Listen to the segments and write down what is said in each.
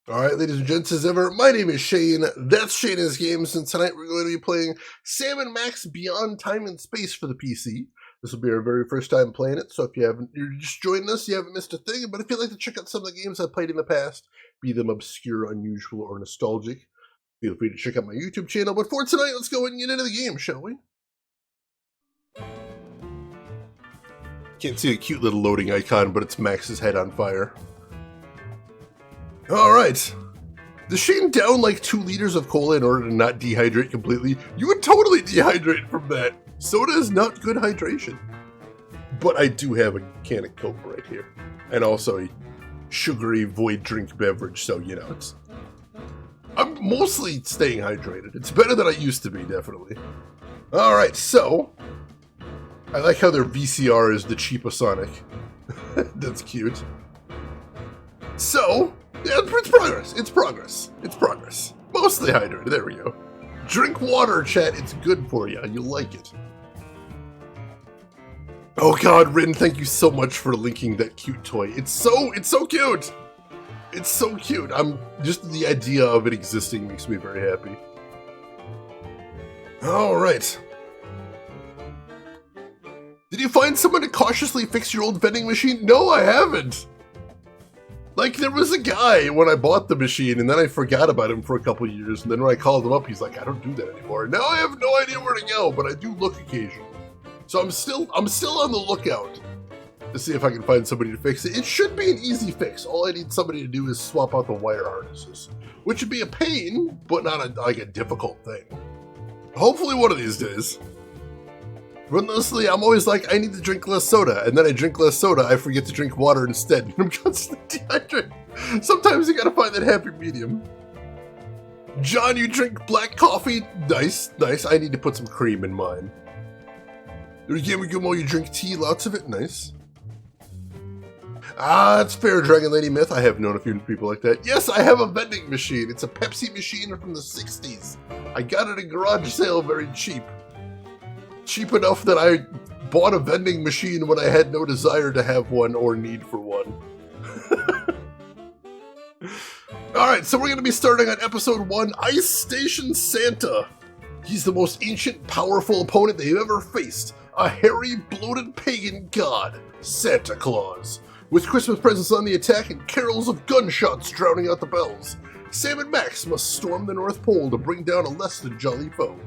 Alright, ladies and gents, as ever, my name is Shane, that's Shane's Games, and tonight we're going to be playing Sam & Max Beyond Time and Space for the PC. This will be our very first time playing it, so if you're just joining us, you haven't missed a thing, but if you'd like to check out some of the games I've played in the past, be them obscure, unusual, or nostalgic, feel free to check out my YouTube channel. But for tonight, let's go ahead and get into the game, shall we? Can't see a cute little loading icon, but it's Max's head on fire. Alright. Does Shane down like 2 liters of cola in order to not dehydrate completely? You would totally dehydrate from that. Soda is not good hydration. But I do have a can of Coke right here. And also a sugary void drink beverage, so you know, I'm mostly staying hydrated. It's better than I used to be, definitely. Alright, so I like how their VCR is the Cheapasonic. That's cute. So, yeah, it's progress. It's progress. It's progress. Mostly hydrated. There we go. Drink water, chat. It's good for you. You'll like it. Oh God, Rin, thank you so much for linking that cute toy. It's so cute. It's so cute. Just the idea of it existing makes me very happy. All right. Did you find someone to cautiously fix your old vending machine? No, I haven't. Like, there was a guy when I bought the machine, and then I forgot about him for a couple years, and then when I called him up, he's like, I don't do that anymore. Now I have no idea where to go, but I do look occasionally. So I'm still on the lookout to see if I can find somebody to fix it. It should be an easy fix. All I need somebody to do is swap out the wire harnesses, which would be a pain, but not a difficult thing. Hopefully one of these days. Relentlessly, I'm always like, I need to drink less soda, and then I drink less soda, I forget to drink water instead, and I'm constantly dehydrated. Sometimes you gotta find that happy medium. John, you drink black coffee? Nice, nice. I need to put some cream in mine. Gumo, you drink tea? Lots of it? Nice. Ah, that's fair, Dragon Lady Myth. I have known a few people like that. Yes, I have a vending machine. It's a Pepsi machine from the 60s. I got it at a garage sale very cheap. Cheap enough that I bought a vending machine when I had no desire to have one or need for one. Alright, so we're going to be starting on episode 1, Ice Station Santa. He's the most ancient, powerful opponent they've ever faced. A hairy, bloated pagan god, Santa Claus. With Christmas presents on the attack and carols of gunshots drowning out the bells, Sam and Max must storm the North Pole to bring down a less than jolly foe.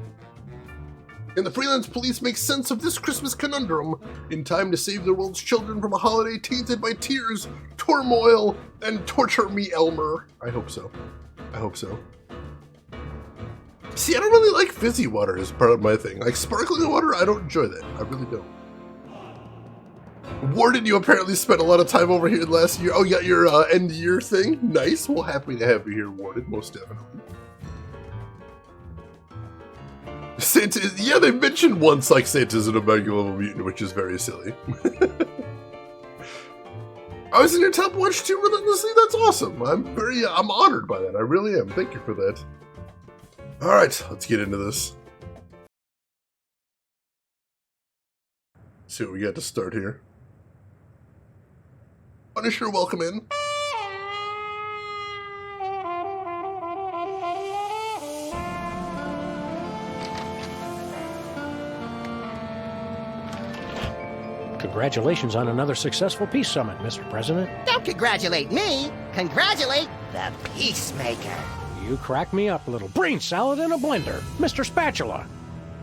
And the freelance police make sense of this Christmas conundrum in time to save the world's children from a holiday tainted by tears, turmoil, and torture me, Elmer. I hope so. I hope so. See, I don't really like fizzy water as part of my thing. Like sparkling water, I don't enjoy that. I really don't. Warden, you apparently spent a lot of time over here last year. Oh, you got your end year thing? Nice. Well, happy to have you here, Warden, most definitely. Santa, yeah, they mentioned once like Santa's an Omega level mutant, which is very silly. I was in your top watch too, relentlessly. That's awesome. I'm honored by that. I really am. Thank you for that. All right, let's get into this. See what we got to start here. Punisher, welcome in. Congratulations on another successful peace summit, Mr. President. Don't congratulate me. Congratulate the Peacemaker. You crack me up, little brain salad in a blender, Mr. Spatula.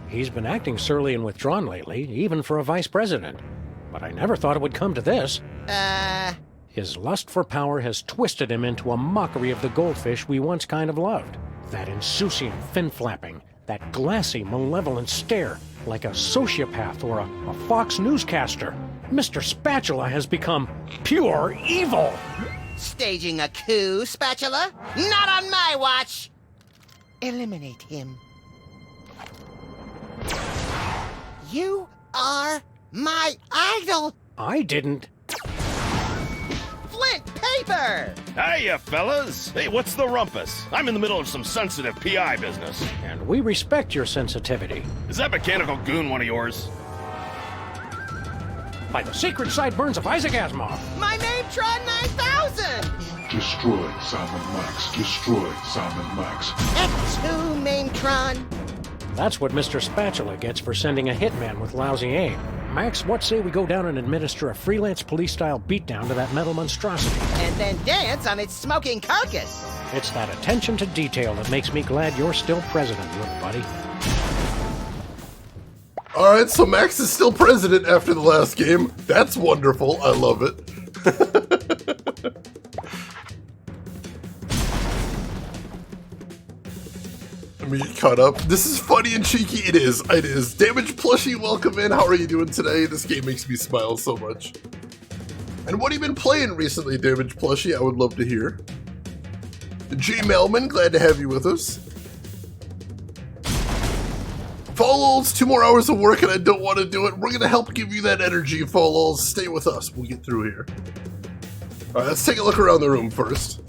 He's been acting surly and withdrawn lately, even for a vice president. But I never thought it would come to this. His lust for power has twisted him into a mockery of the goldfish we once kind of loved. That insouciant fin-flapping, that glassy, malevolent stare, like a sociopath or a Fox newscaster. Mr. Spatula has become pure evil. Staging a coup, Spatula? Not on my watch! Eliminate him. You are my idol! I didn't. Flint paper! Hiya, fellas! Hey, what's the rumpus? I'm in the middle of some sensitive PI business. And we respect your sensitivity. Is that mechanical goon one of yours? By the sacred sideburns of Isaac Asimov. My name, Tron 9000! Destroy Simon Max. Destroy Simon Max. X2, Maintron. That's what Mr. Spatula gets for sending a hitman with lousy aim. Max, what say we go down and administer a freelance police-style beatdown to that metal monstrosity? And then dance on its smoking carcass. It's that attention to detail that makes me glad you're still president, little buddy. Alright, so Max is still president after the last game. That's wonderful. I love it. Let me get caught up. This is funny and cheeky. It is. It is. Damage Plushie, welcome in. How are you doing today? This game makes me smile so much. And what have you been playing recently, Damage Plushie? I would love to hear. J. Melman, glad to have you with us. Fallols, 2 more hours of work and I don't want to do it. We're going to help give you that energy, Fallols. Stay with us. We'll get through here. Alright, let's take a look around the room first.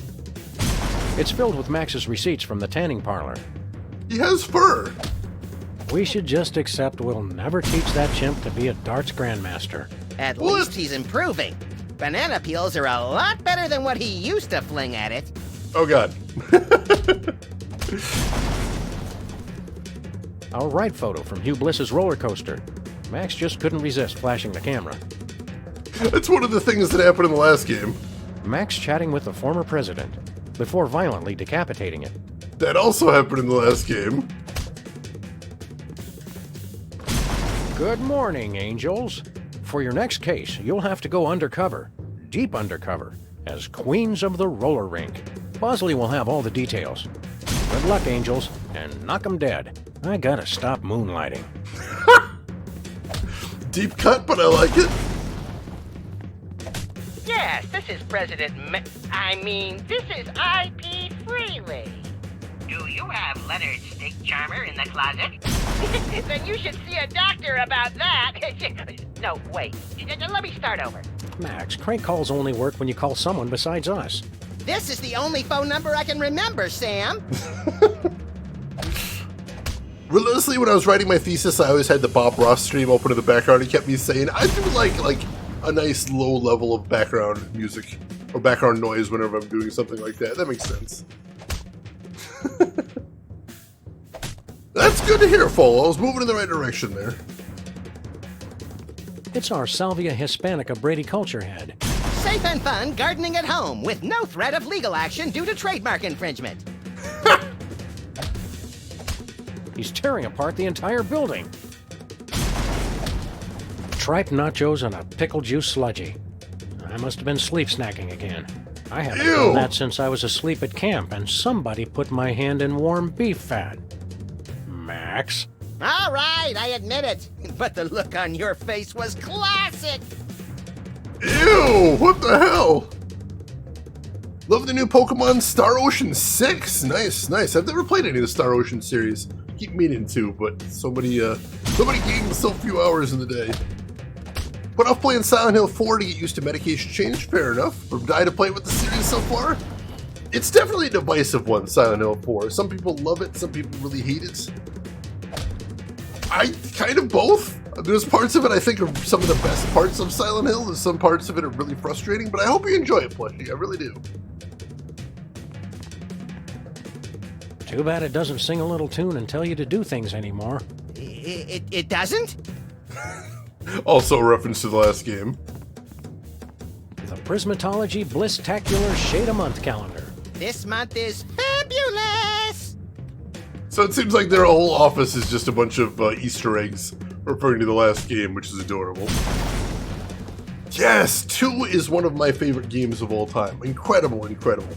It's filled with Max's receipts from the tanning parlor. He has fur. We should just accept we'll never teach that chimp to be a darts grandmaster. At What? least he's improving. Banana peels are a lot better than what he used to fling at it. Oh god. Our ride photo from Hugh Bliss's roller coaster. Max just couldn't resist flashing the camera. That's one of the things that happened in the last game. Max chatting with the former president before violently decapitating it. That also happened in the last game. Good morning, angels. For your next case, you'll have to go undercover, deep undercover, as queens of the roller rink. Bosley will have all the details. Good luck, angels, and knock 'em dead. I gotta stop moonlighting. Deep cut, but I like it. Yes, this is this is IP Freely. Do you have Leonard Stick Charmer in the closet? Then you should see a doctor about that. No, wait. Let me start over. Max, crank calls only work when you call someone besides us. This is the only phone number I can remember, Sam. Relentlessly, when I was writing my thesis, I always had the Bob Ross stream open in the background. He kept me saying, I do like a nice low level of background music or background noise whenever I'm doing something like that. That makes sense. That's good to hear, Fall. I was moving in the right direction there. It's our Salvia Hispanica Brady Culture Head. Safe and fun gardening at home with no threat of legal action due to trademark infringement. He's tearing apart the entire building. Tripe nachos and a pickle juice sludgy. I must have been sleep snacking again. I haven't Ew. done that since I was asleep at camp, and somebody put my hand in warm beef fat. Max? All right, I admit it. But the look on your face was classic. Ew! What the hell? Love the new Pokemon Star Ocean 6. Nice, nice. I've never played any of the Star Ocean series. Keep meaning to, but so many games, so few hours in the day. Put off playing Silent Hill 4 to get used to medication change. Fair enough. From die to play with the series so far. It's definitely a divisive one, Silent Hill 4. Some people love it, some people really hate it. I kind of both. There's parts of it I think are some of the best parts of Silent Hill. There's some parts of it are really frustrating, but I hope you enjoy it, Plushie. I really do. Too bad it doesn't sing a little tune and tell you to do things anymore. It doesn't? Also a reference to the last game. The Prismatology Bliss-tacular Shade-a-Month calendar. This month is fabulous. So it seems like their whole office is just a bunch of Easter eggs referring to the last game, which is adorable. Yes, 2 is one of my favorite games of all time. Incredible, incredible.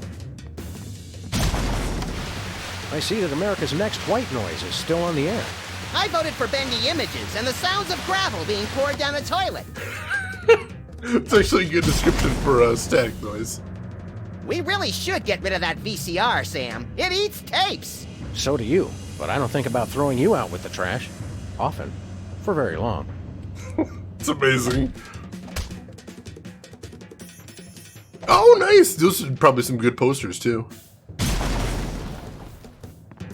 I see that America's Next White Noise is still on the air. I voted for bendy images and the sounds of gravel being poured down a toilet. It's actually a good description for static noise. We really should get rid of that VCR, Sam. It eats tapes. So do you, but I don't think about throwing you out with the trash. Often. For very long. It's amazing. Oh, nice! Those are probably some good posters, too.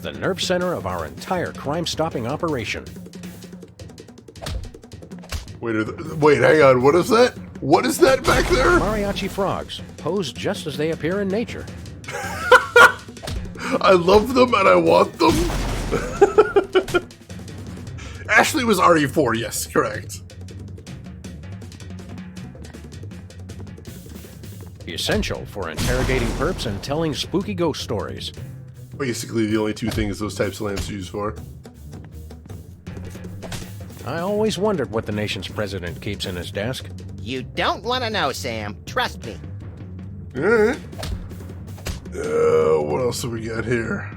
The nerve center of our entire crime-stopping operation. Wait, hang on, what is that? What is that back there? Mariachi frogs, posed just as they appear in nature. I love them and I want them. Ashley was RE4, yes, correct. Essential for interrogating perps and telling spooky ghost stories. Basically the only two things those types of lamps are used for. I always wondered what the nation's president keeps in his desk. You don't want to know, Sam. Trust me. Alright. What else have we got here?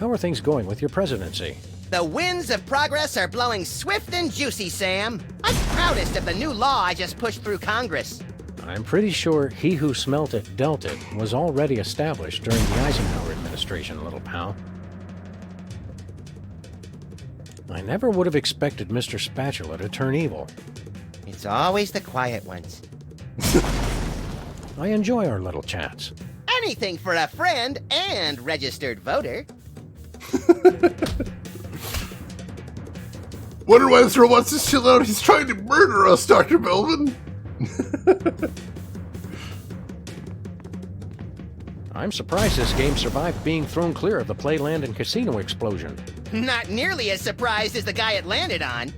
How are things going with your presidency? The winds of progress are blowing swift and juicy, Sam. I'm proudest of the new law I just pushed through Congress. I'm pretty sure he who smelt it dealt it was already established during the Eisenhower administration, little pal. I never would have expected Mr. Spatula to turn evil. It's always the quiet ones. I enjoy our little chats. Anything for a friend and registered voter. Wonder why this girl wants to chill out. He's trying to murder us, Dr. Melvin. I'm surprised this game survived being thrown clear of the Playland and Casino explosion. Not nearly as surprised as the guy it landed on.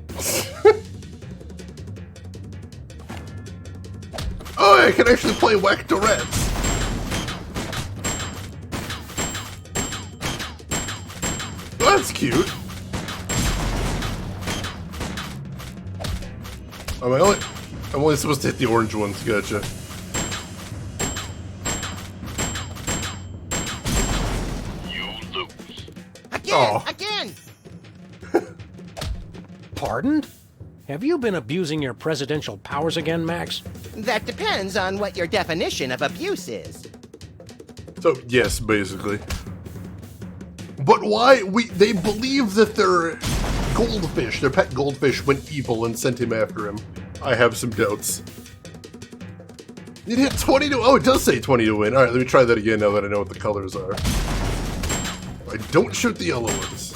Oh, I can actually play Whack Tourette's. Well, that's cute. I'm only supposed to hit the orange ones. Gotcha. Again! Oh. Again! Pardoned? Have you been abusing your presidential powers again, Max? That depends on what your definition of abuse is. So, yes, basically. But why? They believe that their goldfish, their pet goldfish, went evil and sent him after him. I have some doubts. It hit 20 to... Oh, it does say 20 to win. Alright, let me try that again now that I know what the colors are. I don't shoot the yellow ones.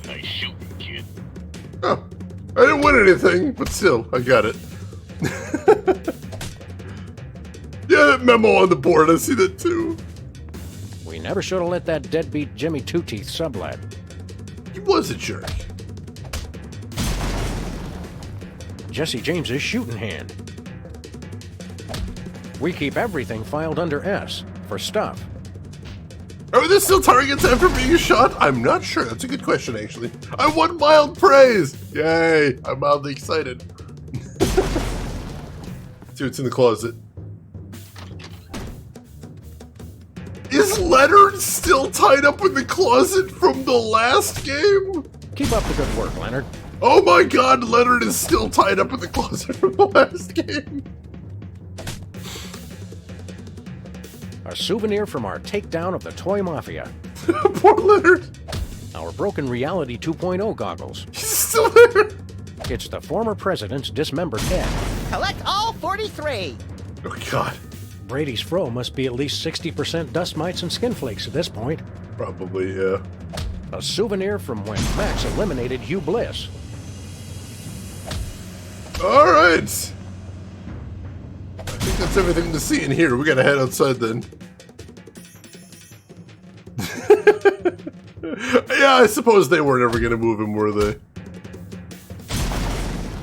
Nice shooting, kid. Oh, I didn't win anything, but still, I got it. Yeah, that memo on the board, I see that too. We never should have let that deadbeat Jimmy Two-Teeth sublet. He was a jerk. Jesse James's shooting hand. We keep everything filed under S, for stuff. Are there still targets after being shot? I'm not sure. That's a good question, actually. I won mild praise! Yay! I'm mildly excited. See what's in the closet. Is Leonard still tied up in the closet from the last game? Keep up the good work, Leonard. Oh my god, Leonard is still tied up in the closet from the last game. A souvenir from our takedown of the Toy Mafia. Poor Leonard. Our Broken Reality 2.0 goggles. He's still there. It's the former president's dismembered head. Collect all 43. Oh god. Brady's fro must be at least 60% dust mites and skin flakes at this point. Probably, yeah. A souvenir from when Max eliminated Hugh Bliss. Alright. I think that's everything to see in here. We gotta head outside then. Yeah, I suppose they weren't ever gonna move him, were they?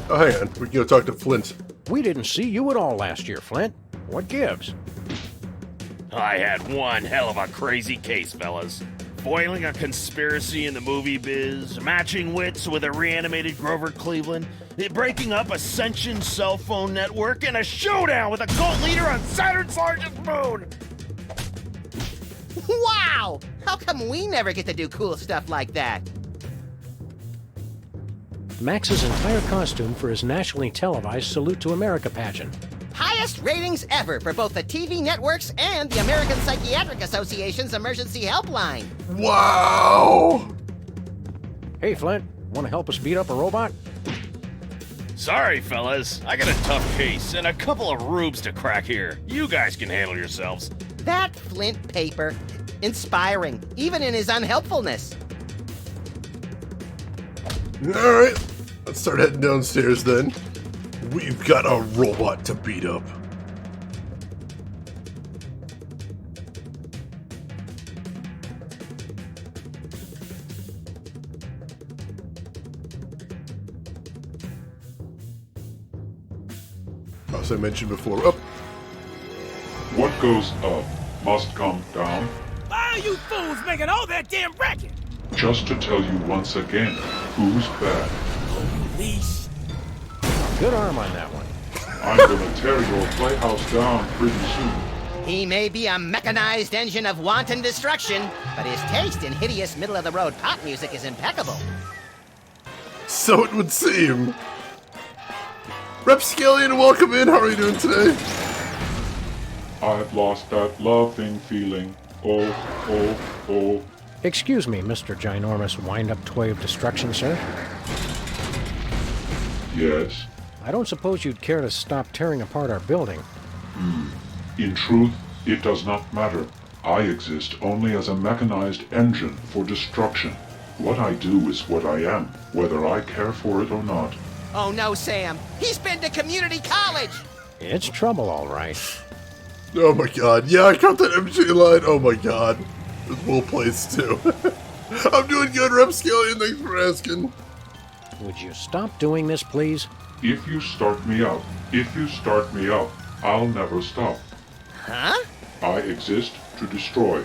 Oh, hang on. We can go talk to Flint. We didn't see you at all last year, Flint. What gives? I had one hell of a crazy case, fellas. Foiling a conspiracy in the movie biz, matching wits with a reanimated Grover Cleveland, breaking up Ascension's cell phone network, and a showdown with a cult leader on Saturn's largest moon! Wow! How come we never get to do cool stuff like that? Max's entire costume for his nationally televised Salute to America pageant. Highest ratings ever for both the TV networks and the American Psychiatric Association's emergency helpline. Wow! Hey, Flint, want to help us beat up a robot? Sorry, fellas. I got a tough case and a couple of rubes to crack here. You guys can handle yourselves. That Flint paper. Inspiring, even in his unhelpfulness. Alright, let's start heading downstairs then. We've got a robot to beat up. As I mentioned before, up. What goes up must come down. Why are you fools making all that damn racket? Just to tell you once again, who's bad. Leash. Good arm on that one. I'm gonna tear your playhouse down pretty soon. He may be a mechanized engine of wanton destruction, but his taste in hideous middle-of-the-road pop music is impeccable. So it would seem. Repscallion, welcome in. How are you doing today? I've lost that loving feeling. Oh. Excuse me, Mr. Ginormous Wind-Up Toy of Destruction, sir. Yes. I don't suppose you'd care to stop tearing apart our building. In truth, it does not matter. I exist only as a mechanized engine for destruction. What I do is what I am, whether I care for it or not. Oh no, Sam. He's been to community college! It's trouble, all right. Oh my god. Yeah, I caught that MJ line. Oh my god. It's well placed too. I'm doing good, Repscallion. Thanks for asking. Would you stop doing this, please? If you start me up, I'll never stop. Huh? I exist to destroy.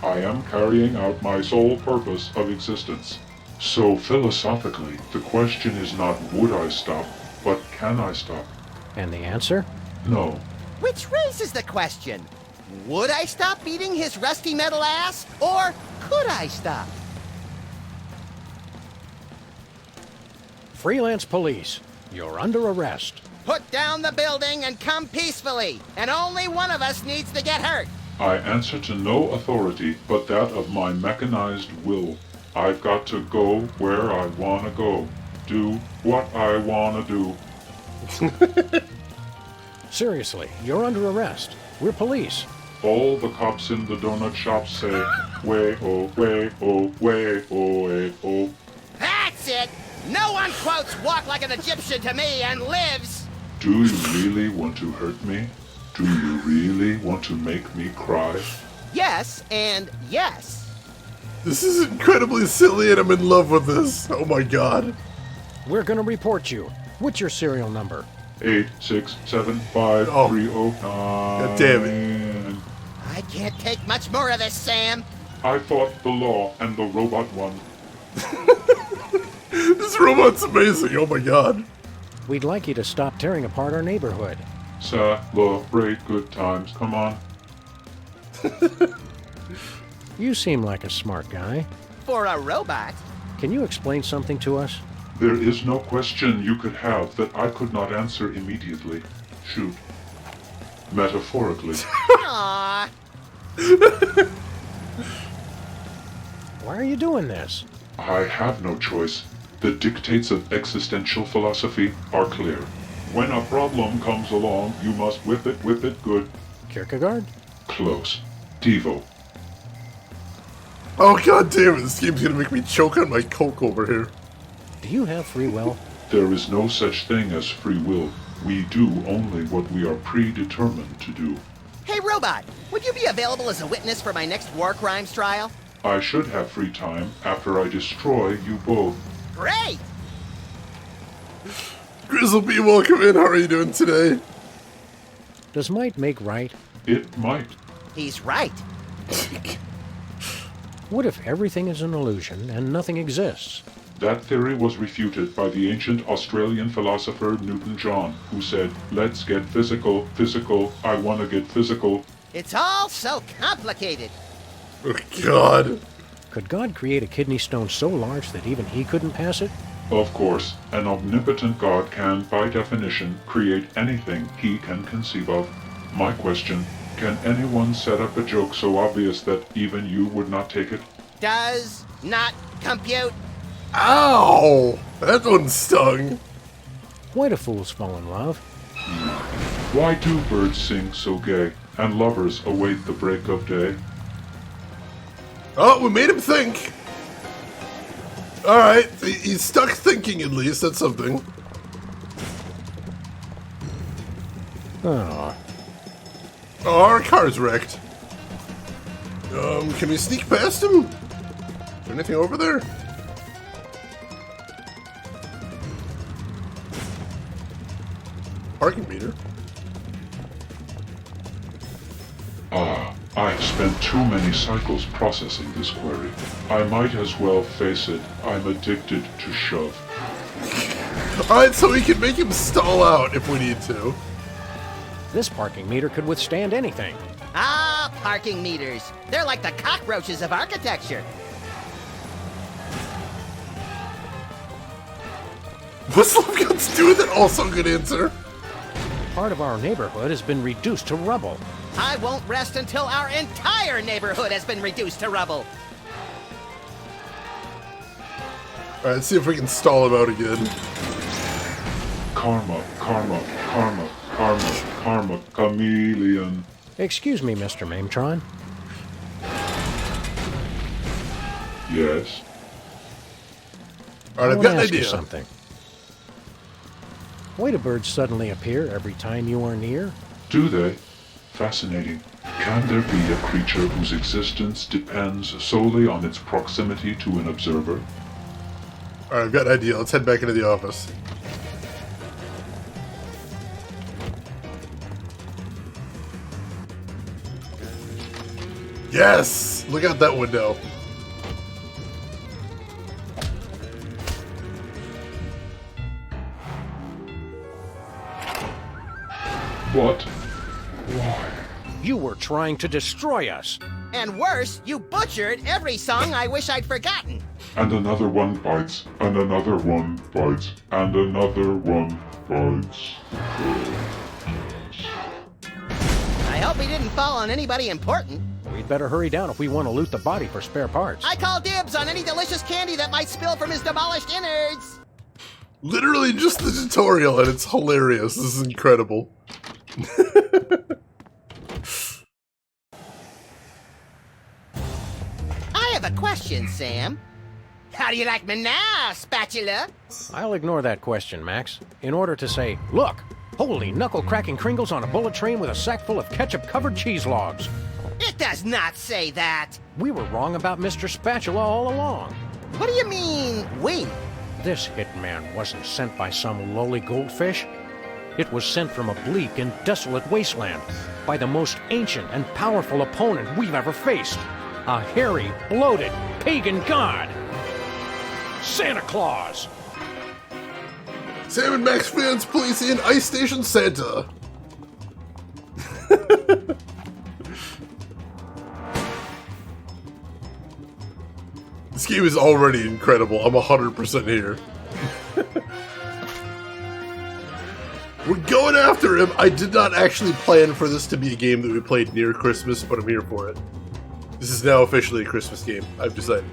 I am carrying out my sole purpose of existence. So philosophically, the question is not would I stop, but can I stop? And the answer? No. Which raises the question. Would I stop beating his rusty metal ass? Or could I stop? Freelance police, you're under arrest. Put down the building and come peacefully. And only one of us needs to get hurt. I answer to no authority but that of my mechanized will. I've got to go where I want to go. Do what I want to do. Seriously, you're under arrest. We're police. All the cops in the donut shop say, way oh, way oh, way oh, way oh. That's it! No one quotes walk like an Egyptian to me and lives! Do you really want to hurt me? Do you really want to make me cry? Yes, and yes. This is incredibly silly and I'm in love with this. Oh my god. We're gonna report you. What's your serial number? 8675309. God damn it. I can't take much more of this, Sam. I fought the law and the robot won. This robot's amazing. Oh my god. We'd like you to stop tearing apart our neighborhood. Celebrate good times. Come on. You seem like a smart guy. For a robot. Can you explain something to us? There is no question you could have that I could not answer immediately. Shoot. Metaphorically. Aww. Why are you doing this? I have no choice. The dictates of existential philosophy are clear. When a problem comes along, you must whip it good. Kierkegaard? Close. Devo. Oh god damn it. This game's gonna make me choke on my Coke over here. Do you have free will? There is no such thing as free will. We do only what we are predetermined to do. Hey, robot, would you be available as a witness for my next war crimes trial? I should have free time after I destroy you both. Great! Grizzlebee, welcome in. How are you doing today? Does might make right? It might. He's right. What if everything is an illusion and nothing exists? That theory was refuted by the ancient Australian philosopher Newton John, who said, let's get physical, I want to get physical. It's all so complicated. Oh god. Could God create a kidney stone so large that even he couldn't pass it? Of course, an omnipotent God can, by definition, create anything he can conceive of. My question, can anyone set up a joke so obvious that even you would not take it? Does not compute. Ow! That one stung. Why do fools fall in love? Why do birds sing so gay, and lovers await the break of day? Oh, we made him think. Alright, he's stuck thinking at least. That's something. Oh, Oh, our car's wrecked. Can we sneak past him? Is there anything over there? Parking meter. I've spent too many cycles processing this query. I might as well face it, I'm addicted to shove. Alright, so we can make him stall out if we need to. this parking meter could withstand anything. Ah, parking meters. They're like the cockroaches of architecture. What's Love Guns do with it? Also good answer. Part of our neighborhood has been reduced to rubble. I won't rest until our entire neighborhood has been reduced to rubble. Alright, let's see if we can stall him out again. Karma, karma, karma, karma, karma, chameleon. Excuse me, Mr. Mametron. Yes? Alright, I've I got an wanna ask you idea. something. Why do birds suddenly appear every time you are near? Do they? Fascinating. Can there be a creature whose existence depends solely on its proximity to an observer? Alright, I've got an idea. Let's head back into the office. Yes! Look out that window. What? Why? You were trying to destroy us. And worse, you butchered every song I wish I'd forgotten. And another one bites, and another one bites, and another one bites. I hope he didn't fall on anybody important. We'd better hurry down if we want to loot the body for spare parts. I call dibs on any delicious candy that might spill from his demolished innards. Literally just the tutorial, and it's hilarious. This is incredible. I have a question, Sam. How do you like me now, Spatula? I'll ignore that question, Max, in order to say, look, holy knuckle-cracking Kringles on a bullet train with a sack full of ketchup-covered cheese logs. It does not say that. We were wrong about Mr. Spatula all along. What do you mean, we? This hitman wasn't sent by some lowly goldfish. It was sent from a bleak and desolate wasteland by the most ancient and powerful opponent we've ever faced. A hairy, bloated, pagan god. Santa Claus. Sam and Max fans, please in Ice Station Santa. This game is already incredible. I'm 100% here. We're going after him. I did not actually plan for this to be a game that we played near Christmas, but I'm here for it. This is now officially a Christmas game. I've decided.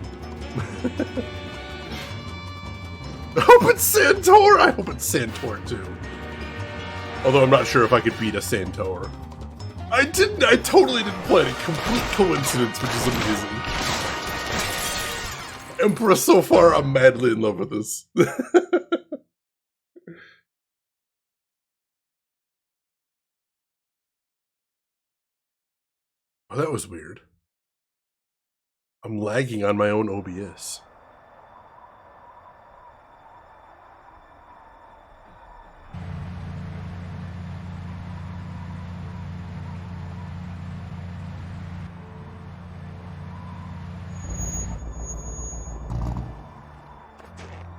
I hope it's Santor! I hope it's Santor too. Although I'm not sure if I could beat a Santor. I totally didn't plan it. Complete coincidence, which is amazing. Emperor, so far, I'm madly in love with this. Oh, that was weird. I'm lagging on my own OBS.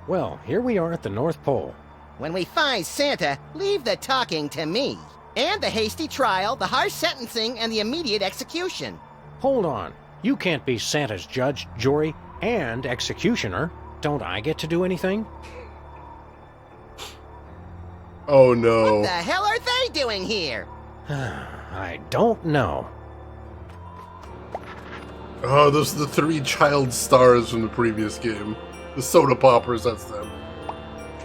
Well, here we are at the North Pole. When we find Santa, leave the talking to me. And the hasty trial, the harsh sentencing, and the immediate execution. Hold on. You can't be Santa's judge, jury, and executioner. Don't I get to do anything? Oh no. What the hell are they doing here? I don't know. Oh, those are the 3 child stars from the previous game. The soda poppers, that's them.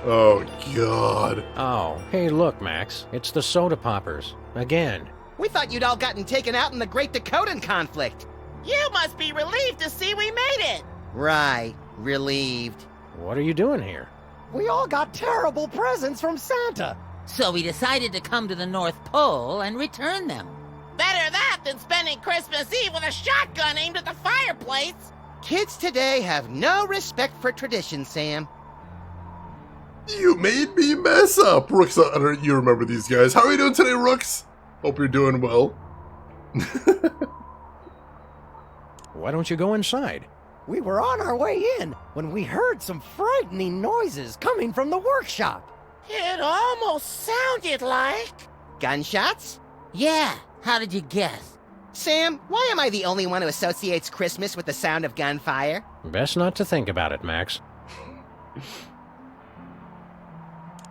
Oh, God. Oh, hey, look, Max. It's the soda poppers. Again. We thought you'd all gotten taken out in the Great Dakotan conflict. You must be relieved to see we made it. Right, relieved. What are you doing here? We all got terrible presents from Santa. So we decided to come to the North Pole and return them. Better that than spending Christmas Eve with a shotgun aimed at the fireplace. Kids today have no respect for tradition, Sam. You made me mess up. Rooks, you remember these guys. How are you doing today, Rooks? Hope you're doing well. Why don't you go inside? We were on our way in when we heard some frightening noises coming from the workshop. It almost sounded like... Gunshots? Yeah, how did you guess? Sam, why am I the only one who associates Christmas with the sound of gunfire? Best not to think about it, Max.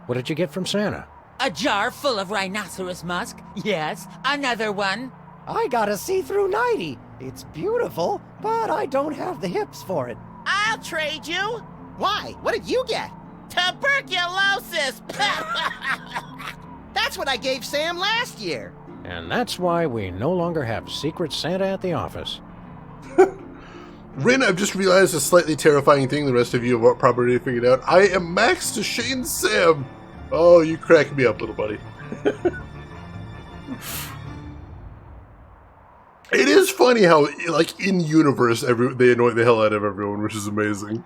What did you get from Santa? A jar full of rhinoceros musk. Yes, another one. I got a see-through nightie. It's beautiful, but I don't have the hips for it. I'll trade you. Why? What did you get? Tuberculosis. That's what I gave Sam last year. And that's why we no longer have Secret Santa at the office. Rin, I've just realized a slightly terrifying thing the rest of you have probably figured out. I am Max to Shane Sam. Oh, you crack me up, little buddy. It is funny how, like, in universe, they annoy the hell out of everyone, which is amazing.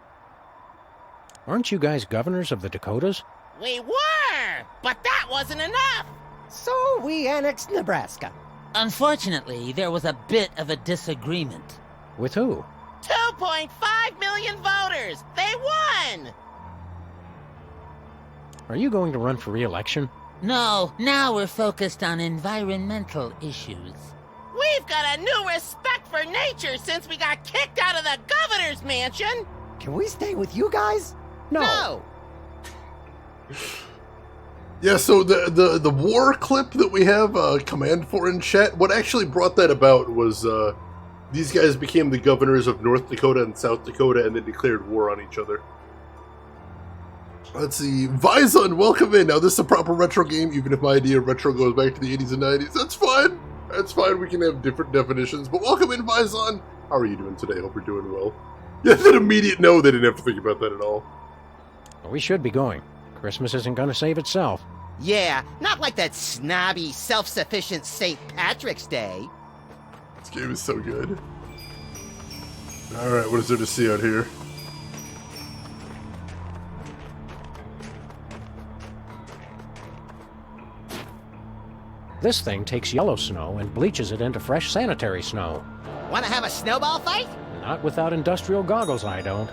Aren't you guys governors of the Dakotas? We were, but that wasn't enough. So we annexed Nebraska. Unfortunately, there was a bit of a disagreement. With who? 2.5 million voters. They won. Are you going to run for re-election? No, now we're focused on environmental issues. We've got a new respect for nature since we got kicked out of the governor's mansion. Can we stay with you guys? No. Yeah, so the war clip that we have command for in chat, what actually brought that about was these guys became the governors of North Dakota and South Dakota and then declared war on each other. Let's see, Vizon, welcome in. Now this is a proper retro game, even if my idea of retro goes back to the 80s and 90s. That's fine. That's fine, we can have different definitions. But welcome in, Vizon. How are you doing today? Hope you're doing well. Yeah, that immediate no, they didn't have to think about that at all. We should be going. Christmas isn't going to save itself. Yeah, not like that snobby, self-sufficient St. Patrick's Day. This game is so good. Alright, what is there to see out here? This thing takes yellow snow and bleaches it into fresh sanitary snow. Want to have a snowball fight? Not without industrial goggles, I don't.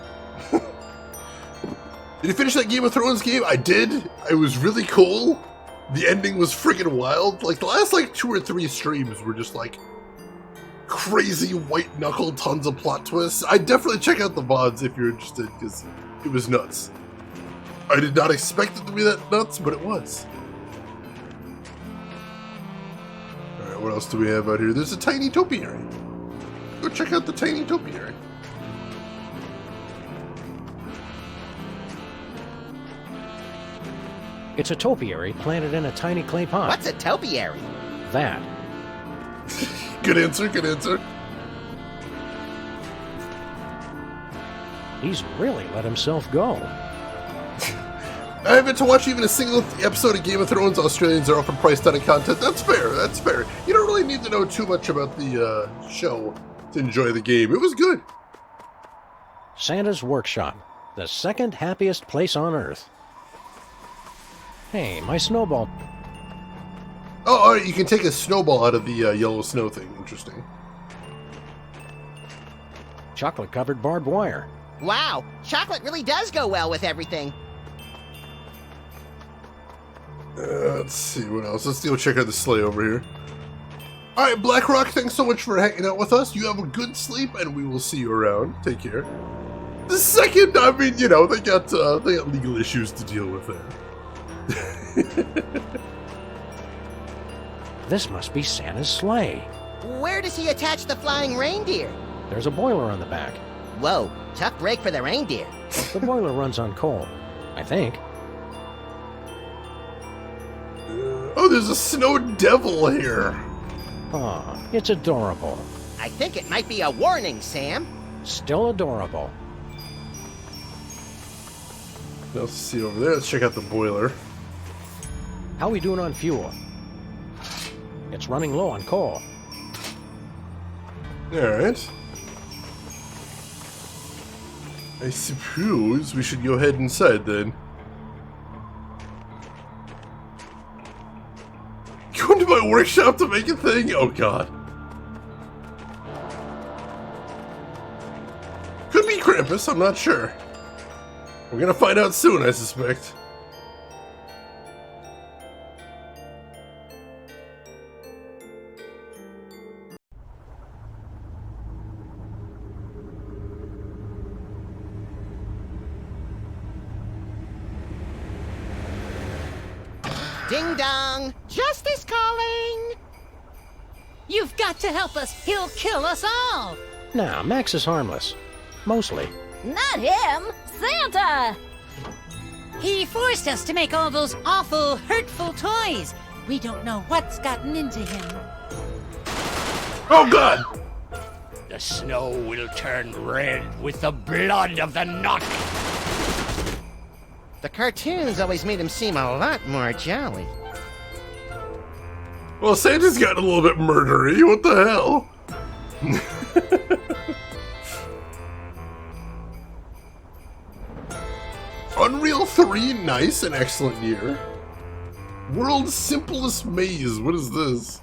Did you finish that Game of Thrones game? I did. It was really cool. The ending was friggin' wild. Like, the last, 2 or 3 streams were just, crazy white-knuckle tons of plot twists. I'd definitely check out the VODs if you're interested, because it was nuts. I did not expect it to be that nuts, but it was. Alright, what else do we have out here? There's a tiny topiary. Go check out the tiny topiary. It's a topiary planted in a tiny clay pot. What's a topiary? That. Good answer, good answer. He's really let himself go. I haven't to watch even a single episode of Game of Thrones. Australians are often priced out of content. That's fair, that's fair. You don't really need to know too much about the show to enjoy the game. It was good. Santa's Workshop. The second happiest place on Earth. Hey, my snowball. Oh, all right, you can take a snowball out of the yellow snow thing. Interesting. Chocolate-covered barbed wire. Wow, chocolate really does go well with everything. Let's see, what else? Let's go check out the sleigh over here. Alright, BlackRock, thanks so much for hanging out with us. You have a good sleep, and we will see you around. Take care. The second, I mean, they got legal issues to deal with there. This must be Santa's sleigh. Where does he attach the flying reindeer? There's a boiler on the back. Whoa, Tough break for the reindeer. The boiler runs on coal, I think. Oh, there's a snow devil here. Aw, it's adorable. I think it might be a warning, Sam. Still adorable. What else to see over there? Let's check out the boiler. How we doing on fuel? It's running low on coal. Alright. I suppose we should go ahead inside then. Go into my workshop to make a thing? Oh god. Could be Krampus, I'm not sure. We're gonna find out soon, I suspect. Ding dong! Justice calling! You've got to help us. He'll kill us all. Nah, Max is harmless. Mostly. Not him! Santa! He forced us to make all those awful, hurtful toys. We don't know what's gotten into him. Oh god! The snow will turn red with the blood of the Naut. The cartoons always made him seem a lot more jolly. Well, Santa's gotten a little bit murdery. What the hell? Unreal 3, nice, an excellent year. World's simplest maze. What is this?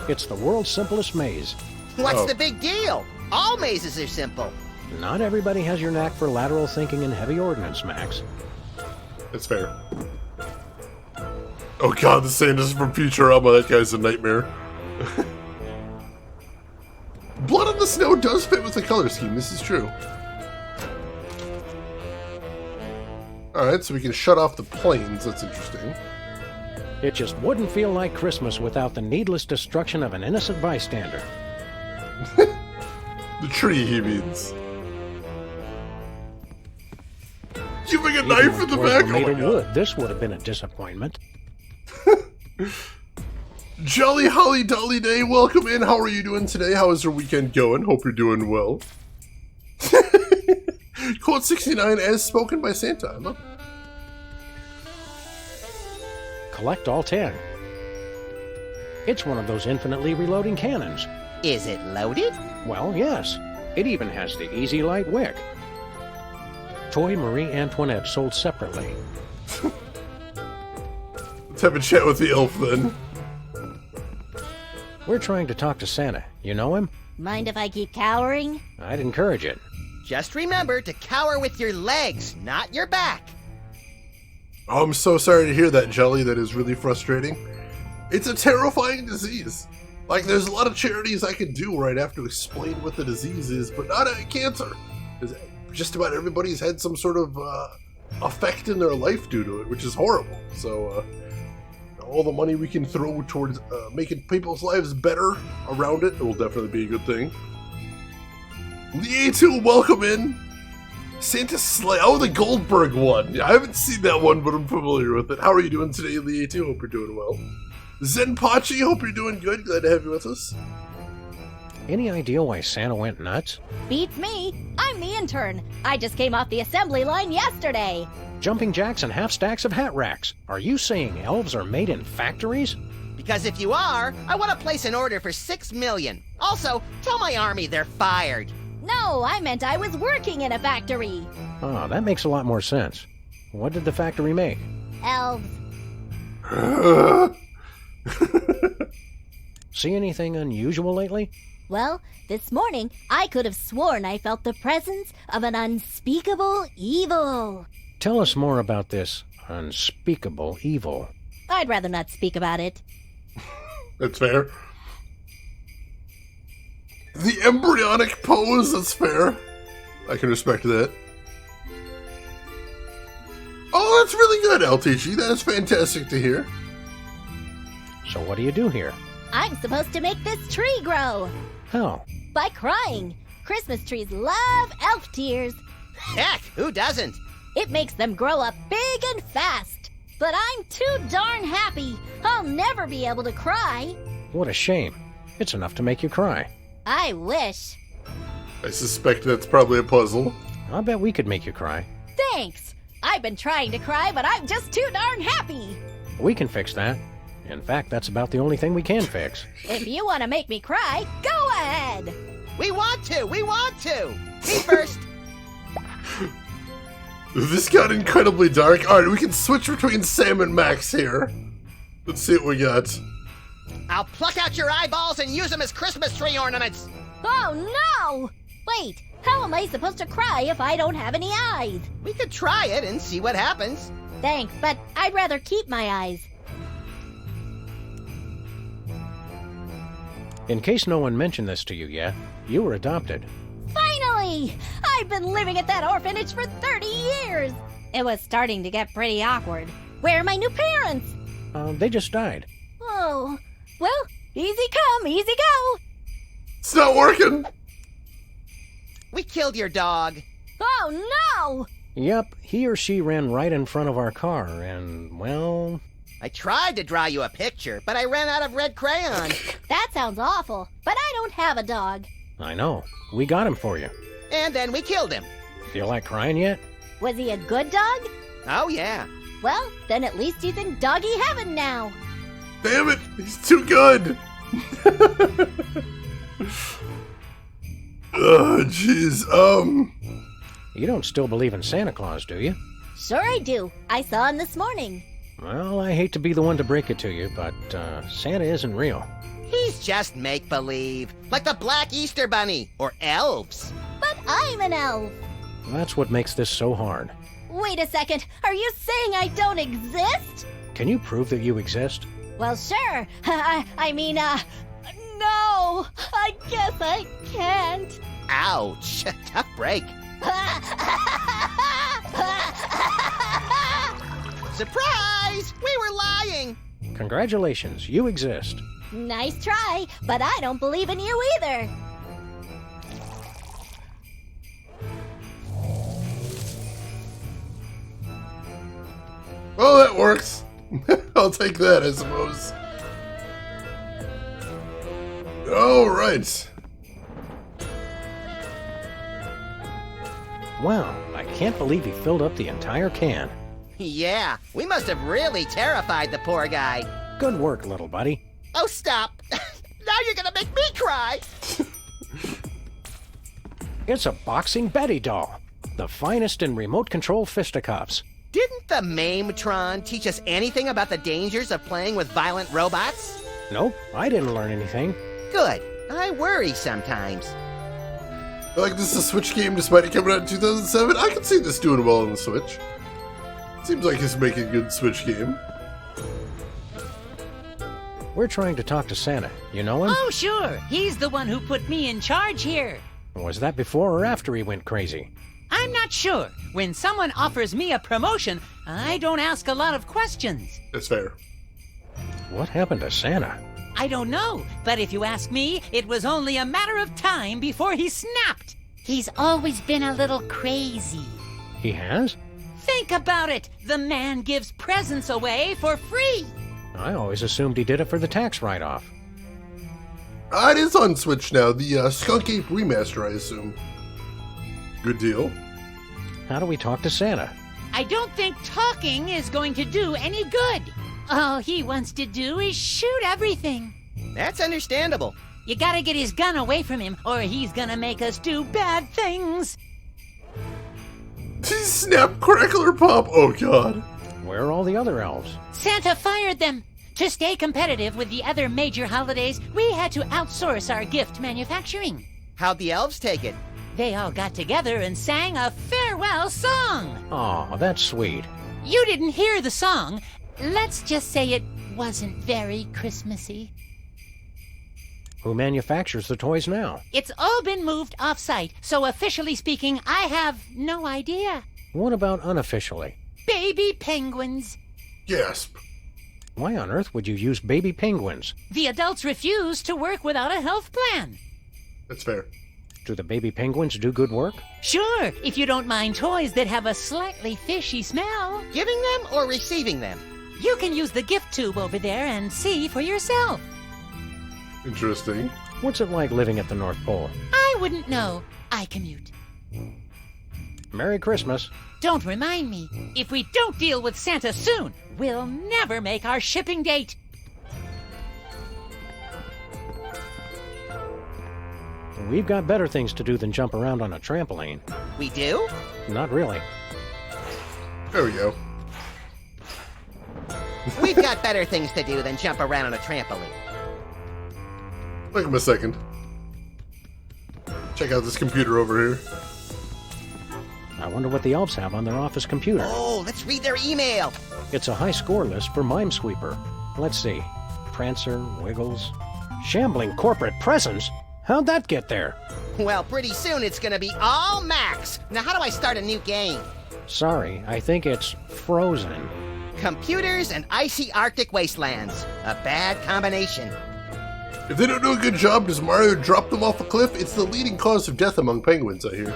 It's the world's simplest maze. What's the big deal? All mazes are simple. Not everybody has your knack for lateral thinking and heavy ordnance, Max. That's fair. Oh god, the Santa's from Futurama. That guy's a nightmare. Blood on the Snow does fit with the color scheme. This is true. Alright, so we can shut off the planes. That's interesting. It just wouldn't feel like Christmas without the needless destruction of an innocent bystander. The tree, he means. Giving a knife in the back. Made of wood. This would have been a disappointment. Jolly Holly Dolly Day, welcome in. How are you doing today? How is your weekend going? Hope you're doing well. Quote 69 as spoken by Santa, Emma. Collect all 10. It's one of those infinitely reloading cannons. Is it loaded? Well, yes. It even has the Easy Light wick. Toy Marie Antoinette sold separately. Let's have a chat with the elf then. We're trying to talk to Santa. You know him? Mind if I keep cowering? I'd encourage it. Just remember to cower with your legs, not your back. Oh, I'm so sorry to hear that, Jelly. That is really frustrating. It's a terrifying disease. Like, there's a lot of charities I could do where I'd have to explain what the disease is, but not cancer. Because just about everybody's had some sort of effect in their life due to it, which is horrible. So, all the money we can throw towards making people's lives better around it will definitely be a good thing. Lee A2, welcome in. Santa Sleigh. Oh, the Goldberg one. I haven't seen that one, but I'm familiar with it. How are you doing today, Lee A2? Hope you're doing well. Zenpachi, hope you're doing good. Glad to have you with us. Any idea why Santa went nuts? Beats me. I'm the intern. I just came off the assembly line yesterday. Jumping jacks and half stacks of hat racks. Are you saying elves are made in factories? Because if you are, I want to place an order for 6 million. Also, tell my army they're fired. No, I meant I was working in a factory. Oh, that makes a lot more sense. What did the factory make? Elves. See anything unusual lately? Well, this morning, I could have sworn I felt the presence of an unspeakable evil. Tell us more about this unspeakable evil. I'd rather not speak about it. That's fair. The embryonic pose, that's fair. I can respect that. Oh, that's really good, LTG. That is fantastic to hear. So what do you do here? I'm supposed to make this tree grow. How? By crying. Christmas trees love elf tears. Heck, who doesn't? It makes them grow up big and fast. But I'm too darn happy. I'll never be able to cry. What a shame. It's enough to make you cry. I wish. I suspect that's probably a puzzle. I bet we could make you cry. Thanks. I've been trying to cry, but I'm just too darn happy. We can fix that. In fact, that's about the only thing we can fix. If you want to make me cry, go ahead. We want to! We want to! Me first! This got incredibly dark. Alright, we can switch between Sam and Max here. Let's see what we got. I'll pluck out your eyeballs and use them as Christmas tree ornaments! Oh no! Wait, how am I supposed to cry if I don't have any eyes? We could try it and see what happens. Thanks, but I'd rather keep my eyes. In case no one mentioned this to you yet, you were adopted. Finally! I've been living at that orphanage for 30 years! It was starting to get pretty awkward. Where are my new parents? They just died. Oh, well, easy come, easy go. It's not working! We killed your dog. Oh no! Yep, he or she ran right in front of our car, and, well... I tried to draw you a picture, but I ran out of red crayon. That sounds awful, but I don't have a dog. I know. We got him for you. And then we killed him. Feel like crying yet? Was he a good dog? Oh, yeah. Well, then at least he's in doggy heaven now. Damn it! He's too good! Oh, jeez. You don't still believe in Santa Claus, do you? Sure I do. I saw him this morning. Well, I hate to be the one to break it to you, but Santa isn't real. He's just make-believe, like the Black Easter Bunny, or elves. But I'm an elf. That's what makes this so hard. Wait a second. Are you saying I don't exist? Can you prove that you exist? Well, sure. I mean, no. I guess I can't. Ouch. Tough break. Surprise! We were lying! Congratulations, you exist. Nice try, but I don't believe in you either. Well, that works. I'll take that, I suppose. Alright. Wow, I can't believe he filled up the entire can. Yeah, we must have really terrified the poor guy. Good work, little buddy. Oh, stop. Now you're gonna make me cry. It's a boxing Betty doll. The finest in remote control fisticuffs. Didn't the Mametron teach us anything about the dangers of playing with violent robots? Nope, I didn't learn anything. Good. I worry sometimes. I like this is a Switch game despite it coming out in 2007. I can see this doing well on the Switch. Seems like it's making a good Switch game. We're trying to talk to Santa. You know him? Oh, sure. He's the one who put me in charge here. Was that before or after he went crazy? I'm not sure. When someone offers me a promotion, I don't ask a lot of questions. That's fair. What happened to Santa? I don't know, but if you ask me, it was only a matter of time before he snapped. He's always been a little crazy. He has? Think about it. The man gives presents away for free. I always assumed he did it for the tax write-off. It is on Switch now. The Skunk Ape remaster, I assume. Good deal. How do we talk to Santa? I don't think talking is going to do any good. All he wants to do is shoot everything. That's understandable. You gotta get his gun away from him, or he's gonna make us do bad things. Snap, crackle, or pop. Oh, God. Where are all the other elves? Santa fired them. To stay competitive with the other major holidays, we had to outsource our gift manufacturing. How'd the elves take it? They all got together and sang a farewell song. Aw, that's sweet. You didn't hear the song. Let's just say it wasn't very Christmassy. Who manufactures the toys now? It's all been moved off-site, so officially speaking, I have no idea. What about unofficially? Baby penguins. Gasp. Why on earth would you use baby penguins? The adults refuse to work without a health plan. That's fair. Do the baby penguins do good work? Sure, if you don't mind toys that have a slightly fishy smell. Giving them or receiving them? You can use the gift tube over there and see for yourself. Interesting. What's it like living at the North Pole? I wouldn't know. I commute. Merry Christmas. Don't remind me. If we don't deal with Santa soon, we'll never make our shipping date. We've got better things to do than jump around on a trampoline. We do? Not really. There we go. We've got better things to do than jump around on a trampoline. Wait a second. Check out this computer over here. I wonder what the elves have on their office computer. Oh, let's read their email. It's a high score list for Minesweeper. Let's see. Prancer, Wiggles, shambling corporate presence? How'd that get there? Well, pretty soon it's gonna be all Max. Now, how do I start a new game? Sorry, I think it's frozen. Computers and icy Arctic wastelands. A bad combination. If they don't do a good job, does Mario drop them off a cliff? It's the leading cause of death among penguins, I hear.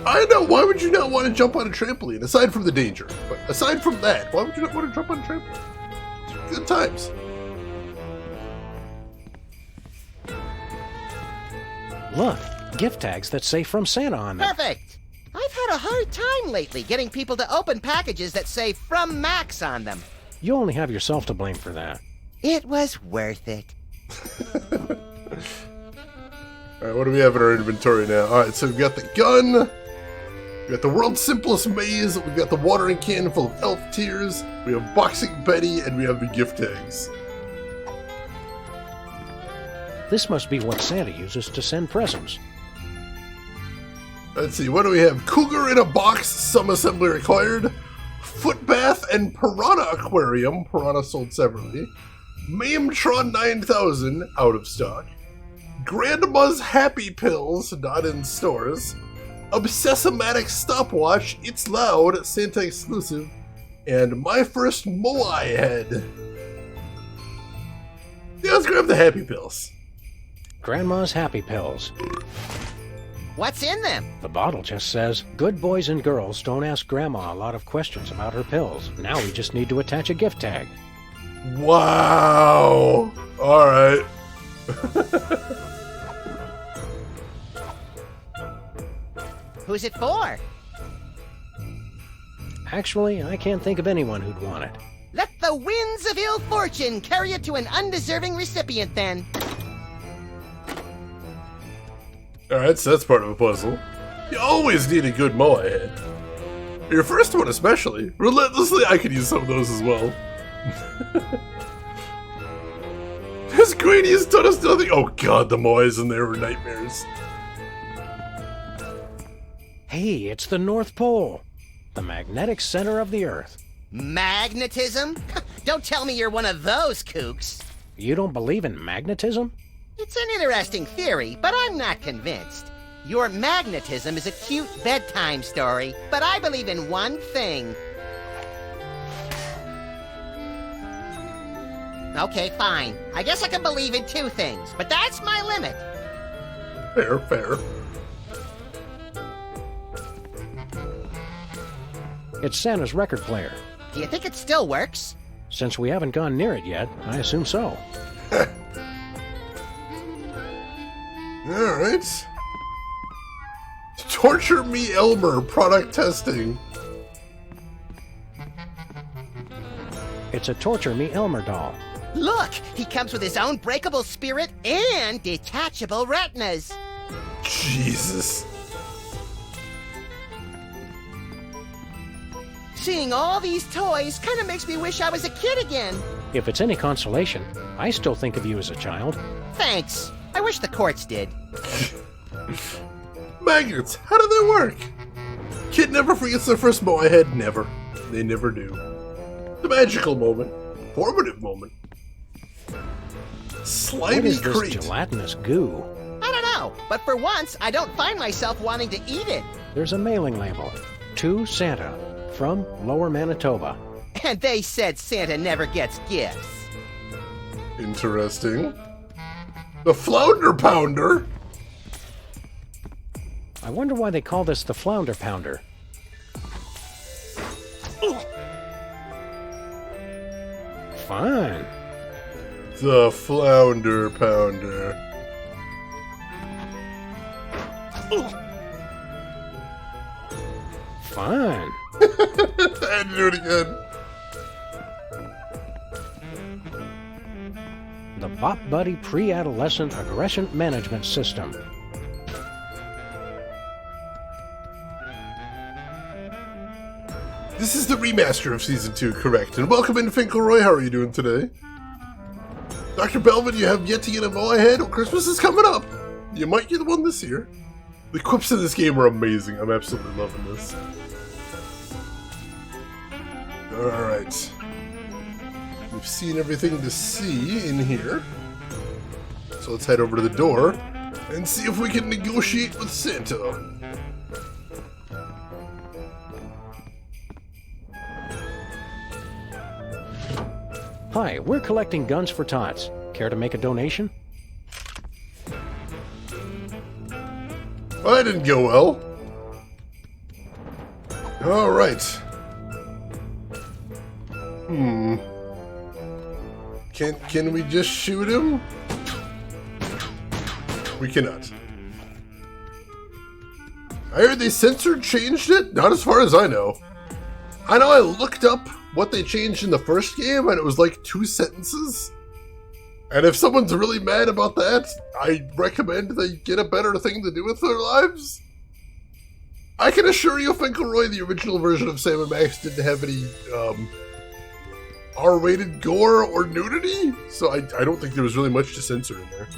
I know, why would you not want to jump on a trampoline, aside from the danger? But aside from that, why would you not want to jump on a trampoline? Good times. Look, gift tags that say From Santa on them. Perfect! I've had a hard time lately getting people to open packages that say From Max on them. You only have yourself to blame for that. It was worth it. Alright, what do we have in our inventory now? Alright, so we've got the gun, we've got the world's simplest maze, we've got the watering can full of elf tears, we have Boxing Betty, and we have the gift tags. This must be what Santa uses to send presents. Let's see, what do we have? Cougar in a box, some assembly required. Foot bath and Piranha Aquarium, Piranha sold separately. Maimtron 9000, out of stock. Grandma's Happy Pills, not in stores. Obsessomatic Stopwatch, It's Loud, Santa exclusive. And My First Moai Head. Yeah, let's grab the Happy Pills. Grandma's Happy Pills. What's in them? The bottle just says, good boys and girls don't ask Grandma a lot of questions about her pills. Now we just need to attach a gift tag. Wow. Alright. Who's it for? Actually, I can't think of anyone who'd want it. Let the winds of ill fortune carry it to an undeserving recipient, then. Alright, so that's part of a puzzle. You always need a good Moai head. Your first one especially. Relentlessly, I could use some of those as well. This Granny has done us nothing. Oh god, the Moais in there were nightmares. Hey, it's the North Pole. The magnetic center of the Earth. Magnetism? Don't tell me you're one of those kooks. You don't believe in magnetism? It's an interesting theory, but I'm not convinced. Your magnetism is a cute bedtime story, but I believe in one thing. Okay, fine. I guess I can believe in two things, but that's my limit. Fair, fair. It's Santa's record player. Do you think it still works? Since we haven't gone near it yet, I assume so. Alright. Torture Me Elmer product testing. It's a Torture Me Elmer doll. Look, he comes with his own breakable spirit and detachable retinas. Jesus. Seeing all these toys kind of makes me wish I was a kid again. If it's any consolation, I still think of you as a child. Thanks. I wish the courts did. Magnets, how do they work? Kid never forgets their first Moai head, never. They never do. The magical moment. Formative moment. Slimy What is this crate. gelatinous goo? I don't know, but for once, I don't find myself wanting to eat it. There's a mailing label. To Santa. From Lower Manitoba. And they said Santa never gets gifts. Interesting. The Flounder Pounder? I wonder why they call this the Flounder Pounder. Fun. The Flounder Pounder. Fun. I had to do it again. The Bop Buddy Pre-Adolescent Aggression Management System. This is the remaster of Season 2, correct? And welcome in, Finkelroy. How are you doing today? Dr. Belvin, you have yet to get a moai head. Well, Christmas is coming up. You might get one this year. The quips in this game are amazing. I'm absolutely loving this. Alright. We've seen everything to see in here. So let's head over to the door and see if we can negotiate with Santa. Hi, we're collecting guns for tots. Care to make a donation? Well, that didn't go well. Alright. Can we just shoot him? We cannot. I heard they censored changed it? Not as far as I know. I know I looked up what they changed in the first game, and it was like 2 sentences. And if someone's really mad about that, I recommend they get a better thing to do with their lives. I can assure you, Finkelroy, the original version of Sam & Max didn't have any R-rated gore or nudity, so I don't think there was really much to censor in there.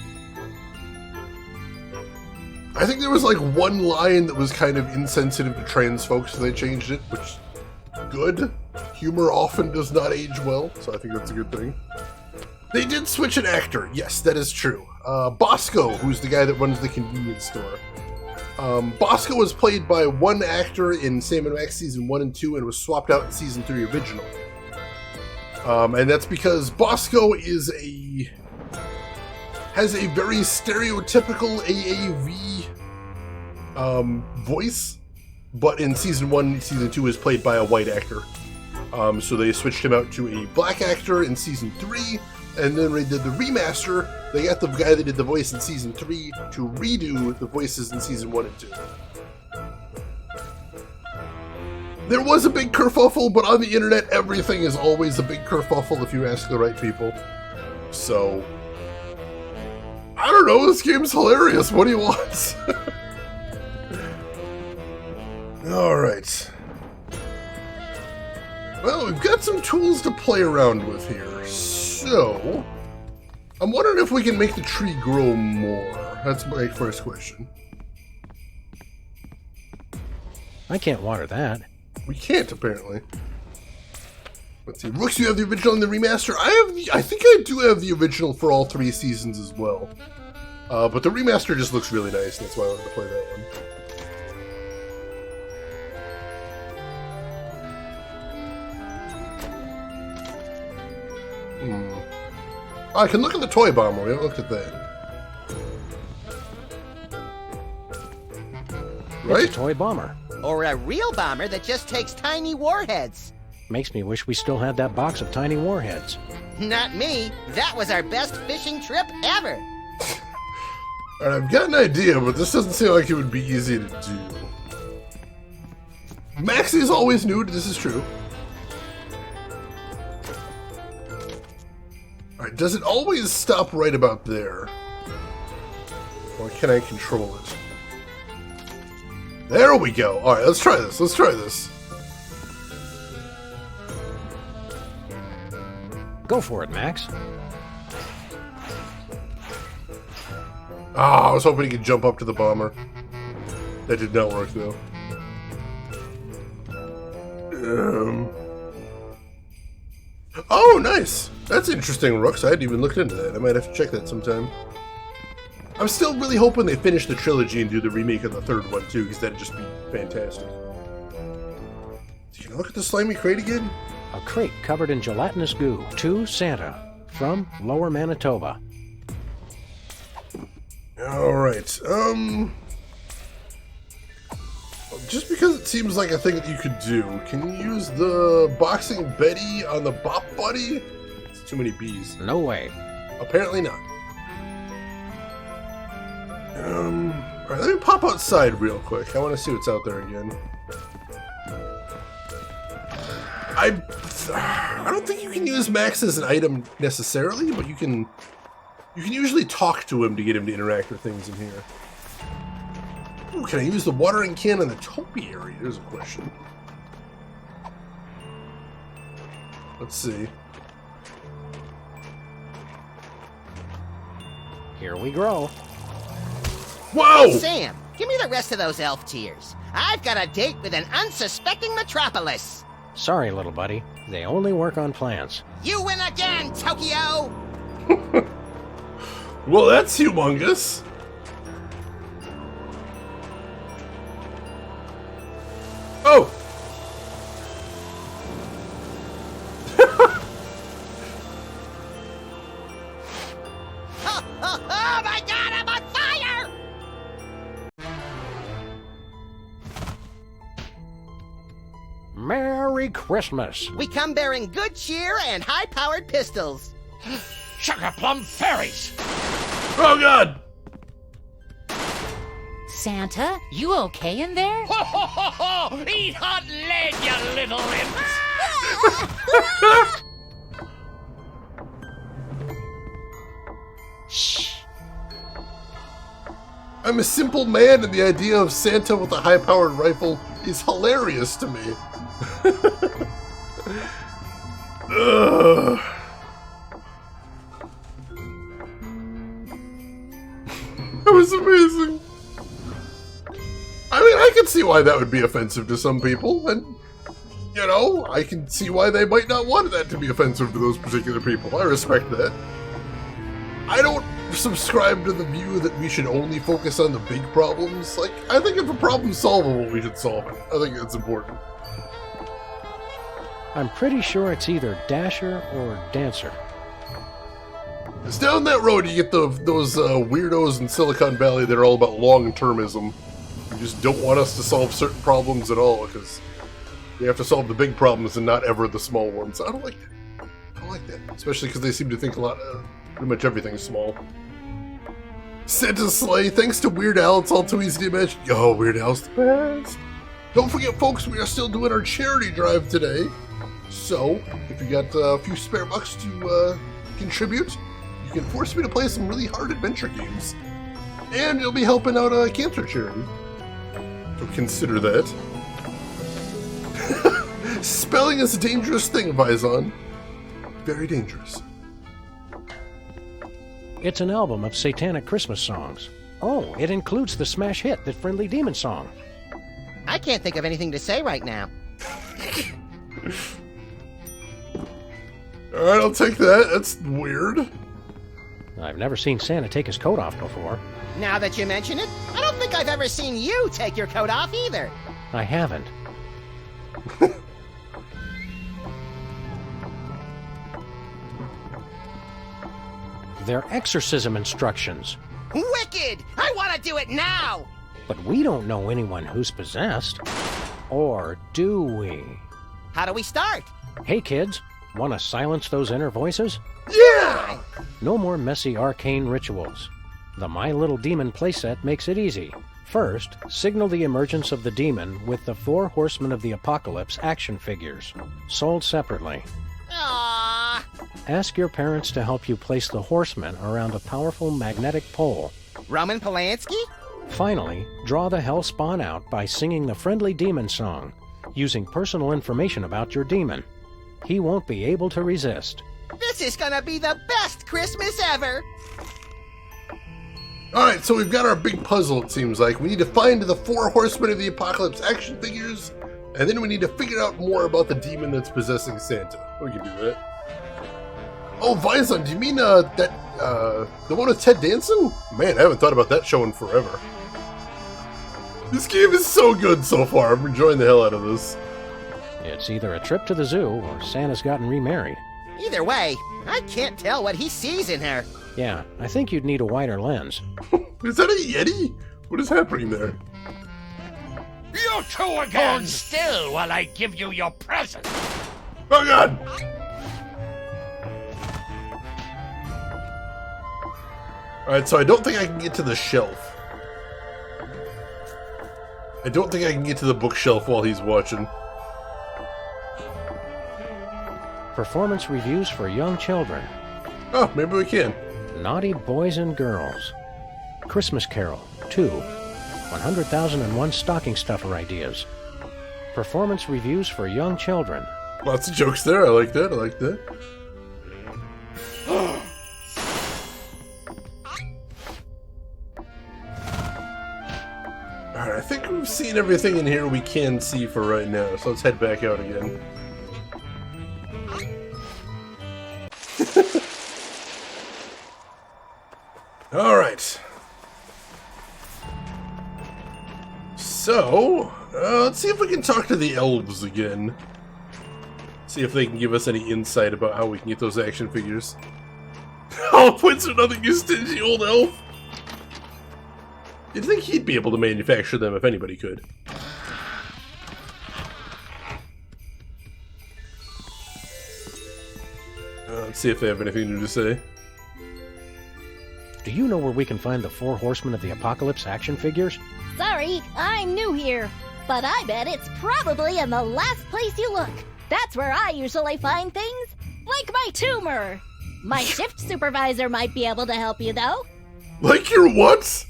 I think there was like one line that was kind of insensitive to trans folks, so they changed it, which good. Humor often does not age well, so I think that's a good thing. They did switch an actor. Yes, that is true. Bosco, who's the guy that runs the convenience store. Bosco was played by one actor in Sam & Max Season 1 and 2 and was swapped out in Season 3 originally. And that's because Bosco has a very stereotypical AAV voice, but in Season 1, Season 2 is played by a white actor. So they switched him out to a black actor in Season 3, and then they did the remaster. They got the guy that did the voice in Season 3 to redo the voices in Season 1 and 2. There was a big kerfuffle, but on the internet, everything is always a big kerfuffle if you ask the right people. So, I don't know, this game's hilarious. What do you want? Alright. Well, we've got some tools to play around with here. So, I'm wondering if we can make the tree grow more. That's my first question. I can't water that. We can't, apparently. Let's see. Rooks, you have the original and the remaster. I think I do have the original for all 3 seasons as well. But the remaster just looks really nice, and that's why I wanted to play that one. Oh, I can look at the toy bomber. We haven't looked at that. Right? It's a toy bomber. Or a real bomber that just takes tiny warheads. Makes me wish we still had that box of tiny warheads. Not me. That was our best fishing trip ever. Alright, I've got an idea, but this doesn't seem like it would be easy to do. Maxie's always nude, this is true. Alright, does it always stop right about there? Or can I control it? There we go! Alright, let's try this, let's try this. Go for it, Max. Ah, I was hoping he could jump up to the bomber. That did not work, though. Oh, nice! That's interesting, Rooks. I hadn't even looked into that. I might have to check that sometime. I'm still really hoping they finish the trilogy and do the remake of the third one, too, because that'd just be fantastic. Can I look at the slimy crate again? A crate covered in gelatinous goo. To Santa. From Lower Manitoba. Alright, just because it seems like a thing that you could do, can you use the Boxing Betty on the Bop Buddy? It's too many B's. No way. Apparently not. Alright, let me pop outside real quick. I want to see what's out there again. I don't think you can use Max as an item necessarily, but you can usually talk to him to get him to interact with things in here. Ooh, can I use the watering can in the topiary? There's a question. Let's see. Here we grow. Whoa! Hey, Sam, give me the rest of those elf tears. I've got a date with an unsuspecting metropolis. Sorry, little buddy. They only work on plants. You win again, Tokyo! Well, that's humongous. Oh! Oh my god, I'm on fire! Merry Christmas! We come bearing good cheer and high-powered pistols. Sugar plum fairies! Oh god! Santa, you okay in there? Ho ho ho ho! Eat hot lead, you little imps! Shh. I'm a simple man, and the idea of Santa with a high-powered rifle is hilarious to me. Ugh. That was amazing. I mean, I can see why that would be offensive to some people, and, you know, I can see why they might not want that to be offensive to those particular people. I respect that. I don't subscribe to the view that we should only focus on the big problems. Like, I think if a problem's solvable, we should solve it. I think that's important. I'm pretty sure it's either Dasher or Dancer. It's down that road you get those weirdos in Silicon Valley that are all about long-termism. You just don't want us to solve certain problems at all, because we have to solve the big problems and not ever the small ones. I don't like that. I don't like that. Especially because they seem to think a lot of pretty much everything's small. Santa's sleigh, thanks to Weird Al, it's all too easy to imagine. Yo, Weird Al's the best. Don't forget, folks, we are still doing our charity drive today. So, if you got a few spare bucks to contribute, you can force me to play some really hard adventure games. And you'll be helping out a cancer charity. So consider that. Spelling is a dangerous thing, Vizon. Very dangerous. It's an album of satanic Christmas songs. Oh, it includes the smash hit, The Friendly Demon Song. I can't think of anything to say right now. Alright, I'll take that. That's weird. I've never seen Santa take his coat off before. Now that you mention it, I don't think I've ever seen you take your coat off either. I haven't. They're exorcism instructions. Wicked! I want to do it now! But we don't know anyone who's possessed. Or do we? How do we start? Hey kids, want to silence those inner voices? Yeah! No more messy arcane rituals. The My Little Demon playset makes it easy. First, signal the emergence of the demon with the 4 Horsemen of the Apocalypse action figures, sold separately. Aww. Ask your parents to help you place the horsemen around a powerful magnetic pole. Roman Polanski? Finally, draw the hell spawn out by singing the Friendly Demon Song, using personal information about your demon. He won't be able to resist. This is gonna be the best Christmas ever! Alright, so we've got our big puzzle, it seems like. We need to find the 4 Horsemen of the Apocalypse action figures, and then we need to figure out more about the demon that's possessing Santa. We can do that. Oh, Vizon, do you mean the one with Ted Danson? Man, I haven't thought about that show in forever. This game is so good so far. I'm enjoying the hell out of this. It's either a trip to the zoo or Santa's gotten remarried. Either way, I can't tell what he sees in her. Yeah, I think you'd need a wider lens. Is that a Yeti? What is happening there? You two again! Hold still while I give you your present. Oh god! Alright, so I don't think I can get to the shelf. I don't think I can get to the bookshelf while he's watching. Performance reviews for young children. Oh, maybe we can. Naughty Boys and Girls. Christmas Carol 2. 100,001 stocking stuffer ideas. Performance reviews for young children. Lots of jokes there. I like that. I like that. Alright, I think we've seen everything in here we can see for right now, so let's head back out again. Alright. So, let's see if we can talk to the elves again. See if they can give us any insight about how we can get those action figures. All points are nothing, you stingy old elf! You'd think he'd be able to manufacture them if anybody could. Let's see if they have anything new to say. Do you know where we can find the 4 Horsemen of the Apocalypse action figures? Sorry, I'm new here. But I bet it's probably in the last place you look. That's where I usually find things. Like my tumor. My shift supervisor might be able to help you, though. Like your what?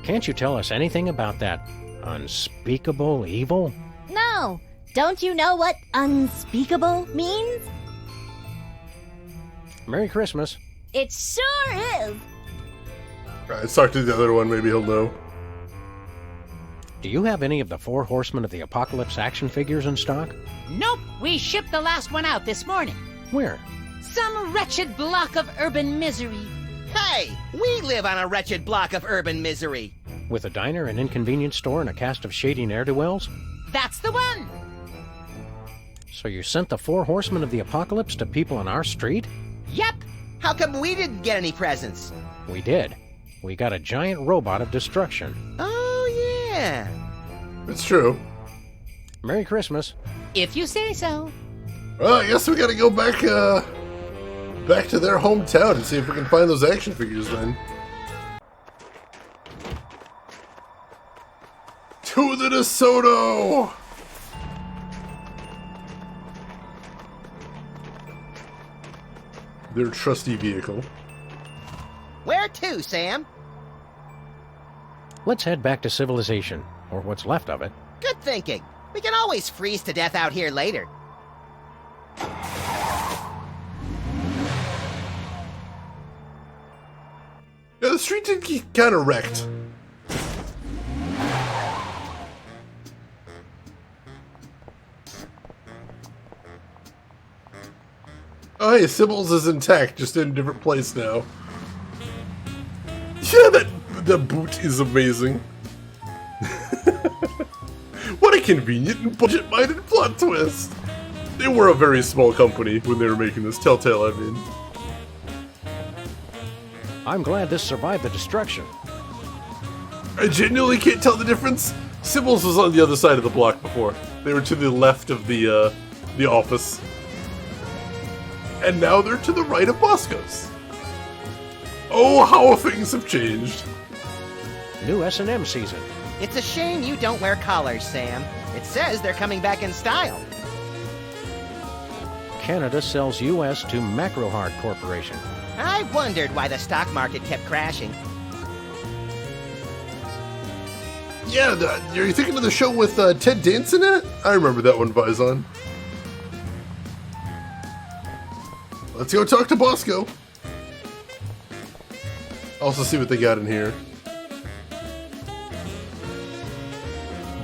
Can't you tell us anything about that unspeakable evil? No. Don't you know what unspeakable means? Merry Christmas. It sure is. Alright, let's talk to the other one, maybe he'll know. Do you have any of the 4 Horsemen of the Apocalypse action figures in stock? Nope, we shipped the last one out this morning. Where? Some wretched block of urban misery. Hey, we live on a wretched block of urban misery. With a diner, an inconvenience store, and a cast of shady ne'er-do-wells? That's the one. So you sent the 4 Horsemen of the Apocalypse to people on our street? Yep. How come we didn't get any presents? We did. We got a giant robot of destruction. Oh, yeah. It's true. Merry Christmas. If you say so. Well, I guess we gotta go back, back to their hometown and see if we can find those action figures then. To the DeSoto! Their trusty vehicle. Where to, Sam? Let's head back to civilization, or what's left of it. Good thinking. We can always freeze to death out here later. Yeah, the street did get kind of wrecked. Oh hey, Sybil's is intact, just in a different place now. Yeah, the boot is amazing. What a convenient and budget-minded plot twist! They were a very small company when they were making this. Telltale, I mean. I'm glad this survived the destruction. I genuinely can't tell the difference. Sybil's was on the other side of the block before. They were to the left of the office. And now they're to the right of Bosco's. Oh, how things have changed. New S&M season. It's a shame you don't wear collars, Sam. It says they're coming back in style. Canada sells U.S. to Macrohard Corporation. I wondered why the stock market kept crashing. Yeah, are you thinking of the show with Ted Danson in it? I remember that one, Vizon. Let's go talk to Bosco. Also see what they got in here.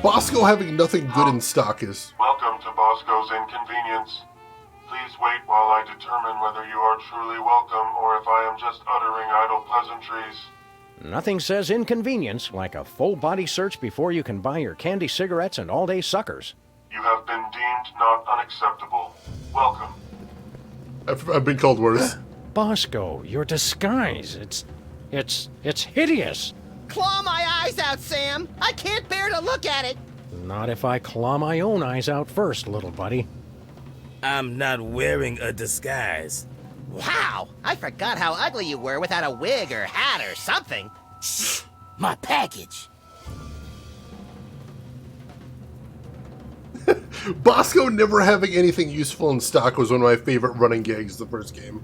Bosco having nothing good in stock is... Welcome to Bosco's Inconvenience. Please wait while I determine whether you are truly welcome or if I am just uttering idle pleasantries. Nothing says inconvenience like a full-body search before you can buy your candy cigarettes and all-day suckers. You have been deemed not unacceptable. Welcome. I've been called worse. Bosco, your disguise, it's hideous. Claw my eyes out, Sam! I can't bear to look at it! Not if I claw my own eyes out first, little buddy. I'm not wearing a disguise. Wow! I forgot how ugly you were without a wig or hat or something. Shh! My package! Bosco never having anything useful in stock was one of my favorite running gags of the first game.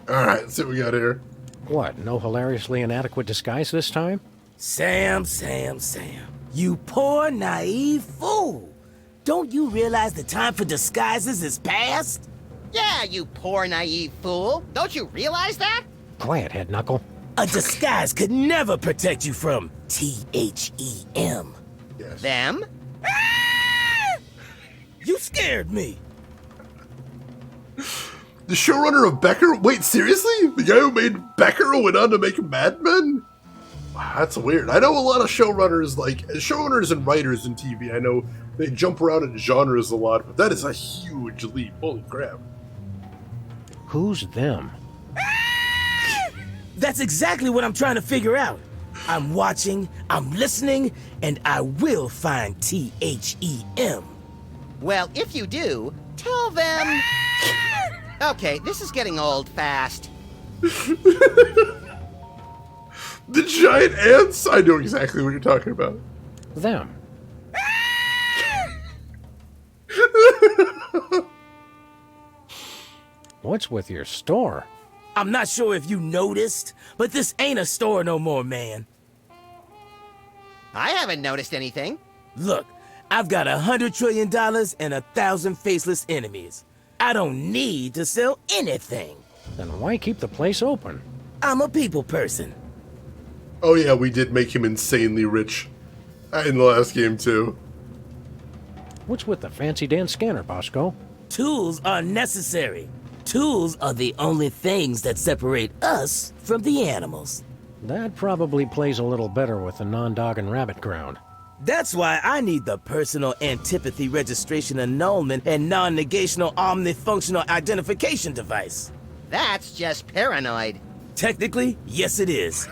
Alright, let's see what we got here. What, no hilariously inadequate disguise this time? Sam. You poor, naive fool! Don't you realize the time for disguises is past? Yeah, you poor naive fool! Don't you realize that? Quiet, Head Knuckle. A disguise could never protect you from THEM. Yes. Them? You scared me! The showrunner of Becker? Wait, seriously? The guy who made Becker went on to make Mad Men? Wow, that's weird. I know a lot of showrunners, like, showrunners and writers in TV, I know they jump around in genres a lot, but that is a huge leap. Holy crap. Who's them? That's exactly what I'm trying to figure out. I'm watching, I'm listening, and I will find THEM. Well, if you do, tell them... Okay, this is getting old fast. The giant ants? I know exactly what you're talking about. Them. What's with your store? I'm not sure if you noticed, but this ain't a store no more, man. I haven't noticed anything. Look, I've got $100 trillion and 1,000 faceless enemies. I don't need to sell anything. Then why keep the place open? I'm a people person. Oh yeah, we did make him insanely rich in the last game too. What's with the fancy dance scanner, Bosco? Tools are necessary. Tools are the only things that separate us from the animals. That probably plays a little better with the non-dog and rabbit ground. That's why I need the personal antipathy registration annulment and non-negational omnifunctional identification device. That's just paranoid. Technically, yes it is.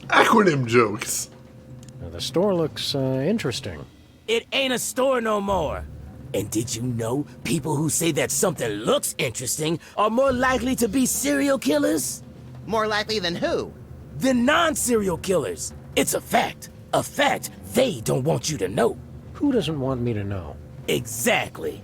Acronym jokes. Now, the store looks interesting. It ain't a store no more. And did you know people who say that something looks interesting are more likely to be serial killers? More likely than who? The non-serial killers. It's a fact. A fact they don't want you to know. Who doesn't want me to know? Exactly.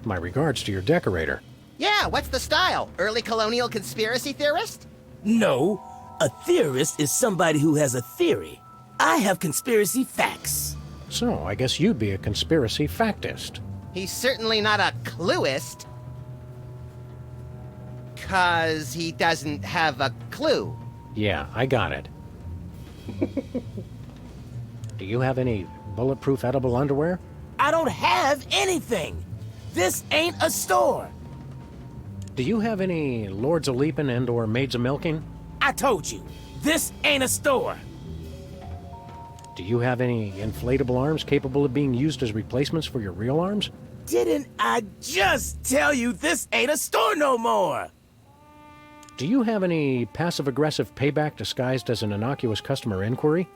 My regards to your decorator. Yeah, what's the style? Early colonial conspiracy theorist? No, a theorist is somebody who has a theory. I have conspiracy facts. So, I guess you'd be a conspiracy factist. He's certainly not a clueist. 'Cause he doesn't have a clue. Yeah, I got it. Do you have any bulletproof edible underwear? I don't have anything. This ain't a store. Do you have any Lords of Leaping and or Maids of Milking? I told you, this ain't a store. Do you have any inflatable arms capable of being used as replacements for your real arms? Didn't I just tell you this ain't a store no more? Do you have any passive-aggressive payback disguised as an innocuous customer inquiry?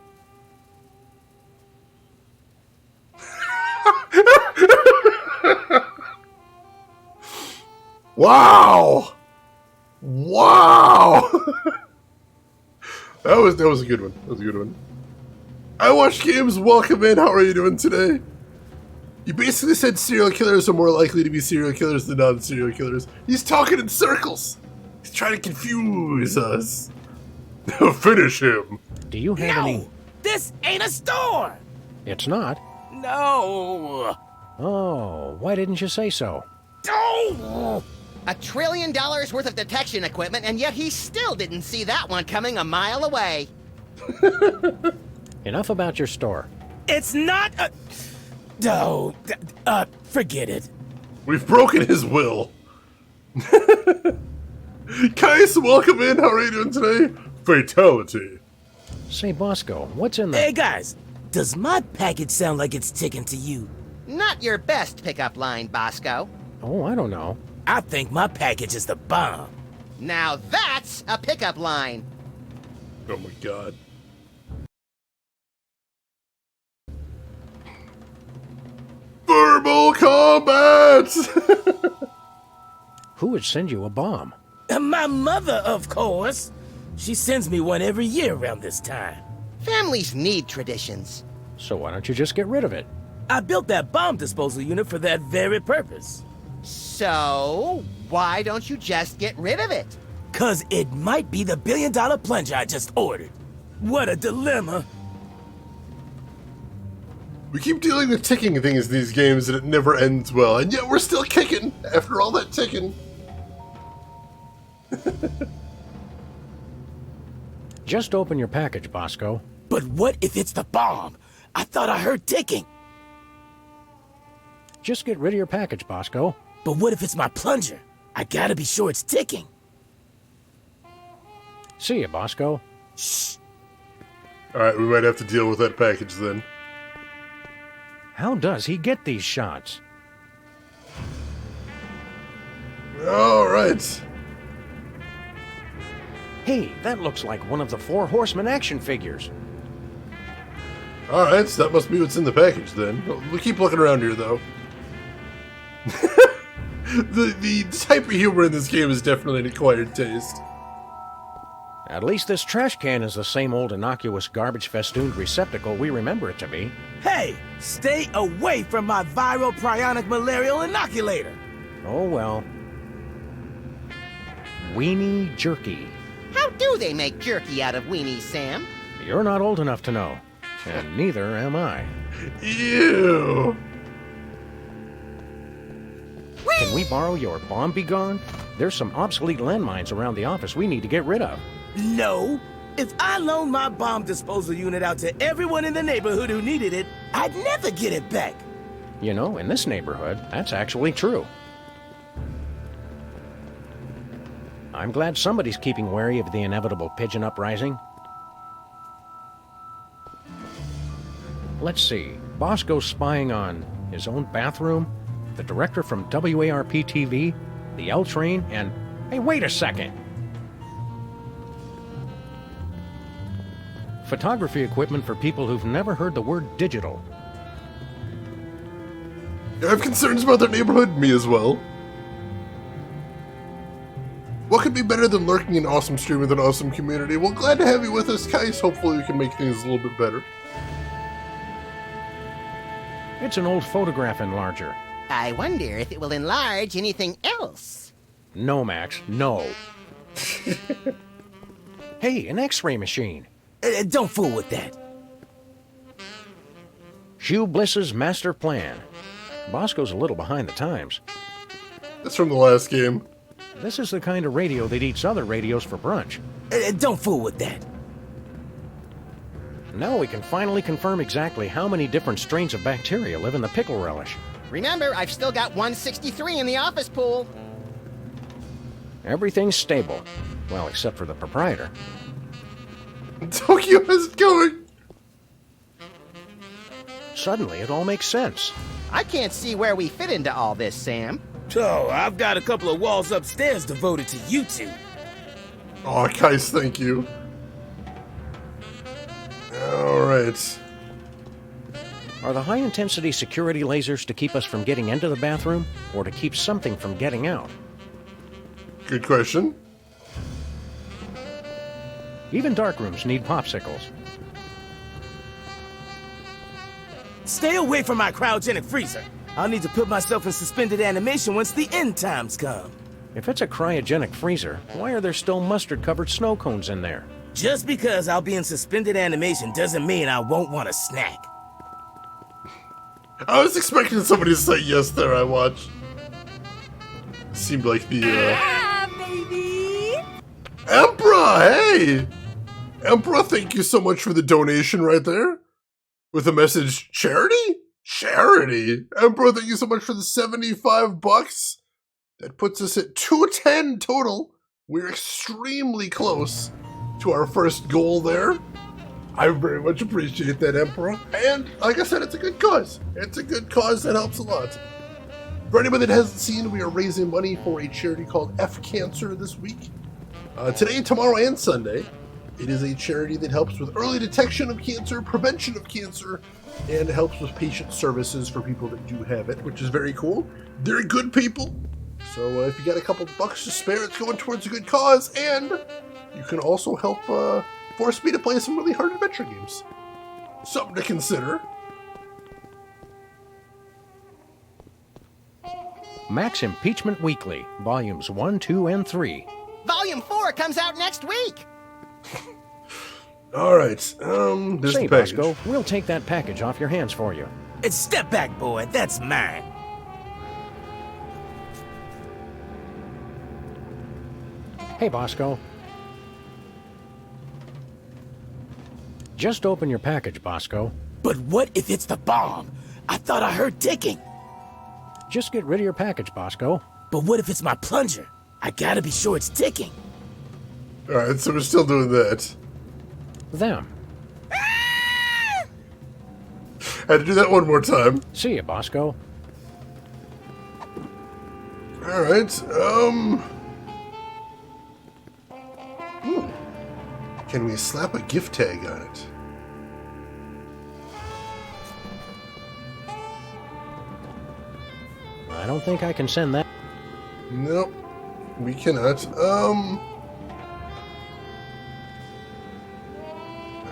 Wow! Wow! That was a good one. That was a good one. I watched games. Welcome in. How are you doing today? You basically said serial killers are more likely to be serial killers than non-serial killers. He's talking in circles. He's trying to confuse us. Finish him. Do you have any... This ain't a store! It's not? No! Oh, why didn't you say so? Oh! $1 trillion worth of detection equipment, and yet he still didn't see that one coming a mile away. Enough about your store. It's not a... No, forget it. We've broken his will. Kais, welcome in. How are you doing today? Fatality. Say, Bosco, what's in the... Hey, guys. Does my package sound like it's ticking to you? Not your best pickup line, Bosco. Oh, I don't know. I think my package is the bomb. Now that's a pickup line. Oh my god. Verbal combat! Who would send you a bomb? My mother, of course. She sends me one every year around this time. Families need traditions. So why don't you just get rid of it? I built that bomb disposal unit for that very purpose. So, why don't you just get rid of it? 'Cause it might be the billion-dollar plunger I just ordered. What a dilemma. We keep dealing with ticking things in these games and it never ends well, and yet we're still kicking after all that ticking. Just open your package, Bosco. But what if it's the bomb? I thought I heard ticking. Just get rid of your package, Bosco. But what if it's my plunger? I gotta be sure it's ticking. See ya, Bosco. Shh. Alright, we might have to deal with that package then. How does he get these shots? Alright. Hey, that looks like one of the 4 Horsemen action figures. Alright, so that must be what's in the package then. We'll keep looking around here though. the type of humor in this game is definitely an acquired taste. At least this trash can is the same old innocuous garbage festooned receptacle we remember it to be. Hey, stay away from my viral prionic malarial inoculator. Oh well. Weenie jerky. How do they make jerky out of weenies, Sam? You're not old enough to know. And neither am I. Ew! Can we borrow your bomb be gone? There's some obsolete landmines around the office we need to get rid of. No. If I loaned my bomb disposal unit out to everyone in the neighborhood who needed it, I'd never get it back. You know, in this neighborhood, that's actually true. I'm glad somebody's keeping wary of the inevitable pigeon uprising. Let's see. Bosco's spying on his own bathroom, the director from WARP-TV, the L Train, and... Hey, wait a second! Photography equipment for people who've never heard the word digital. I have concerns about their neighborhood, me as well. What could be better than lurking an awesome stream with an awesome community? Well, glad to have you with us, guys. Hopefully we can make things a little bit better. It's an old photograph enlarger. I wonder if it will enlarge anything else. No, Max, no. Hey, an X-ray machine. Don't fool with that. Hugh Bliss's master plan. Bosco's a little behind the times. That's from the last game. This is the kind of radio that eats other radios for brunch. Don't fool with that. Now we can finally confirm exactly how many different strains of bacteria live in the pickle relish. Remember, I've still got 163 in the office pool. Everything's stable. Well, except for the proprietor. Tokyo, how's it going? Suddenly, it all makes sense. I can't see where we fit into all this, Sam. Oh, I've got a couple of walls upstairs devoted to you two. Oh, guys, thank you. Alright. Are the high-intensity security lasers to keep us from getting into the bathroom, or to keep something from getting out? Good question. Even dark rooms need popsicles. Stay away from my cryogenic freezer. I'll need to put myself in suspended animation once the end times come. If it's a cryogenic freezer, why are there still mustard-covered snow cones in there? Just because I'll be in suspended animation doesn't mean I won't want a snack. I was expecting somebody to say yes there, I watched. Seemed like the, baby! Emperor, hey! Emperor, thank you so much for the donation right there. With the message, charity? Charity? Emperor, thank you so much for the 75 bucks. That puts us at 210 total. We're extremely close to our first goal there. I very much appreciate that, Emperor. And like I said, it's a good cause. It's a good cause that helps a lot. For anybody that hasn't seen, we are raising money for a charity called F Cancer this week. Today, tomorrow, and Sunday. It is a charity that helps with early detection of cancer, prevention of cancer, and helps with patient services for people that do have it, which is very cool. They're good people. So if you got a couple bucks to spare, it's going towards a good cause, and you can also help force me to play some really hard adventure games. Something to consider. Max Impeachment Weekly, Volumes 1, 2, and 3. Volume 4 comes out next week. Alright, there's Say, the package. Bosco, we'll take that package off your hands for you. And step back, boy. That's mine. Hey, Bosco. Just open your package, Bosco. But what if it's the bomb? I thought I heard ticking. Just get rid of your package, Bosco. But what if it's my plunger? I gotta be sure it's ticking. Alright, so we're still doing that. Them. Had to do that one more time. See ya, Bosco. Alright, Can we slap a gift tag on it? I don't think I can send that. Nope. We cannot. I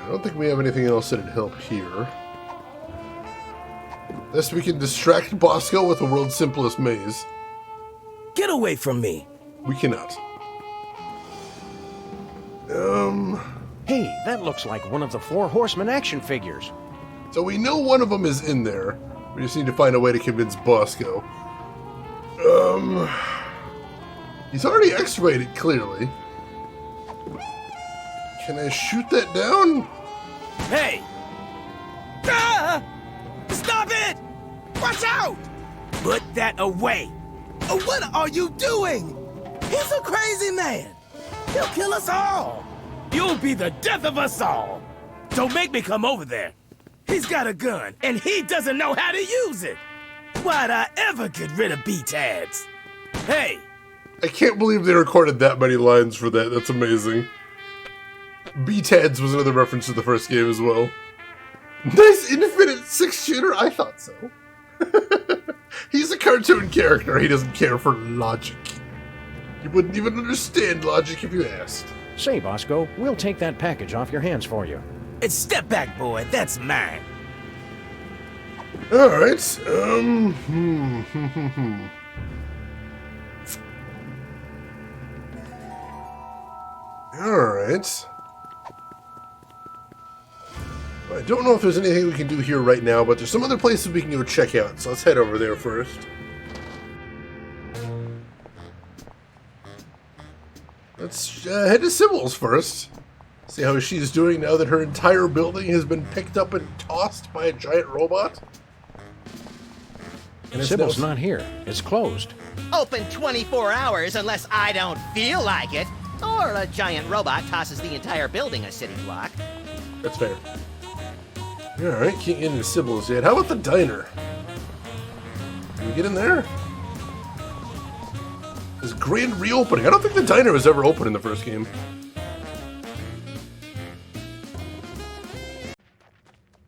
don't think we have anything else that'd help here. Unless we can distract Bosco with the world's simplest maze. Get away from me. We cannot. Hey, that looks like one of the 4 Horsemen action figures. So we know one of them is in there. We just need to find a way to convince Bosco. He's already X-rated, clearly. Can I shoot that down? Hey! Ah! Stop it! Watch out! Put that away! What are you doing? He's a crazy man! He'll kill us all! You'll be the death of us all! Don't make me come over there! He's got a gun, and he doesn't know how to use it! Why'd I ever get rid of B-Tads? Hey! I can't believe they recorded that many lines for that. That's amazing. B-Tads was another reference to the first game as well. Nice infinite 6-shooter? I thought so. He's a cartoon character. He doesn't care for logic. You wouldn't even understand logic if you asked. Say, Bosco, we'll take that package off your hands for you. And step back, boy. That's mine. Alright, Alright. I don't know if there's anything we can do here right now, but there's some other places we can go check out, so let's head over there first. Let's head to Sybil's first. See how she's doing now that her entire building has been picked up and tossed by a giant robot. And Sybil's not here. It's closed. Open 24 hours unless I don't feel like it. Or a giant robot tosses the entire building a city block. That's fair. Alright, can't get into Sybil's yet. How about the diner? Can we get in there? This grand reopening. I don't think the diner was ever open in the first game.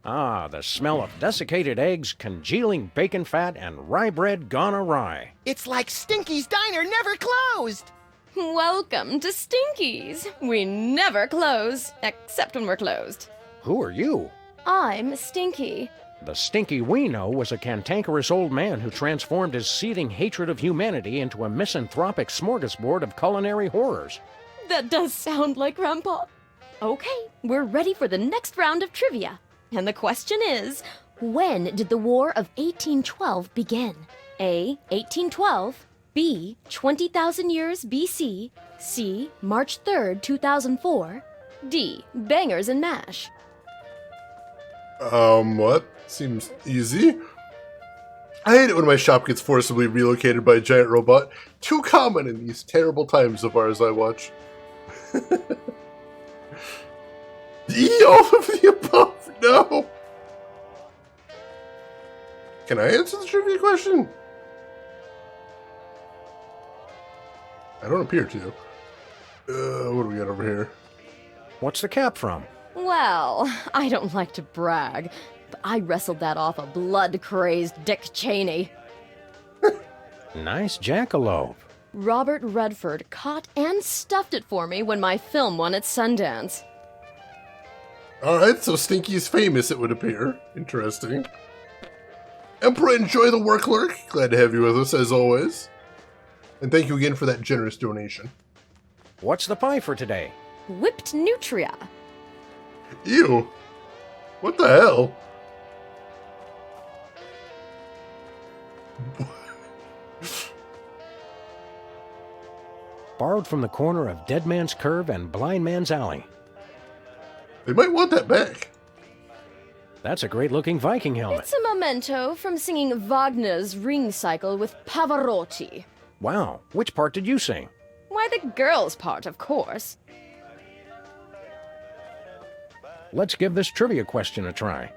Ah, the smell of desiccated eggs, congealing bacon fat, and rye bread gone awry. It's like Stinky's Diner never closed. Welcome to Stinky's. We never close, except when we're closed. Who are you? I'm Stinky. The Stinky we know was a cantankerous old man who transformed his seething hatred of humanity into a misanthropic smorgasbord of culinary horrors. That does sound like Grandpa. Okay, we're ready for the next round of trivia. And the question is, when did the War of 1812 begin? A. 1812. B. 20,000 years BC. C. March 3rd, 2004. D. Bangers and mash. What? Seems easy. I hate it when my shop gets forcibly relocated by a giant robot. Too common in these terrible times so far as I watch. All of the above. No. Can I answer the trivia question? I don't appear to. What do we got over here? What's the cap from? Well, I don't like to brag, but I wrestled that off a blood-crazed Dick Cheney. Nice jackalope. Robert Redford caught and stuffed it for me when my film won at Sundance. Alright, so Stinky's famous, it would appear. Interesting. Emperor, enjoy the work, Lurk. Glad to have you with us, as always. And thank you again for that generous donation. What's the pie for today? Whipped nutria. Ew. What the hell? Borrowed from the corner of Dead Man's Curve and Blind Man's Alley. They might want that back. That's a great-looking Viking helmet. It's a memento from singing Wagner's Ring Cycle with Pavarotti. Wow, which part did you sing? Why, the girls' part, of course. Let's give this trivia question a try.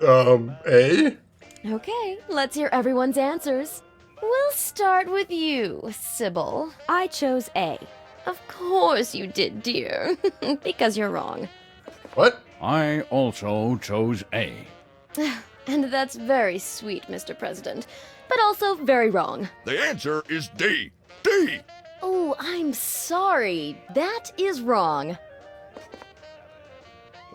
A? Okay, let's hear everyone's answers. We'll start with you, Sybil. I chose A. Of course you did, dear. Because you're wrong. What? I also chose A. And that's very sweet, Mr. President, but also very wrong. The answer is D. D! Oh, I'm sorry. That is wrong.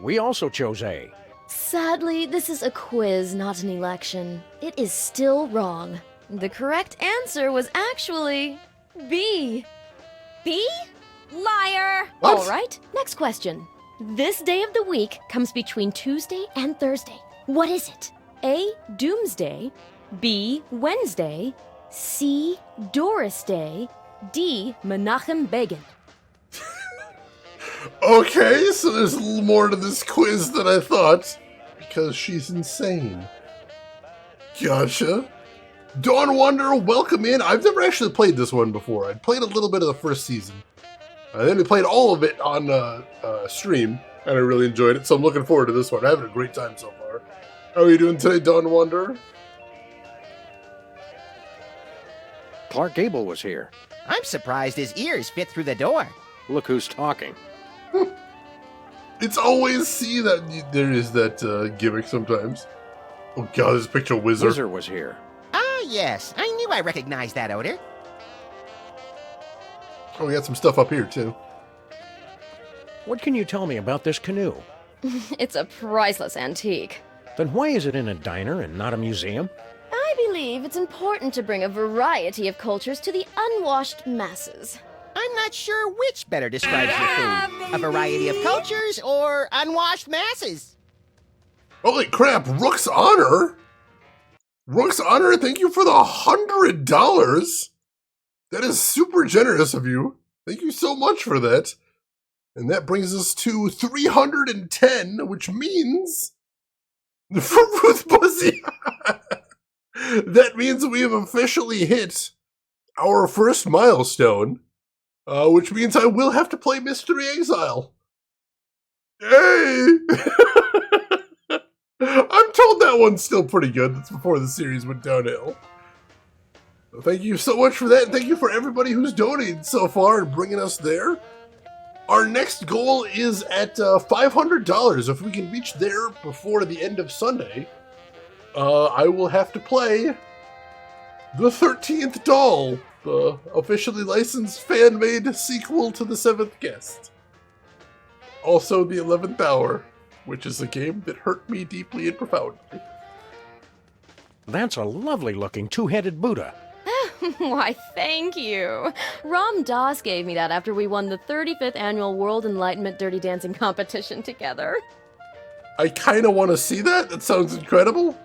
We also chose A. Sadly, this is a quiz, not an election. It is still wrong. The correct answer was actually B. B? Liar! What? All right, next question. This day of the week comes between Tuesday and Thursday. What is it? A. Doomsday. B. Wednesday. C. Doris Day. D. Menachem Begin. Okay, so there's a little more to this quiz than I thought. Because she's insane. Gotcha. Dawn Wonder, welcome in. I've never actually played this one before. I'd played a little bit of the first season. Then we played all of it on stream, and I really enjoyed it, so I'm looking forward to this one. I'm having a great time so far. How are you doing today, Dawn Wonder? Clark Gable was here. I'm surprised his ears fit through the door. Look who's talking. It's always see that there is that gimmick sometimes. Oh god, there's a picture of Wizard. Wizard was here. Ah, yes. I knew I recognized that odor. Oh, we got some stuff up here, too. What can you tell me about this canoe? It's a priceless antique. Then why is it in a diner and not a museum? I believe it's important to bring a variety of cultures to the unwashed masses. I'm not sure which better describes your food. A variety of cultures or unwashed masses. Holy crap, Rook's Honor? Rook's Honor, thank you for the $100. That is super generous of you. Thank you so much for that. And that brings us to 310, which means for Ruth Buzzy. That means we have officially hit our first milestone, which means I will have to play Mystery Exile. Yay! I'm told that one's still pretty good. That's before the series went downhill. So thank you so much for that, and thank you for everybody who's donated so far and bringing us there. Our next goal is at $500. If we can reach there before the end of Sunday, I will have to play The 13th Doll, the officially licensed fan-made sequel to The Seventh Guest. Also The 11th Hour, which is a game that hurt me deeply and profoundly. That's a lovely-looking two-headed Buddha. Why, thank you. Ram Dass gave me that after we won the 35th annual World Enlightenment Dirty Dancing competition together. I kind of want to see that. That sounds incredible.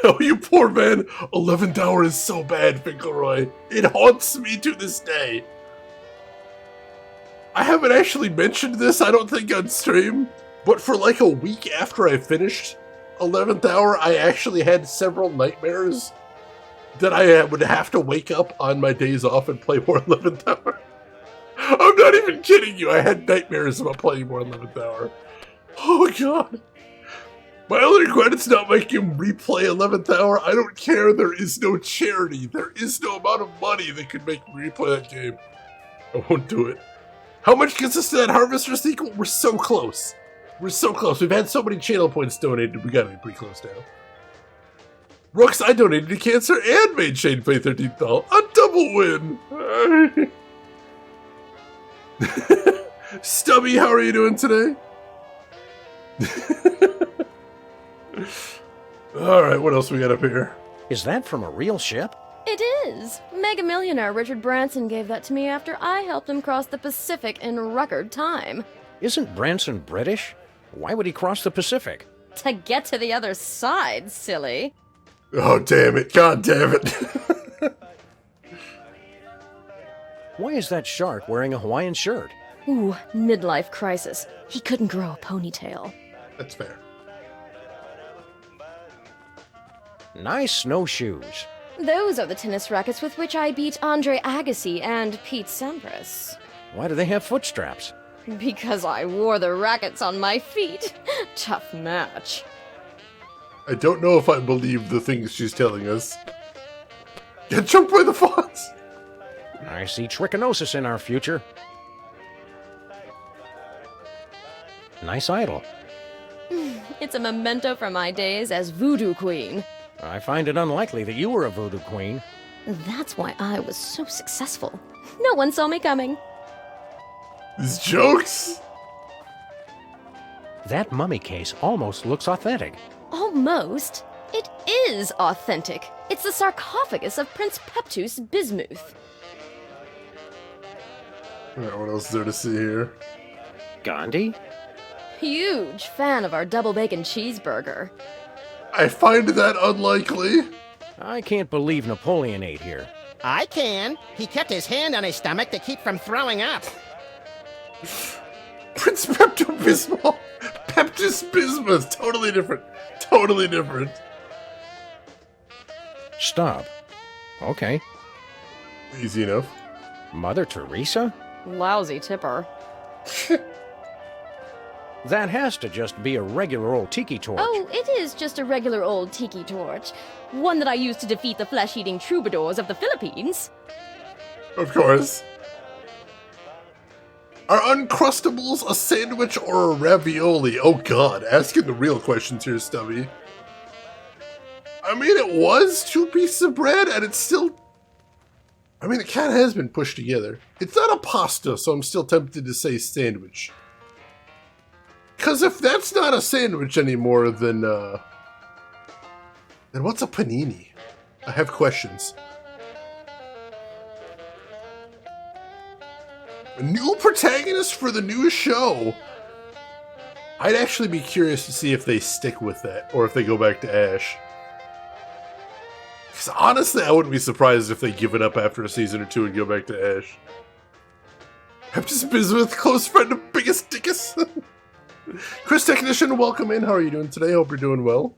Oh, you poor man. 11th Hour is so bad, Finkelroy. It haunts me to this day. I haven't actually mentioned this, I don't think, on stream, but for like a week after I finished 11th Hour, I actually had several nightmares that I would have to wake up on my days off and play more 11th Hour. I'm not even kidding you. I had nightmares about playing more 11th Hour. Oh, God. My only regret is not making him replay 11th Hour. I don't care. There is no charity. There is no amount of money that could make me replay that game. I won't do it. How much gets us to that Harvester sequel? We're so close. We're so close. We've had so many channel points donated. We gotta be pretty close now. Rooks, I donated to cancer and made Shane pay 13th doll. A double win. Stubby, how are you doing today? Alright, what else we got up here? Is that from a real ship? It is. Mega millionaire Richard Branson gave that to me after I helped him cross the Pacific in record time. Isn't Branson British? Why would he cross the Pacific? To get to the other side, silly. Oh, damn it. God damn it. Why is that shark wearing a Hawaiian shirt? Ooh, midlife crisis. He couldn't grow a ponytail. That's fair. Nice snowshoes. Those are the tennis rackets with which I beat Andre Agassi and Pete Sampras. Why do they have foot straps? Because I wore the rackets on my feet. Tough match. I don't know if I believe the things she's telling us. Get jumped by the fawns! I see trichinosis in our future. Nice idol. It's a memento from my days as voodoo queen. I find it unlikely that you were a voodoo queen. That's why I was so successful. No one saw me coming. These jokes? That mummy case almost looks authentic. Almost. It is authentic. It's the sarcophagus of Prince Peptus Bismuth. Alright, what else is there to see here? Gandhi? Huge fan of our double bacon cheeseburger. I find that unlikely. I can't believe Napoleon ate here. I can. He kept his hand on his stomach to keep from throwing up. Prince Pepto-Bismol. Peptus Bismuth. Totally different. Totally different. Stop. Okay. Easy enough. Mother Teresa? Lousy tipper. That has to just be a regular old tiki torch. Oh, it is just a regular old tiki torch. One that I used to defeat the flesh-eating troubadours of the Philippines. Of course. Are Uncrustables a sandwich or a ravioli? Oh god, asking the real questions here, Stubby. I mean, it was 2 pieces of bread, and it's still... I mean, it kind of has been pushed together. It's not a pasta, so I'm still tempted to say sandwich. Because if that's not a sandwich anymore, then what's a panini? I have questions. A new protagonist for the new show. I'd actually be curious to see if they stick with that, or if they go back to Ash. Because honestly, I wouldn't be surprised if they give it up after a season or 2 and go back to Ash. Peptus Bismuth, close friend of Biggest Dickus. Chris Technician, welcome in. How are you doing today? Hope you're doing well.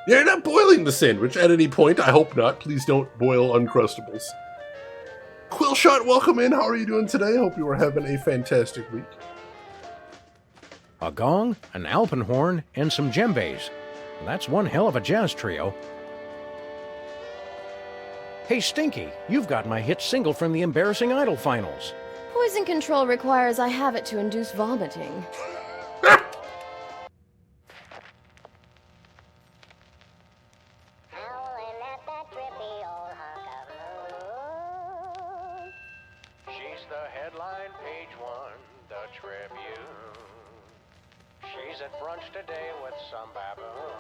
You're not boiling the sandwich at any point. I hope not. Please don't boil Uncrustables. Quillshot, welcome in. How are you doing today? Hope you are having a fantastic week. A gong, an alpenhorn, and some djembes. That's one hell of a jazz trio. Hey, Stinky, you've got my hit single from the Embarrassing Idol finals. Poison control requires I have it to induce vomiting. She's the headline, page 1, the Tribune. She's at brunch today with some baboon.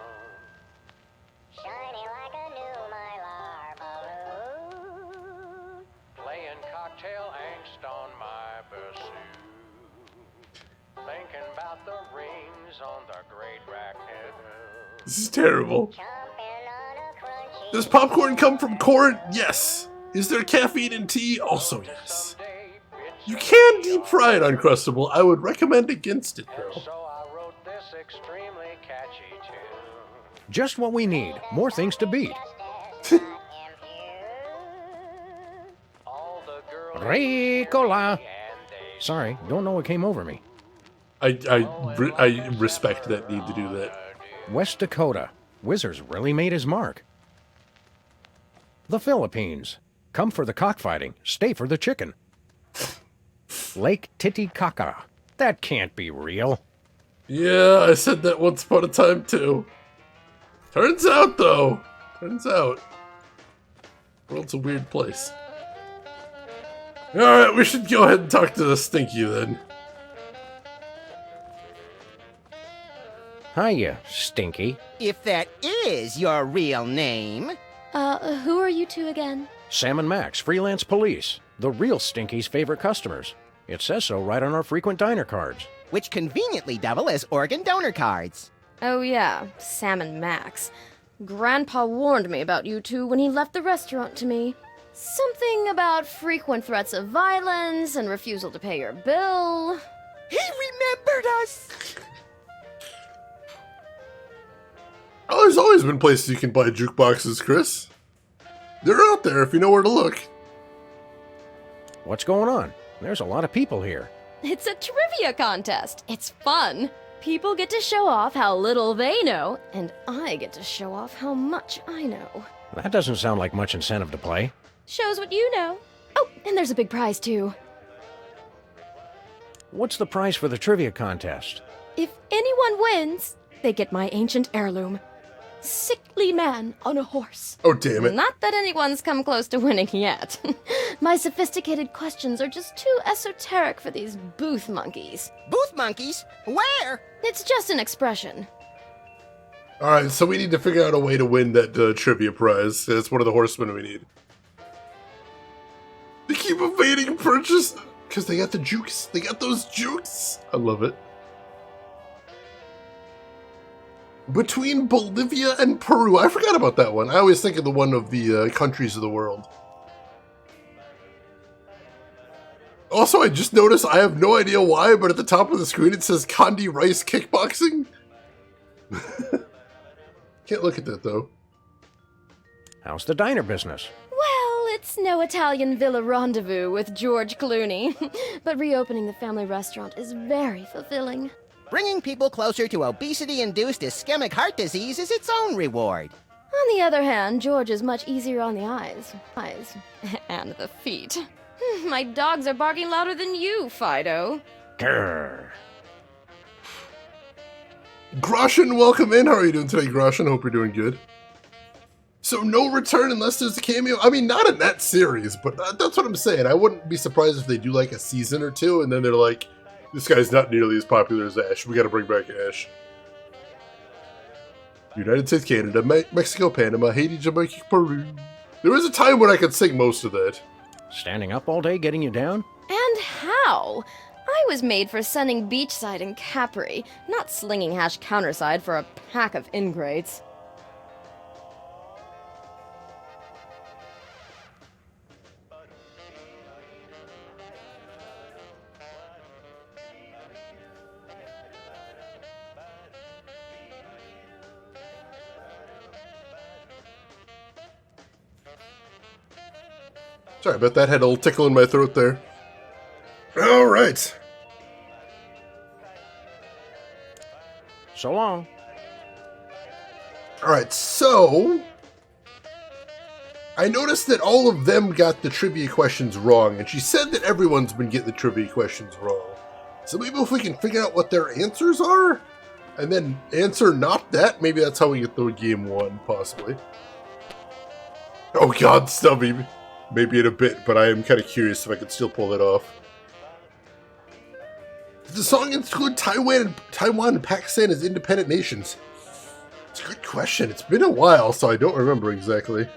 Shiny like a new Mylar balloon. Playing cocktail angst on my bassoon. Thinking about the rings on the great racket. This is terrible. Does popcorn come from corn? Yes. Is there caffeine in tea? Also yes. You can deep fry it, Uncrustable. I would recommend against it, though. So I wrote this extremely catchy tune. Just what we need. More things to beat. Ricola. Sorry, don't know what came over me. I respect that need to do that. West Dakota. Wizards really made his mark. The Philippines. Come for the cockfighting, stay for the chicken. Lake Titicaca. That can't be real. Yeah, I said that once upon a time too. Turns out, though. World's a weird place. Alright, we should go ahead and talk to the Stinky then. Hiya, Stinky. If that is your real name. Who are you two again? Sam and Max, freelance police. The real Stinky's favorite customers. It says so right on our frequent diner cards. Which conveniently double as organ donor cards. Oh yeah, Sam and Max. Grandpa warned me about you two when he left the restaurant to me. Something about frequent threats of violence and refusal to pay your bill. He remembered us! Oh, there's always been places you can buy jukeboxes, Chris. They're out there if you know where to look. What's going on? There's a lot of people here. It's a trivia contest. It's fun. People get to show off how little they know, and I get to show off how much I know. That doesn't sound like much incentive to play. Shows what you know. Oh, and there's a big prize, too. What's the prize for the trivia contest? If anyone wins, they get my ancient heirloom. Sickly man on a horse. Oh, damn it. Not that anyone's come close to winning yet. My sophisticated questions are just too esoteric for these booth monkeys. Booth monkeys? Where? It's just an expression. Alright, so we need to figure out a way to win that trivia prize. That's one of the horsemen we need. They keep evading purchase because they got the jukes. They got those jukes. I love it. Between Bolivia and Peru. I forgot about that one. I always think of the one of the countries of the world. Also, I just noticed, I have no idea why, but at the top of the screen it says Condi Rice Kickboxing. Can't look at that, though. How's the diner business? Well, it's no Italian villa rendezvous with George Clooney, but reopening the family restaurant is very fulfilling. Bringing people closer to obesity-induced ischemic heart disease is its own reward. On the other hand, George is much easier on the eyes, and the feet. My dogs are barking louder than you, Fido. Grrr. Groshin, welcome in. How are you doing today, Groshin? Hope you're doing good. So no return unless there's a cameo? I mean, not in that series, but that's what I'm saying. I wouldn't be surprised if they do like a season or two, and then they're like, this guy's not nearly as popular as Ash. We gotta bring back Ash. United States, Canada, Mexico, Panama, Haiti, Jamaica, Peru. There was a time when I could sing most of that. Standing up all day getting you down? And how? I was made for sunning beachside in Capri, not slinging hash counterside for a pack of ingrates. Sorry about that. Had a little tickle in my throat there. All right. So long. All right, so I noticed that all of them got the trivia questions wrong, and she said that everyone's been getting the trivia questions wrong. So maybe if we can figure out what their answers are, and then answer not that, maybe that's how we get the game won, possibly. Oh God, Stubby. Maybe in a bit, but I am kind of curious if I could still pull it off. Does the song include Taiwan and Pakistan as independent nations? It's a good question. It's been a while, so I don't remember exactly.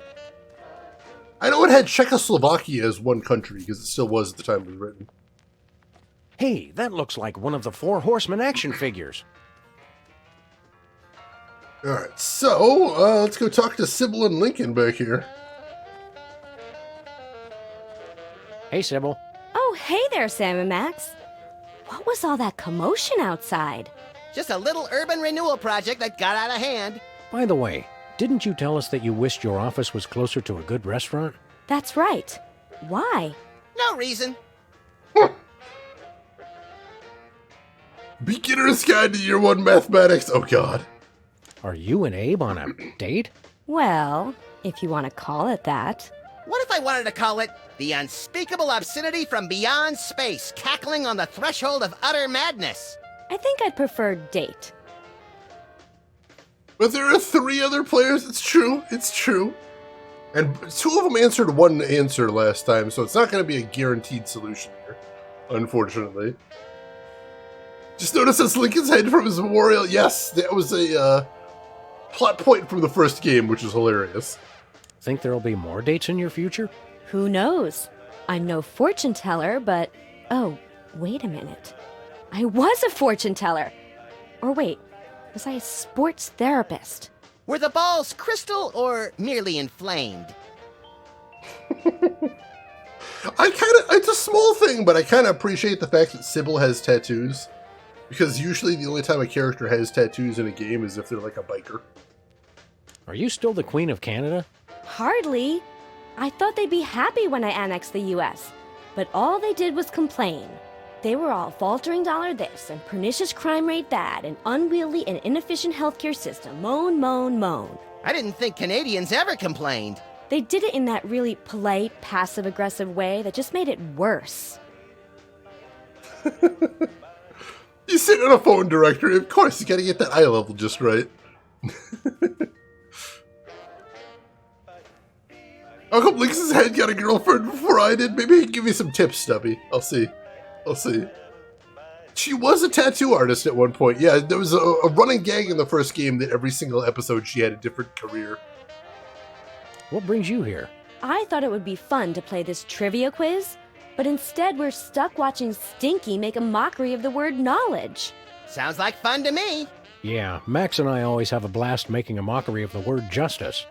I know it had Czechoslovakia as one country, because it still was at the time it was written. Hey, that looks like one of the Four Horsemen action figures. Alright, so, let's go talk to Sybil and Lincoln back here. Hey, Sybil. Oh, hey there, Sam and Max. What was all that commotion outside? Just a little urban renewal project that got out of hand. By the way, didn't you tell us that you wished your office was closer to a good restaurant? That's right. Why? No reason. Beginner's Guide to Year 1 Mathematics. Oh, God. Are you and Abe on a date? Well, if you want to call it that. What if I wanted to call it the unspeakable obscenity from beyond space, cackling on the threshold of utter madness? I think I'd prefer date. But there are 3 other players. It's true. It's true. And 2 of them answered one answer last time, so it's not going to be a guaranteed solution here, unfortunately. Just notice that's Lincoln's head from his memorial. Yes, that was a plot point from the first game, which is hilarious. Think there'll be more dates in your future? Who knows? I'm no fortune teller, but... Oh, wait a minute. I was a fortune teller! Or wait, was I a sports therapist? Were the balls crystal or merely inflamed? It's a small thing, but I kind of appreciate the fact that Sybil has tattoos. Because usually the only time a character has tattoos in a game is if they're like a biker. Are you still the Queen of Canada? Hardly. I thought they'd be happy when I annexed the US, but all they did was complain. They were all faltering dollar this and pernicious crime rate that and unwieldy and inefficient healthcare system. Moan, moan, moan. I didn't think Canadians ever complained. They did it in that really polite, passive-aggressive way that just made it worse. You sit on a phone directory, of course, you gotta get that eye level just right. How come Lynx's head got a girlfriend before I did? Maybe he can give me some tips, Stubby. I'll see. She was a tattoo artist at one point. Yeah, there was a running gag in the first game that every single episode she had a different career. What brings you here? I thought it would be fun to play this trivia quiz, but instead we're stuck watching Stinky make a mockery of the word knowledge. Sounds like fun to me. Yeah, Max and I always have a blast making a mockery of the word justice.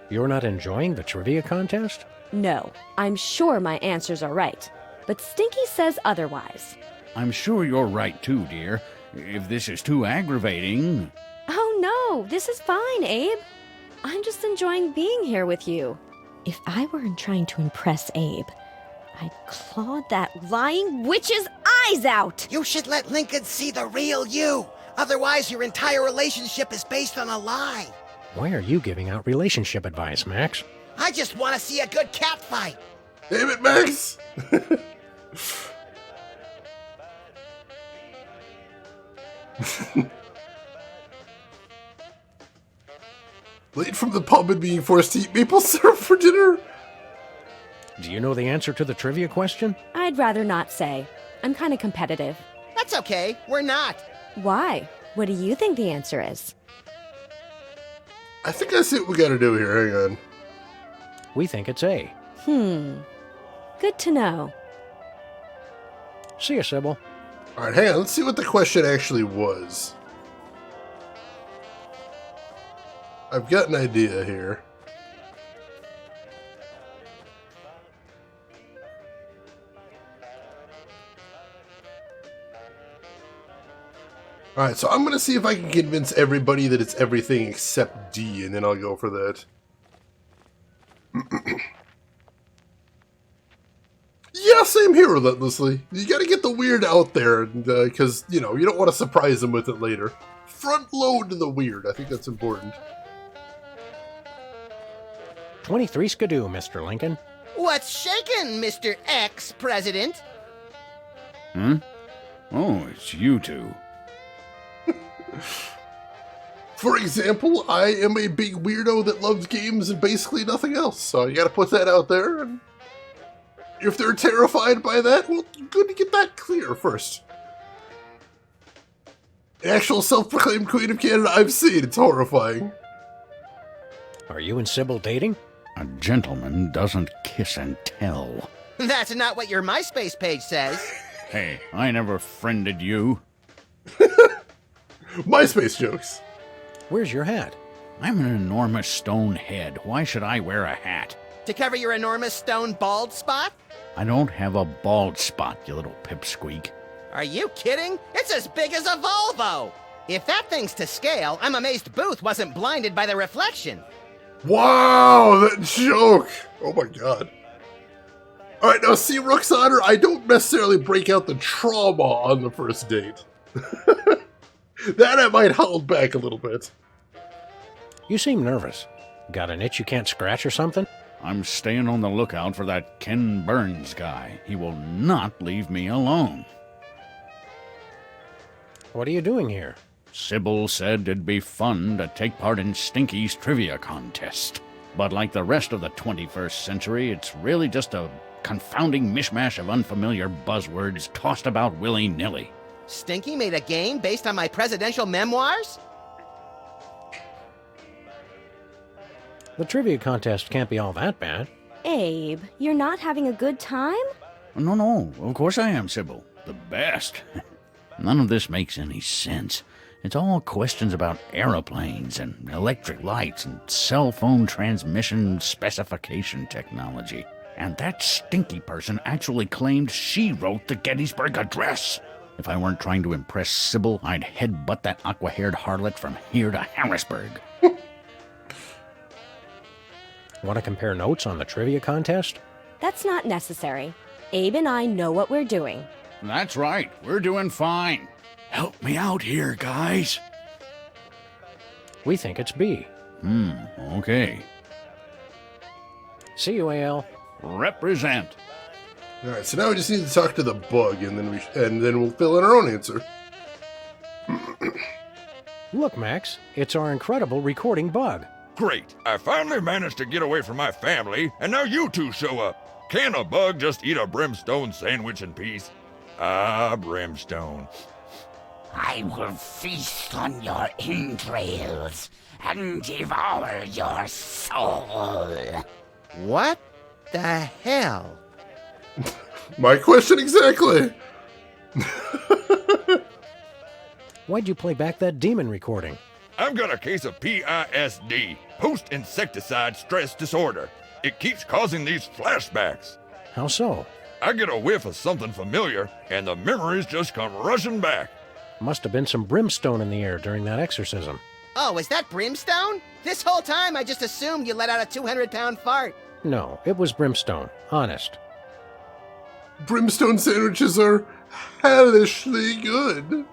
You're not enjoying the trivia contest? No, I'm sure my answers are right, but Stinky says otherwise. I'm sure you're right too, dear. If this is too aggravating... Oh no, this is fine, Abe. I'm just enjoying being here with you. If I weren't trying to impress Abe, I'd claw that lying witch's eyes out! You should let Lincoln see the real you. Otherwise, your entire relationship is based on a lie. Why are you giving out relationship advice, Max? I just want to see a good cat fight. Damn it, Max! Late from the pub and being forced to eat maple syrup for dinner? Do you know the answer to the trivia question? I'd rather not say. I'm kind of competitive. That's okay. We're not. Why? What do you think the answer is? I think I see what we gotta do here. Hang on. We think it's A. Good to know. See ya, Sybil. Alright, hang on. Let's see what the question actually was. I've got an idea here. Alright, so I'm going to see if I can convince everybody that it's everything except D, and then I'll go for that. Yeah, same here, Relentlessly. You gotta get the weird out there, because, you know, you don't want to surprise them with it later. Front load the weird. I think that's important. 23 skidoo, Mr. Lincoln. What's shaking, Mr. Ex-President? Oh, it's you two. For example, I am a big weirdo that loves games and basically nothing else, so you gotta put that out there, and if they're terrified by that, well, good to get that clear first. An actual self-proclaimed Queen of Canada I've seen, it's horrifying. Are you and Sybil dating? A gentleman doesn't kiss and tell. That's not what your MySpace page says. Hey, I never friended you. MySpace jokes. Where's your hat? I'm an enormous stone head. Why should I wear a hat? To cover your enormous stone bald spot? I don't have a bald spot, you little pipsqueak. Are you kidding? It's as big as a Volvo! If that thing's to scale, I'm amazed Booth wasn't blinded by the reflection. Wow, that joke! Oh my god. All right, now see, Roxana, I don't necessarily break out the trauma on the first date. That I might hold back a little bit. You seem nervous. Got an itch you can't scratch or something? I'm staying on the lookout for that Ken Burns guy. He will not leave me alone. What are you doing here? Sybil said it'd be fun to take part in Stinky's trivia contest. But like the rest of the 21st century, it's really just a confounding mishmash of unfamiliar buzzwords tossed about willy-nilly. Stinky made a game based on my presidential memoirs? The trivia contest can't be all that bad. Abe, you're not having a good time? No, of course I am, Sybil. The best. None of this makes any sense. It's all questions about aeroplanes and electric lights and cell phone transmission specification technology. And that Stinky person actually claimed she wrote the Gettysburg Address. If I weren't trying to impress Sybil, I'd headbutt that aqua-haired harlot from here to Harrisburg. Want to compare notes on the trivia contest? That's not necessary. Abe and I know what we're doing. That's right. We're doing fine. Help me out here, guys. We think it's B. Okay. See you, AL. Represent. All right, so now we just need to talk to the bug, and then we'll fill in our own answer. Look, Max, it's our incredible recording bug. Great. I finally managed to get away from my family, and now you two show up. Can a bug just eat a brimstone sandwich in peace? Ah, brimstone. I will feast on your entrails and devour your soul. What the hell? My question exactly. Why'd you play back that demon recording? I've got a case of PISD, post-insecticide stress disorder. It keeps causing these flashbacks. How so? I get a whiff of something familiar, and the memories just come rushing back. Must have been some brimstone in the air during that exorcism. Oh, is that brimstone? This whole time I just assumed you let out a 200-pound fart. No, it was brimstone. Honest. Brimstone sandwiches are hellishly good.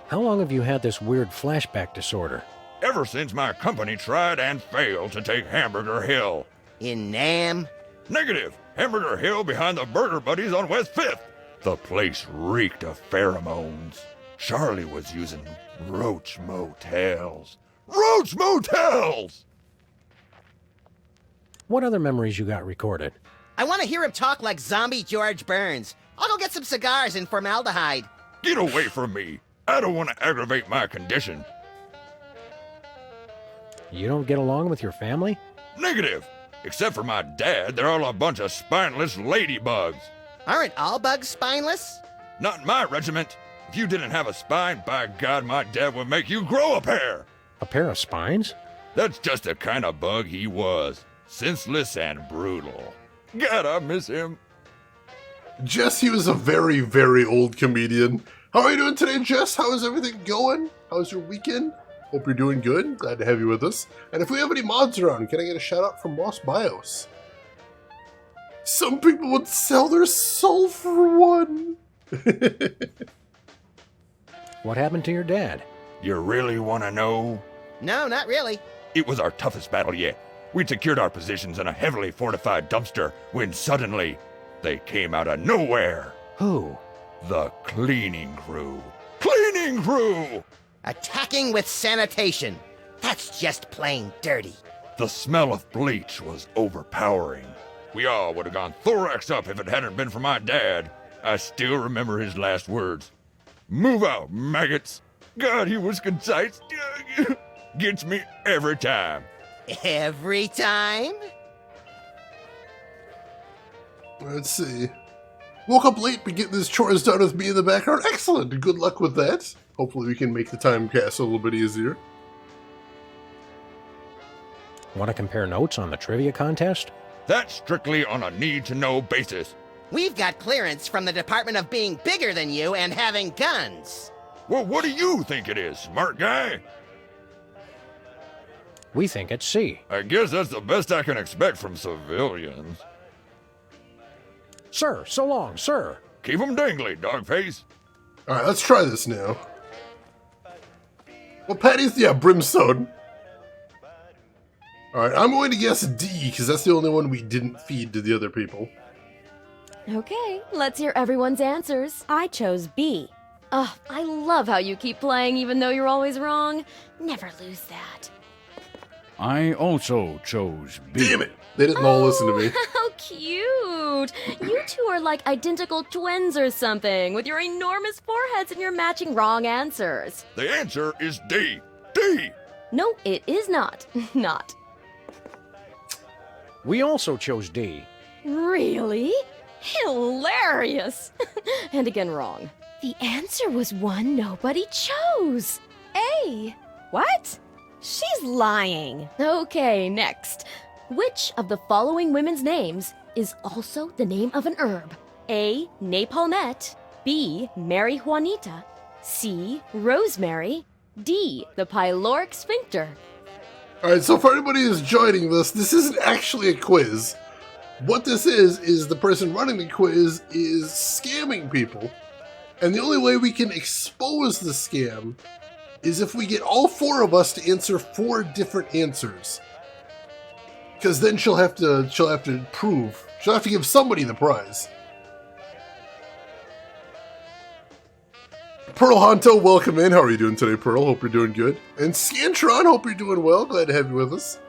How long have you had this weird flashback disorder? Ever since my company tried and failed to take Hamburger Hill. In Nam? Negative. Hamburger Hill behind the Burger Buddies on West 5th. The place reeked of pheromones. Charlie was using Roach Motels. Roach Motels! What other memories you got recorded? I want to hear him talk like zombie George Burns. I'll go get some cigars and formaldehyde. Get away from me. I don't want to aggravate my condition. You don't get along with your family? Negative. Except for my dad, they're all a bunch of spineless ladybugs. Aren't all bugs spineless? Not in my regiment. If you didn't have a spine, by God, my dad would make you grow a pair. A pair of spines? That's just the kind of bug he was. Senseless and brutal. God, I miss him. Jess, he was a very, very old comedian. How are you doing today, Jess? How is everything going? How's your weekend? Hope you're doing good. Glad to have you with us. And if we have any mods around, can I get a shout out from Moss Bios? Some people would sell their soul for one. What happened to your dad? You really want to know? No, not really. It was our toughest battle yet. We'd secured our positions in a heavily fortified dumpster when suddenly they came out of nowhere. Who? The cleaning crew. Cleaning crew! Attacking with sanitation. That's just plain dirty. The smell of bleach was overpowering. We all would have gone thorax up if it hadn't been for my dad. I still remember his last words. Move out, maggots. God, he was concise. Gets me every time. Every time? Let's see. Woke up late, but getting this chores done with me in the background. Excellent. Good luck with that. Hopefully we can make the time pass a little bit easier. Want to compare notes on the trivia contest? That's strictly on a need-to-know basis. We've got clearance from the Department of being bigger than you and having guns. Well, what do you think it is, smart guy? We think it's C. I guess that's the best I can expect from civilians. Sir, so long, sir. Keep 'em dangly, dogface. All right, let's try this now. Well, Patty's, yeah, Brimstone. All right, I'm going to guess D, because that's the only one we didn't feed to the other people. Okay, let's hear everyone's answers. I chose B. Ugh, I love how you keep playing even though you're always wrong. Never lose that. I also chose B. Damn it! They didn't all listen to me. How cute! You two are like identical twins or something, with your enormous foreheads and your matching wrong answers. The answer is D. D! No, it is not. Not. We also chose D. Really? Hilarious! And again, wrong. The answer was one nobody chose. A. What? She's lying. Okay, next. Which of the following women's names is also the name of an herb? A. Napalmette. B. Mary Juanita. C. Rosemary. D. The pyloric sphincter. All right, so for anybody who's joining this isn't actually a quiz. What this is the person running the quiz is scamming people. And the only way we can expose the scam is if we get all four of us to answer 4 different answers. Because then she'll have to prove. She'll have to give somebody the prize. Pearl Honto, welcome in. How are you doing today, Pearl? Hope you're doing good. And Scantron, hope you're doing well. Glad to have you with us.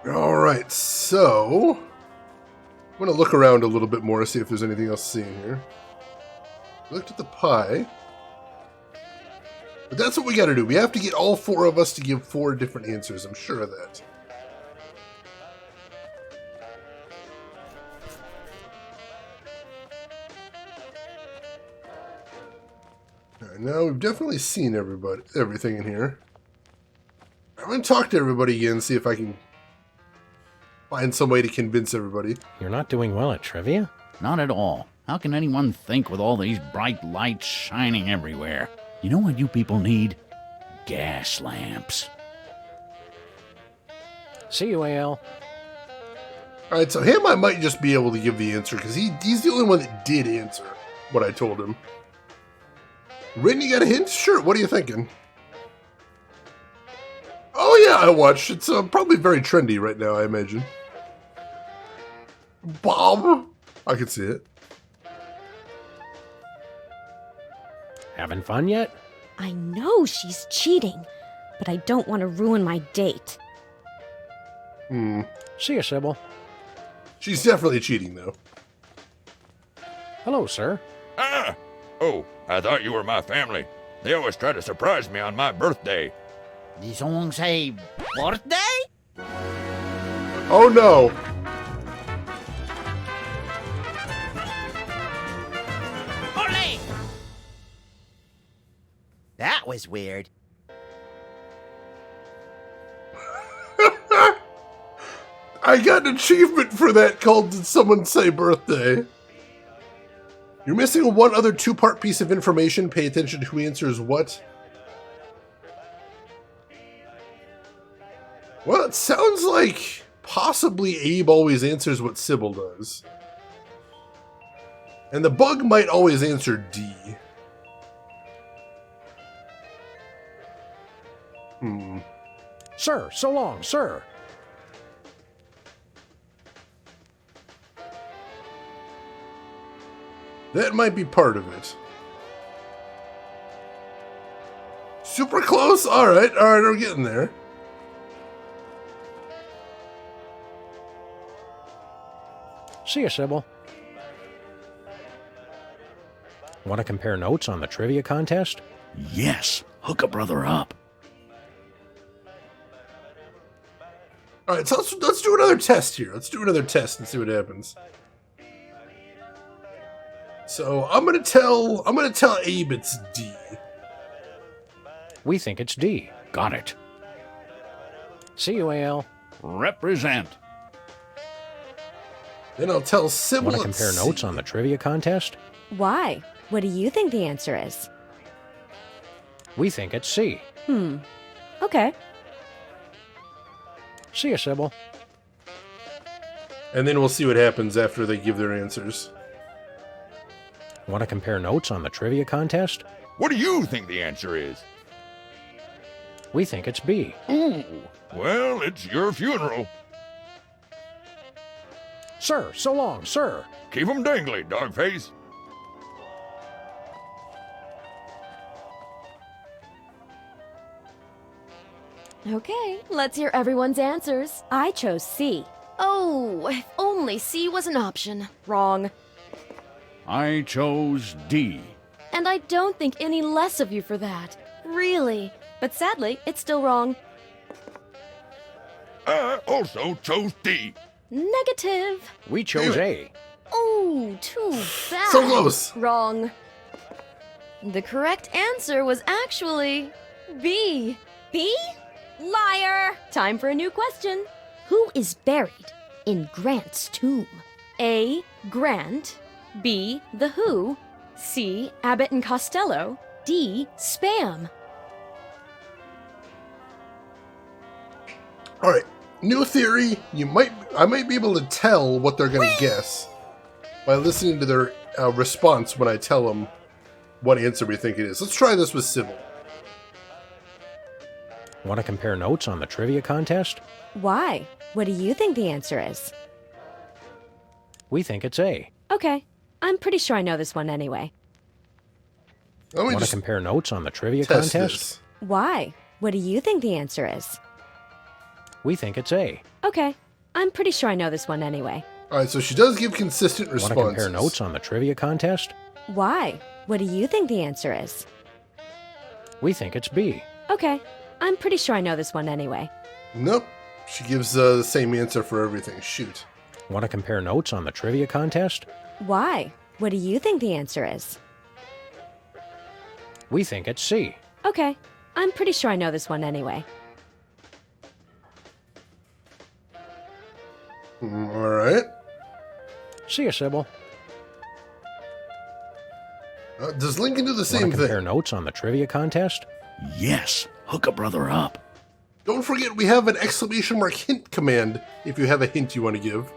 Alright, so I'm going to look around a little bit more to see if there's anything else to see in here. Looked at the pie. But that's what we got to do. We have to get all 4 of us to give 4 different answers. I'm sure of that. Alright, now we've definitely seen everything in here. I'm going to talk to everybody again, see if I can find some way to convince everybody. You're not doing well at trivia? Not at all. How can anyone think with all these bright lights shining everywhere? You know what you people need? Gas lamps. See you, AL. Alright, so him I might just be able to give the answer, because he's the only one that did answer what I told him. Rin, you got a hint? Sure, what are you thinking? Oh yeah, I watched. It's probably very trendy right now, I imagine. Bob! I can see it. Having fun yet? I know she's cheating, but I don't want to ruin my date. See you, Sybil. She's definitely cheating, though. Hello, sir. Ah! Oh, I thought you were my family. They always try to surprise me on my birthday. Did someone say birthday? Oh no! Ole! That was weird. I got an achievement for that called Did Someone Say Birthday? You're missing one other 2-part piece of information. Pay attention to who answers what. Well, it sounds like possibly Abe always answers what Sybil does. And the bug might always answer D. Sir, so long, sir. That might be part of it. Super close? Alright, we're getting there. See you, Sybil. Want to compare notes on the trivia contest? Yes, hook a brother up. Alright, so let's do another test here. Let's do another test and see what happens. So I'm gonna tell Abe it's D. We think it's D. Got it. See you, AL. Represent. Then I'll tell Sybil. Want to compare notes on the trivia contest? Why? What do you think the answer is? We think it's C. Okay. See you, Sybil. And then we'll see what happens after they give their answers. Want to compare notes on the trivia contest? What do you think the answer is? We think it's B. Ooh, well, it's your funeral. Sir, so long, sir. Keep 'em dangly, dogface. Okay, let's hear everyone's answers. I chose C. Oh, if only C was an option. Wrong. I chose D. And I don't think any less of you for that. Really. But sadly, it's still wrong. I also chose D. Negative. We chose A. Oh, too bad. So close. Wrong. The correct answer was actually B. B? Liar! Time for a new question. Who is buried in Grant's tomb? A. Grant. B. The Who. C. Abbott and Costello. D. Spam. All right, new theory. I might be able to tell what they're going to guess by listening to their response when I tell them what answer we think it is. Let's try this with Sybil. Want to compare notes on the trivia contest? Why? What do you think the answer is? We think it's A. Okay, I'm pretty sure I know this one anyway. Want to compare notes on the trivia test contest? this. Why? What do you think the answer is? We think it's A. Okay, I'm pretty sure I know this one anyway. All right, so she does give consistent Want responses. to compare notes on the trivia contest? Why? What do you think the answer is? We think it's B. Okay, I'm pretty sure I know this one anyway. Nope. She gives the same answer for everything. Shoot. Want to compare notes on the trivia contest? Why? What do you think the answer is? We think it's C. Okay, I'm pretty sure I know this one anyway. All right. See ya, Sybil. Does Lincoln do the same Want to compare thing? notes on the trivia contest? Yes. Hook a brother up. Don't forget we have an exclamation mark hint command if you have a hint you want to give.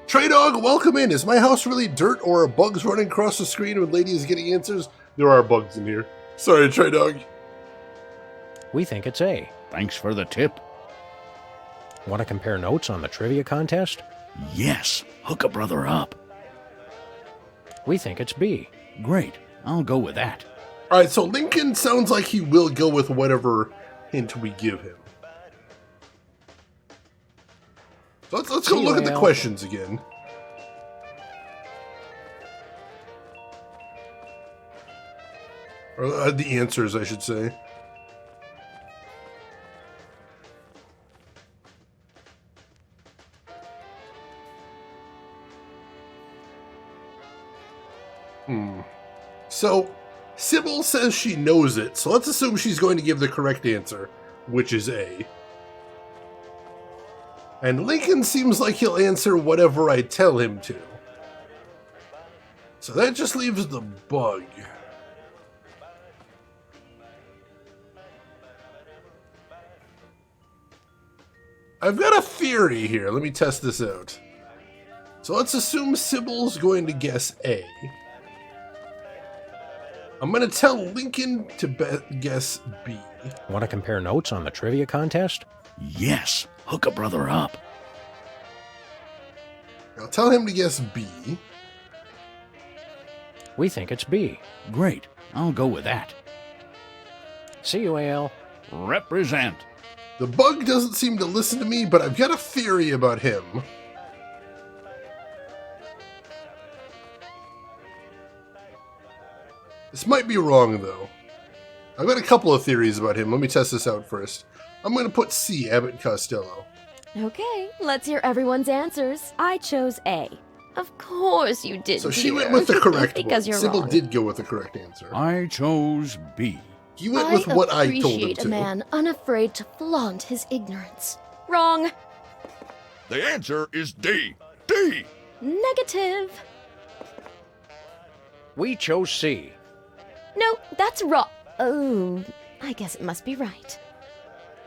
Trey Dog, welcome in. Is my house really dirt or are bugs running across the screen when Lady is getting answers? There are bugs in here. Sorry, Trey Dog. We think it's A. Thanks for the tip. Want to compare notes on the trivia contest? Yes. Hook a brother up. We think it's B. Great. I'll go with that. All right, so Lincoln sounds like he will go with whatever hint we give him. So let's go look at the questions again. Or the answers, I should say. So, Sybil says she knows it, so let's assume she's going to give the correct answer, which is A. And Lincoln seems like he'll answer whatever I tell him to. So that just leaves the bug. I've got a theory here. Let me test this out. So let's assume Sybil's going to guess A. I'm going to tell Lincoln to guess B. Want to compare notes on the trivia contest? Yes. Hook a brother up. I'll tell him to guess B. We think it's B. Great. I'll go with that. See you, AL. Represent. The bug doesn't seem to listen to me, but I've got a theory about him. This might be wrong, though. I've got a couple of theories about him. Let me test this out first. I'm going to put C, Abbott and Costello. Okay, let's hear everyone's answers. I chose A. Of course you did, So she dear. went with the correct because one. you're Sybil wrong. did go with the correct answer. I chose B. He went with what I told him appreciate to. a man unafraid to flaunt his ignorance. Wrong. The answer is D. D. Negative. We chose C. No, that's wrong. Oh, I guess it must be right.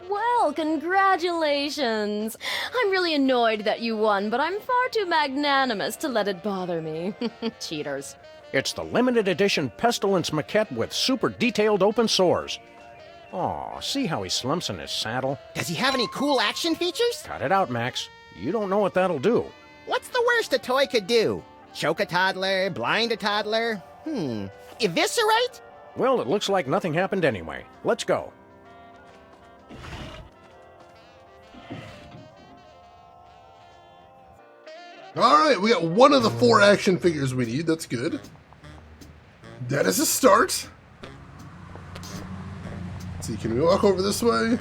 Well, congratulations. I'm really annoyed that you won, but I'm far too magnanimous to let it bother me. Cheaters. It's the limited edition Pestilence maquette with super detailed open sores. Aw, see how he slumps in his saddle? Does he have any cool action features? Cut it out, Max. You don't know what that'll do. What's the worst a toy could do? Choke a toddler? Blind a toddler? Eviscerate? Well, it looks like nothing happened anyway. Let's go. Alright, we got one of the 4 action figures we need. That's good. That is a start. Let's see, can we walk over this way?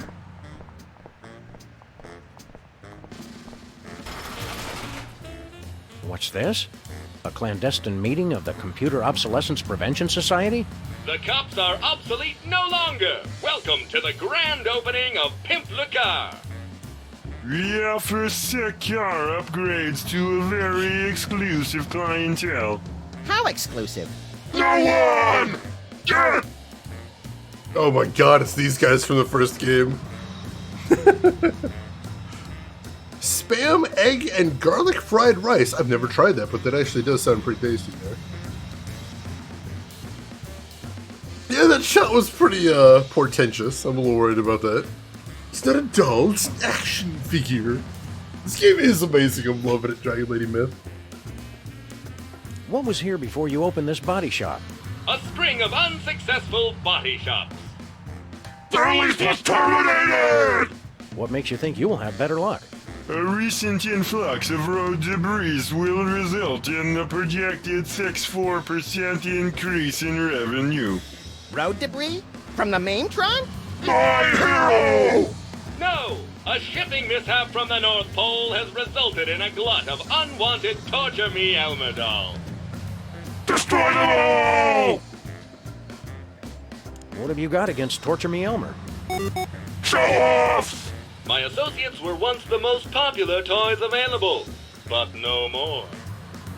What's this? A clandestine meeting of the Computer Obsolescence Prevention Society? The cops are obsolete no longer. Welcome to the grand opening of Pimp Le Car. We offer sick car upgrades to a very exclusive clientele. How exclusive? No one! Get! Oh my god, it's these guys from the first game. Spam, egg, and garlic fried rice. I've never tried that, but that actually does sound pretty tasty there. Yeah, that shot was pretty portentous. I'm a little worried about that. It's not a doll, it's an action figure. This game is amazing. I'm loving it, Dragon Lady Myth. What was here before you opened this body shop? A string of unsuccessful body shops. Their lease was terminated! What makes you think you will have better luck? A recent influx of road debris will result in a projected 64% increase in revenue. Road debris? From the Maintron? My hero! No! A shipping mishap from the North Pole has resulted in a glut of unwanted Torture Me Elmer dolls. Destroy them all! What have you got against Torture Me Elmer? Show off! My associates were once the most popular toys available, but no more.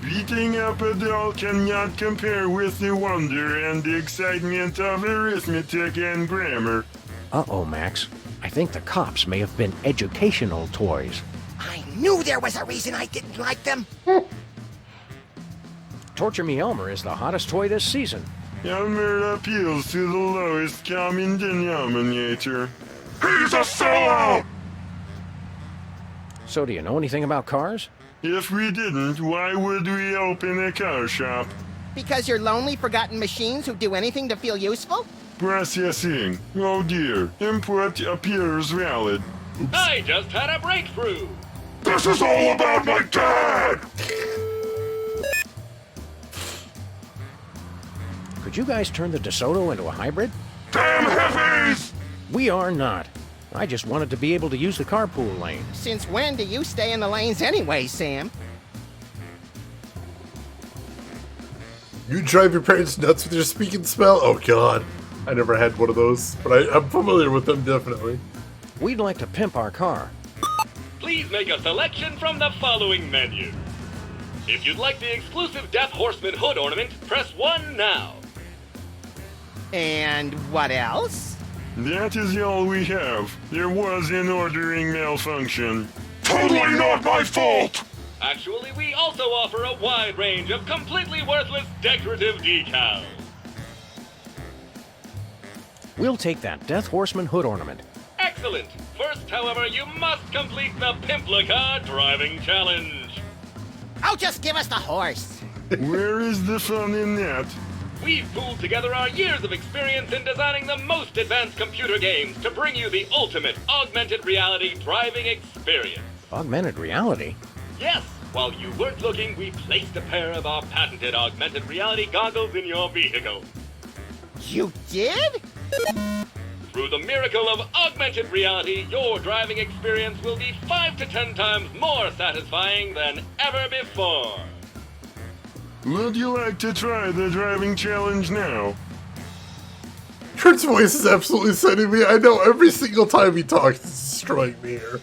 Beating up a doll cannot compare with the wonder and the excitement of arithmetic and grammar. Uh-oh, Max. I think the cops may have been educational toys. I knew there was a reason I didn't like them. Torture Me Elmer is the hottest toy this season. Elmer appeals to the lowest common denominator. He's a sellout! So do you know anything about cars? If we didn't, why would we open a car shop? Because you're lonely, forgotten machines who do anything to feel useful? Processing. Oh dear. Input appears valid. Oops. I just had a breakthrough. This is all about my dad! Could you guys turn the DeSoto into a hybrid? Damn hippies! We are not. I just wanted to be able to use the carpool lane. Since when do you stay in the lanes anyway, Sam? You drive your parents nuts with your speaking spell? Oh god. I never had one of those, but I'm familiar with them, definitely. We'd like to pimp our car. Please make a selection from the following menu. If you'd like the exclusive Death Horseman hood ornament, press 1 now. And what else? That is all we have. There was an ordering malfunction. Totally not my fault! Actually, we also offer a wide range of completely worthless decorative decals. We'll take that Death Horseman hood ornament. Excellent! First, however, you must complete the Pimp Le Car driving challenge. Oh, just give us the horse. Where is the fun in that? We've pooled together our years of experience in designing the most advanced computer games to bring you the ultimate augmented reality driving experience. Augmented reality? Yes! While you weren't looking, we placed a pair of our patented augmented reality goggles in your vehicle. You did? Through the miracle of augmented reality, your driving experience will be 5 to 10 times more satisfying than ever before. Would you like to try the driving challenge now? Kurt's voice is absolutely sending me. I know every single time he talks, it's destroying me here.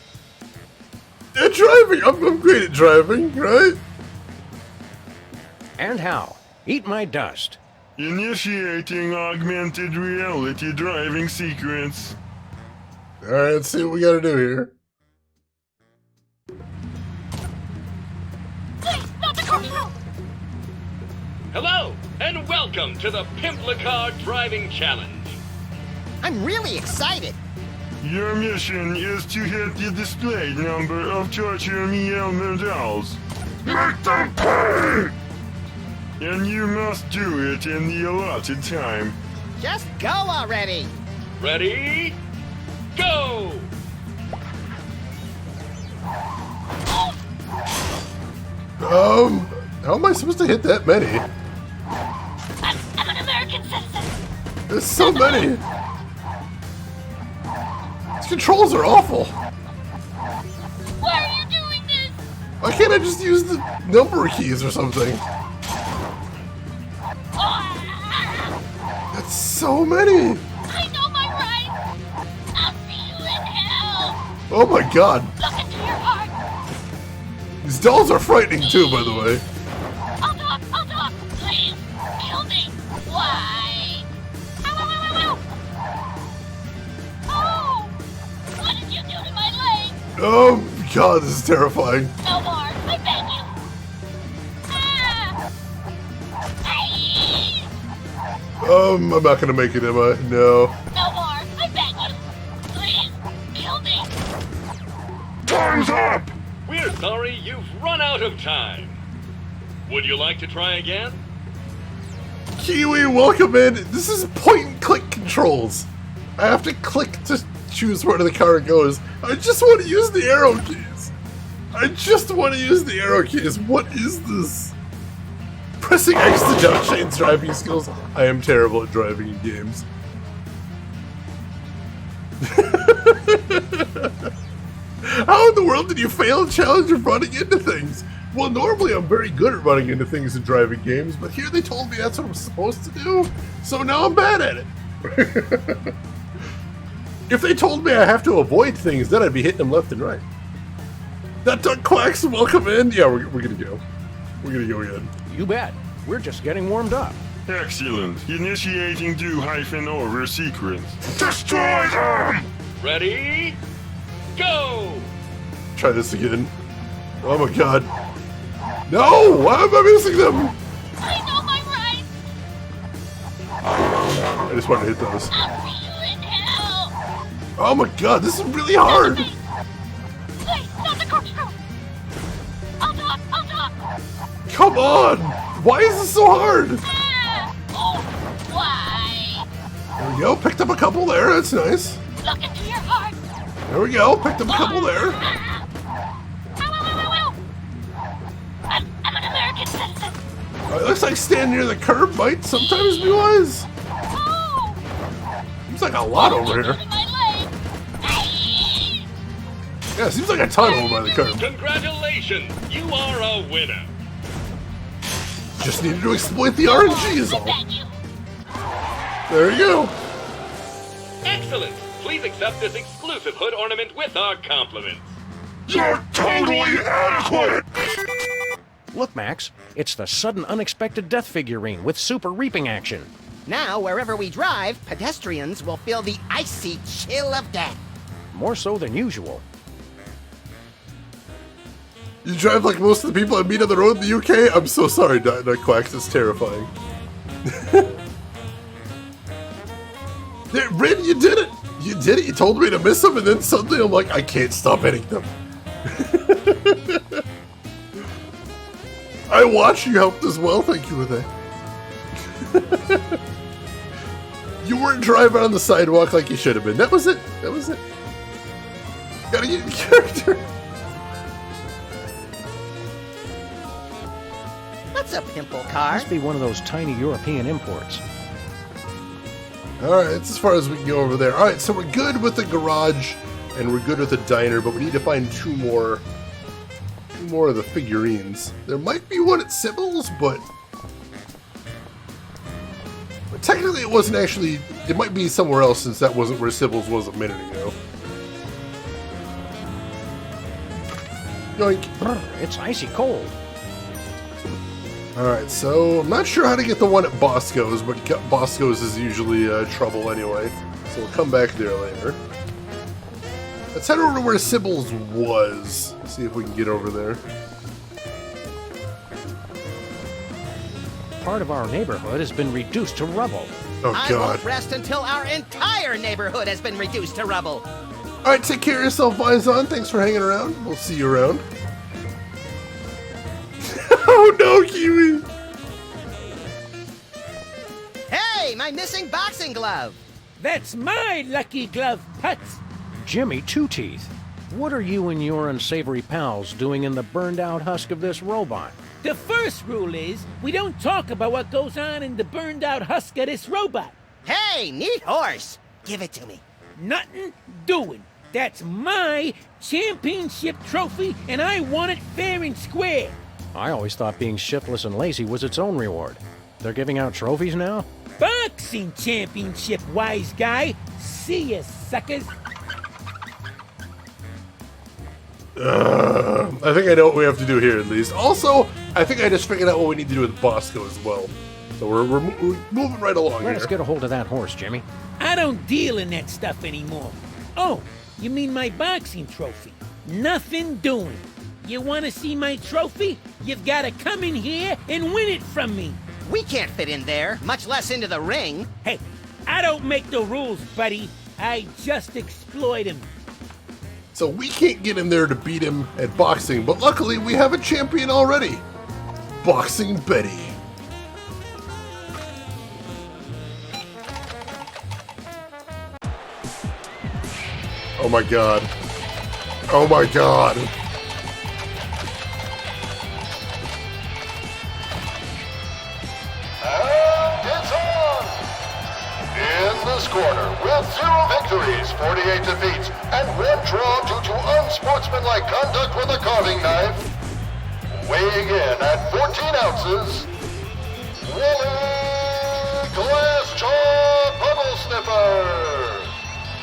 Yeah, driving. I'm great at driving, right? And how? Eat my dust. Initiating augmented reality driving sequence. Alright, let's see what we gotta do here. Hello, and welcome to the Pimplicar Driving Challenge. I'm really excited. Your mission is to hit the display number of Torture Me Elmer dolls. Make them pay! And you must do it in the allotted time. Just go already. Ready? Go! How am I supposed to hit that many? I'm an American citizen. There's so many. These controls are awful. Why are you doing this? Why can't I just use the number keys or something? That's so many. I know my rights. I'll see you in hell. Oh my god. Look into your heart. These dolls are frightening too, by the way. I'll talk. Please, kill me. Why? Ow. Oh, what did you do to my leg? Oh god, this is terrifying. No more, I beg you. I'm not gonna make it, am I? No. No more, I beg you. Please, kill me. Time's up! We're sorry you've run out of time. Would you like to try again? Kiwi, welcome in. This is point and click controls. I have to click to choose where the car goes. I just want to use the arrow keys. What is this? Pressing X to jump Shane's driving skills. I am terrible at driving in games. How in the world did you fail a challenge of running into things? Well, normally I'm very good at running into things in driving games, but here they told me that's what I'm supposed to do, so now I'm bad at it. If they told me I have to avoid things, then I'd be hitting them left and right. That Duck Quacks, welcome in. Yeah, we're gonna go. We're gonna go again. You bet. We're just getting warmed up. Excellent. Initiating do-over sequence. Destroy them! Ready? Go! Try this again. Oh my god. No! Why am I missing them? I know my rights. I just want to hit those. I'll see you in hell. Oh my god, this is really hard! Wait, not the corkscrew. I'll talk. Come on! Why is this so hard? Why? There we go, picked up a couple there, that's nice. Look into your heart. There we go, picked up a couple there. I'm an American citizen. It looks like standing near the curb might sometimes be wise. Seems like a lot over here. Yeah, seems like a ton over by the curb. Congratulations! You are a winner! Just needed to exploit the RNG is all. There you go. Excellent! Please accept this exclusive hood ornament with our compliments. You're totally adequate! Look, Max, it's the sudden unexpected death figurine with super reaping action. Now, wherever we drive, pedestrians will feel the icy chill of death. More so than usual. You drive like most of the people I meet on the road in the UK? I'm so sorry, Duck Quacks, it's terrifying. Rin, you did it! You did it, you told me to miss them, and then suddenly I'm like, I can't stop hitting them. I watched you helped as well, thank you for that. You weren't driving on the sidewalk like you should have been. That was it. Gotta get in character. That's a pimple car. Must be one of those tiny European imports. Alright, that's as far as we can go over there. Alright, so we're good with the garage, and we're good with the diner, but we need to find two more of the figurines. There might be one at Sybil's, but technically it wasn't actually, it might be somewhere else since that wasn't where Sybil's was a minute ago. Yoink. It's icy cold. Alright, so I'm not sure how to get the one at Bosco's, but Bosco's is usually trouble anyway, so we'll come back there later. Let's head over to where Sybil's was. See if we can get over there. Part of our neighborhood has been reduced to rubble. Oh, I God. won't rest until our entire neighborhood has been reduced to rubble. All right, take care of yourself, Vizon. Thanks for hanging around. We'll see you around. Oh, no, Kiwi. Hey, my missing boxing glove. That's my lucky glove, Putz. Jimmy Two Teeth, what are you and your unsavory pals doing in the burned-out husk of this robot? The first rule is we don't talk about what goes on in the burned-out husk of this robot. Hey, neat horse. Give it to me. Nothing doing. That's my championship trophy, and I want it fair and square. I always thought being shiftless and lazy was its own reward. They're giving out trophies now? Boxing championship, wise guy. See ya, suckers. I think I know what we have to do here, at least. Also, I think I just figured out what we need to do with Bosco as well. So we're moving right along Let here. us get a hold of that horse, Jimmy. I don't deal in that stuff anymore. Oh, you mean my boxing trophy? Nothing doing. You want to see my trophy? You've got to come in here and win it from me. We can't fit in there, much less into the ring. Hey, I don't make the rules, buddy. I just exploit them. So we can't get in there to beat him at boxing, but luckily we have a champion already. Boxing Betty. Oh my god. Oh my god. And it's on! In this corner, with 0 victories, 48 defeats, and 1 draw due to unsportsmanlike conduct with a carving knife, weighing in at 14 ounces, Wooly Glass Jaw Puddle Sniffer!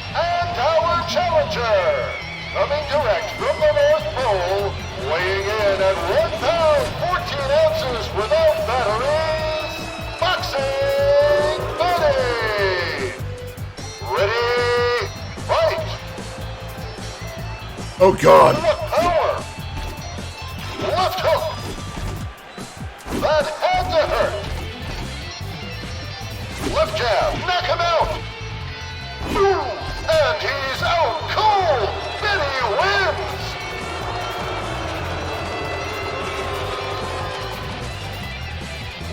And our challenger, coming direct from the North Pole, weighing in at 1 pound, 14 ounces without batteries, Boxing Betty! Ready, fight! Oh god. Power! Left hook! That had to hurt! Left jab, knock him out! Boom! And he's out cold! Betty wins!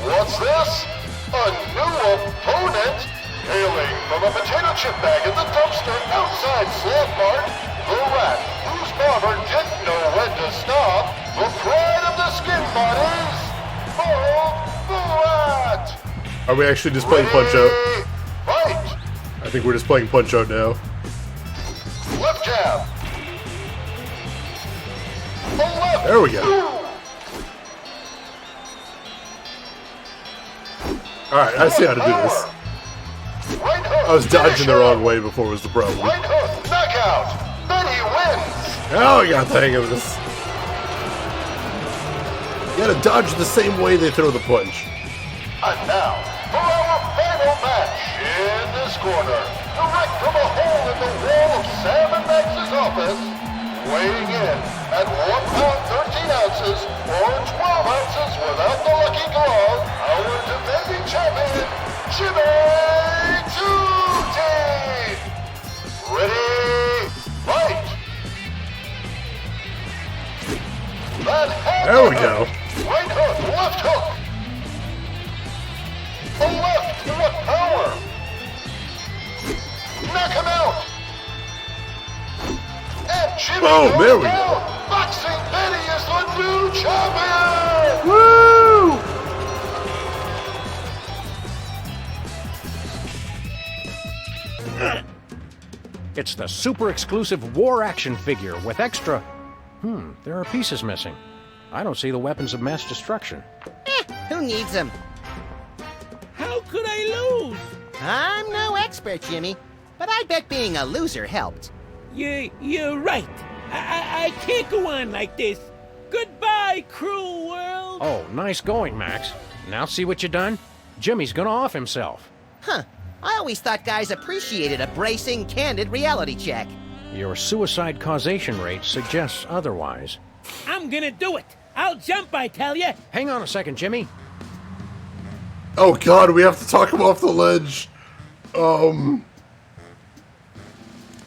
What's this? A new opponent? Hailing from a potato chip bag in the dumpster outside Sloth Mart, the rat whose barber didn't know when to stop, the pride of the skin bodies, Bold the Rat! Are we actually just playing Punch Out? Fight! I think we're just playing Punch Out now. Left jab! A left! There we go. Alright, I see how to do this. Right hook! I was dodging the wrong way before was the problem. Right hook! Knockout! Betty wins! Now I got the hang of this. You gotta dodge the same way they throw the punch. And now, for our final match in this corner, direct from a hole in the wall of Sam and Max's office, weighing in at 1 pound 13 ounces or 12 ounces without the lucky glove, our defending champion, Jimmy Two Teeth! Ready, fight! That had There we to go. hurt. Right hook, left hook! A left, what power! Knock him out! And Jimmy Boom, goes there we down. go. Boxing Betty is the new champion! Woo! It's the super exclusive war action figure with extra... there are pieces missing. I don't see the weapons of mass destruction. Who needs them? How could I lose? I'm no expert, Jimmy, but I bet being a loser helped. You're right. I can't go on like this. Goodbye, cruel world. Oh, nice going, Max. Now see what you done? Jimmy's gonna off himself. Huh. I always thought guys appreciated a bracing, candid reality check. Your suicide causation rate suggests otherwise. I'm gonna do it. I'll jump, I tell you. Hang on a second, Jimmy. Oh god, we have to talk him off the ledge.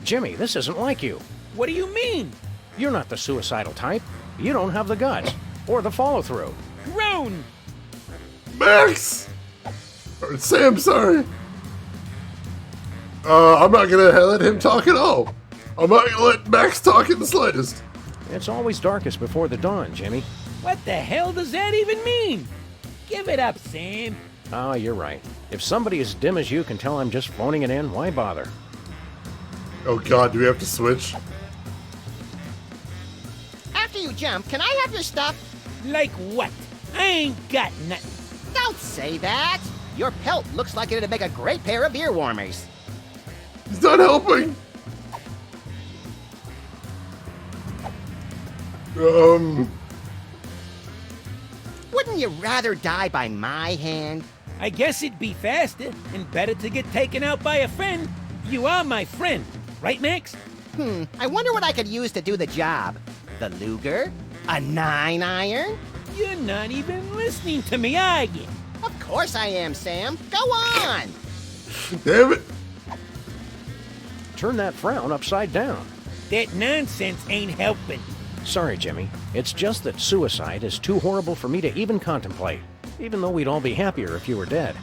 Jimmy, this isn't like you. What do you mean? You're not the suicidal type. You don't have the guts. Or the follow-through. Grown! Max! Or Sam, sorry. I'm not gonna let him talk at all. I'm not gonna let Max talk in the slightest. It's always darkest before the dawn, Jimmy. What the hell does that even mean? Give it up, Sam. Ah, you're right. If somebody as dim as you can tell I'm just phoning it in, why bother? Oh god, do we have to switch? After you jump, can I have your stuff? Like what? I ain't got nothing. Don't say that. Your pelt looks like it'd make a great pair of ear warmers. He's not helping. Wouldn't you rather die by my hand? I guess it'd be faster and better to get taken out by a friend. You are my friend, right, Max? I wonder what I could use to do the job. The Luger? A 9-iron? You're not even listening to me, are you? Of course I am, Sam. Go on! Damn it! Turn that frown upside down. That nonsense ain't helping. Sorry, Jimmy. It's just that suicide is too horrible for me to even contemplate. Even though we'd all be happier if you were dead.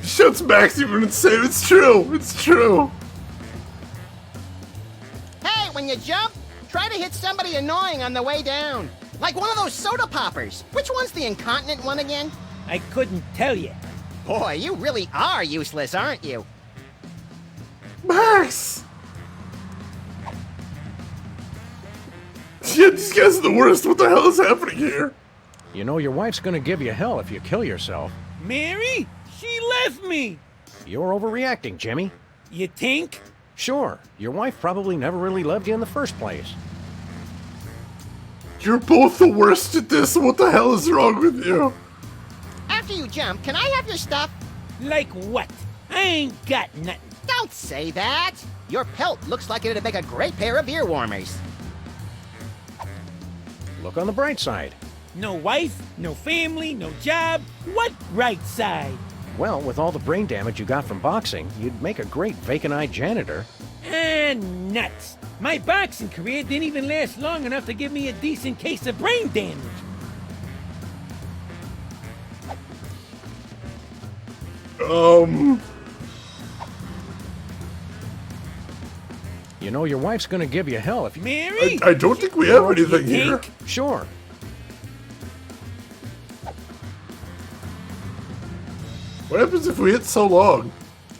Shuts Max even and say it's true. It's true. Hey, when you jump, try to hit somebody annoying on the way down. Like one of those soda poppers. Which one's the incontinent one again? I couldn't tell you. Boy, you really are useless, aren't you? Max! Yeah, these guys are the worst. What the hell is happening here? You know, your wife's gonna give you hell if you kill yourself. Mary? She left me! You're overreacting, Jimmy. You think? Sure. Your wife probably never really loved you in the first place. You're both the worst at this. What the hell is wrong with you? After you jump, can I have your stuff? Like what? I ain't got nothing. Don't say that. Your pelt looks like it'd make a great pair of ear warmers. Look on the bright side. No wife, no family, no job. What right side? Well, with all the brain damage you got from boxing, you'd make a great vacant-eyed janitor. Nuts. My boxing career didn't even last long enough to give me a decent case of brain damage. You know, your wife's gonna give you hell if you... Mary? I don't think we have anything here. Sure. What happens if we hit so long?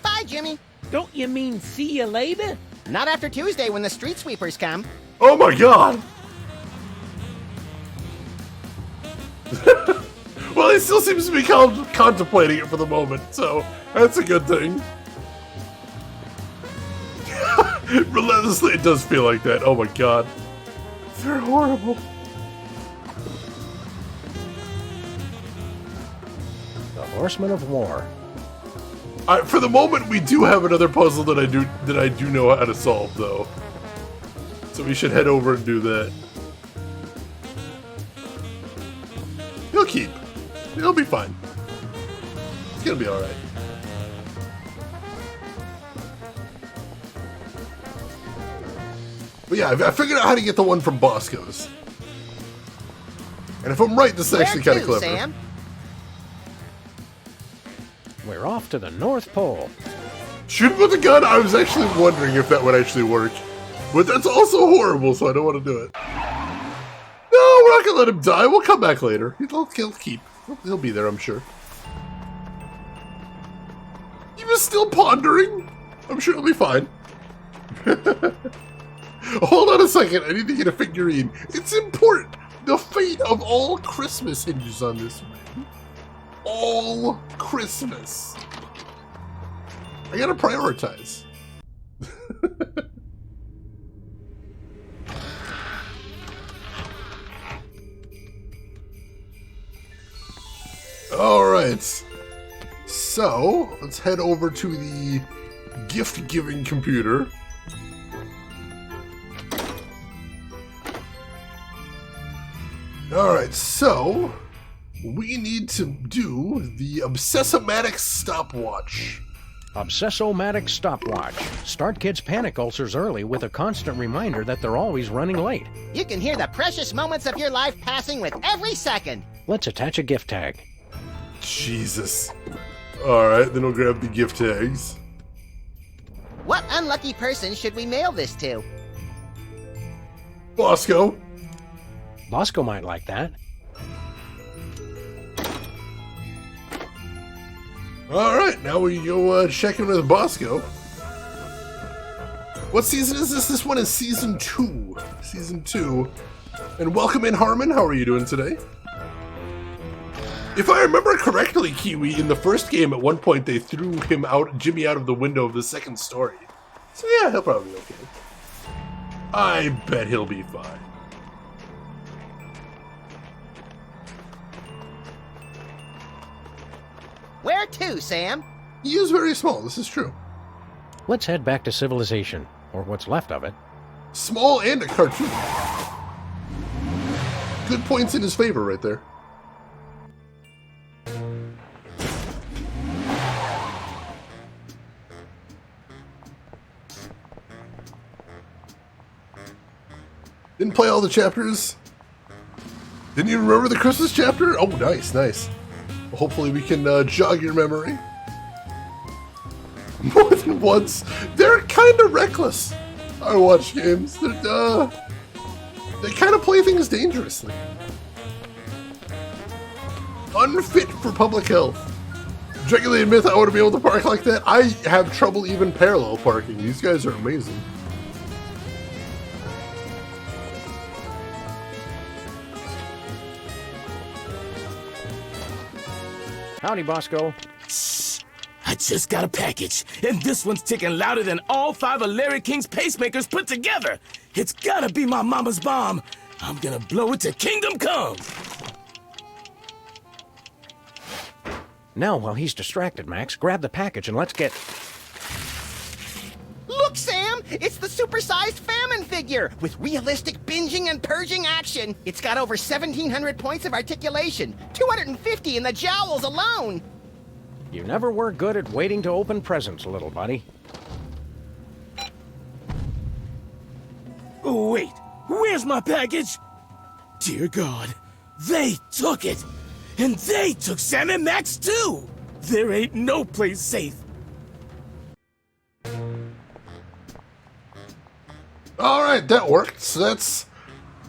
Bye, Jimmy. Don't you mean see you later? Not after Tuesday when the street sweepers come. Oh my god! Well, he still seems to be contemplating it for the moment, so that's a good thing. Relentlessly, it does feel like that. Oh my god. They're horrible. The Horsemen of War. For the moment, we do have another puzzle that I do know how to solve, though. So we should head over and do that. He'll keep. He'll be fine. It's gonna be alright. But yeah, I figured out how to get the one from Bosco's. And if I'm right, this is actually kind of clever. Sam? We're off to the North Pole. Shoot with a gun? I was actually wondering if that would actually work. But that's also horrible, so I don't want to do it. No, we're not going to let him die. We'll come back later. He'll keep. He'll be there, I'm sure. He was still pondering. I'm sure he'll be fine. Hold on a second. I need to get a figurine. It's important. The fate of all Christmas hinges on this one. All Christmas. I gotta prioritize. Alright. So, let's head over to the gift-giving computer. Alright, so we need to do the Obsessomatic stopwatch. Obsessomatic stopwatch. Start kids' panic ulcers early with a constant reminder that they're always running late. You can hear the precious moments of your life passing with every second. Let's attach a gift tag. Jesus. Alright, then we'll grab the gift tags. What unlucky person should we mail this to? Bosco. Bosco might like that. Alright, now we go check in with Bosco. What season is this? This one is Season 2. Season 2. And welcome in, Harmon. How are you doing today? If I remember correctly, Kiwi, in the first game at one point they threw Jimmy out of the window of the second story. So yeah, he'll probably be okay. I bet he'll be fine. Where to, Sam? He is very small, this is true. Let's head back to civilization, or what's left of it. Small and a cartoon. Good points in his favor right there. Didn't play all the chapters. Didn't you remember the Christmas chapter? Oh, nice, nice. Well, hopefully we can jog your memory. More than once. They're kind of reckless. I watch games. They kind of play things dangerously. Unfit for public health. Genuinely admit I want to be able to park like that. I have trouble even parallel parking. These guys are amazing. Howdy, Bosco. Shh! I just got a package, and this one's ticking louder than all 5 of Larry King's pacemakers put together. It's gotta be my mama's bomb. I'm gonna blow it to kingdom come. Now, while he's distracted, Max, grab the package and let's get... Look, Sam! It's the supersized famine figure with realistic binging and purging action. It's got over 1,700 points of articulation, 250 in the jowls alone. You never were good at waiting to open presents, little buddy. Oh, wait, where's my package? Dear God, they took it. And they took Sam and Max too. There ain't no place safe. Alright, that worked. So that's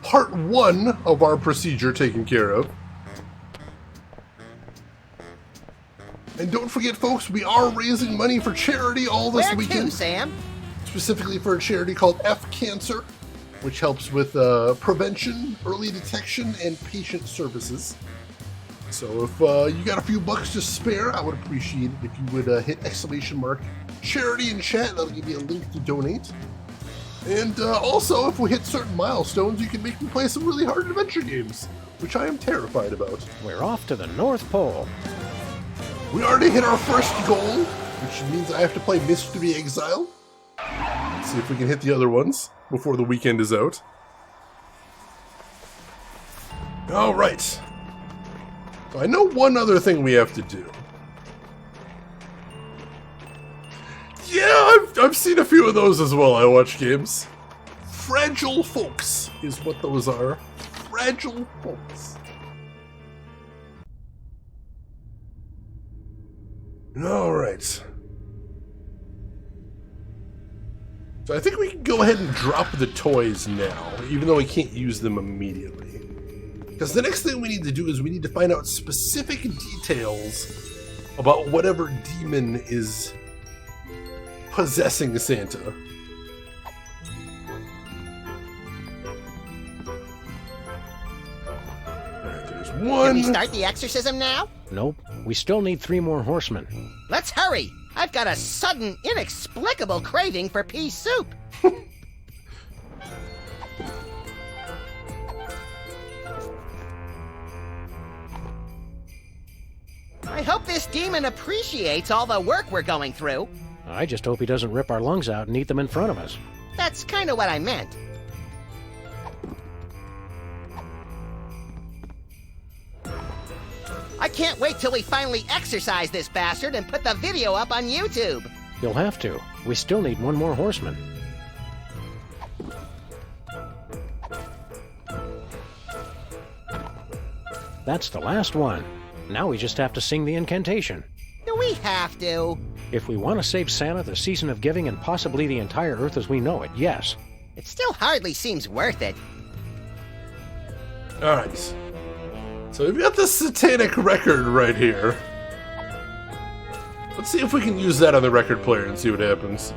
part 1 of our procedure taken care of. And don't forget, folks, we are raising money for charity all this weekend. Where to, Sam? Specifically for a charity called F Cancer, which helps with prevention, early detection, and patient services. So if you got a few bucks to spare, I would appreciate it if you would hit !charity in chat. That'll give you a link to donate. And also, if we hit certain milestones, you can make me play some really hard adventure games, which I am terrified about. We're off to the North Pole. We already hit our first goal, which means I have to play Mystery Exile. Let's see if we can hit the other ones before the weekend is out. Alright. So I know one other thing we have to do. Yeah, I've seen a few of those as well. I watch games. Fragile folks is what those are. Fragile folks. Alright. So I think we can go ahead and drop the toys now, even though we can't use them immediately. Because the next thing we need to do is we need to find out specific details about whatever demon is possessing Santa. Alright, there's one. Can we start the exorcism now? Nope. We still need 3 more horsemen. Let's hurry! I've got a sudden, inexplicable craving for pea soup. I hope this demon appreciates all the work we're going through. I just hope he doesn't rip our lungs out and eat them in front of us. That's kind of what I meant. I can't wait till we finally exercise this bastard and put the video up on YouTube. You'll have to. We still need one more horseman. That's the last one. Now we just have to sing the incantation. Do we have to? If we want to save Santa, the season of giving, and possibly the entire Earth as we know it, yes. It still hardly seems worth it. Alright. So we've got the satanic record right here. Let's see if we can use that on the record player and see what happens.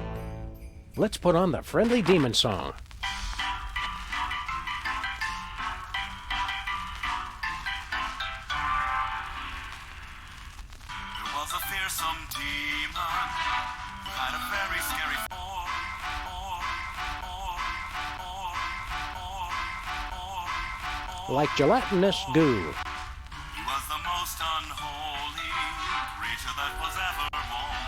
Let's put on the friendly demon song. Like gelatinous goo. He was the most unholy creature that was ever born.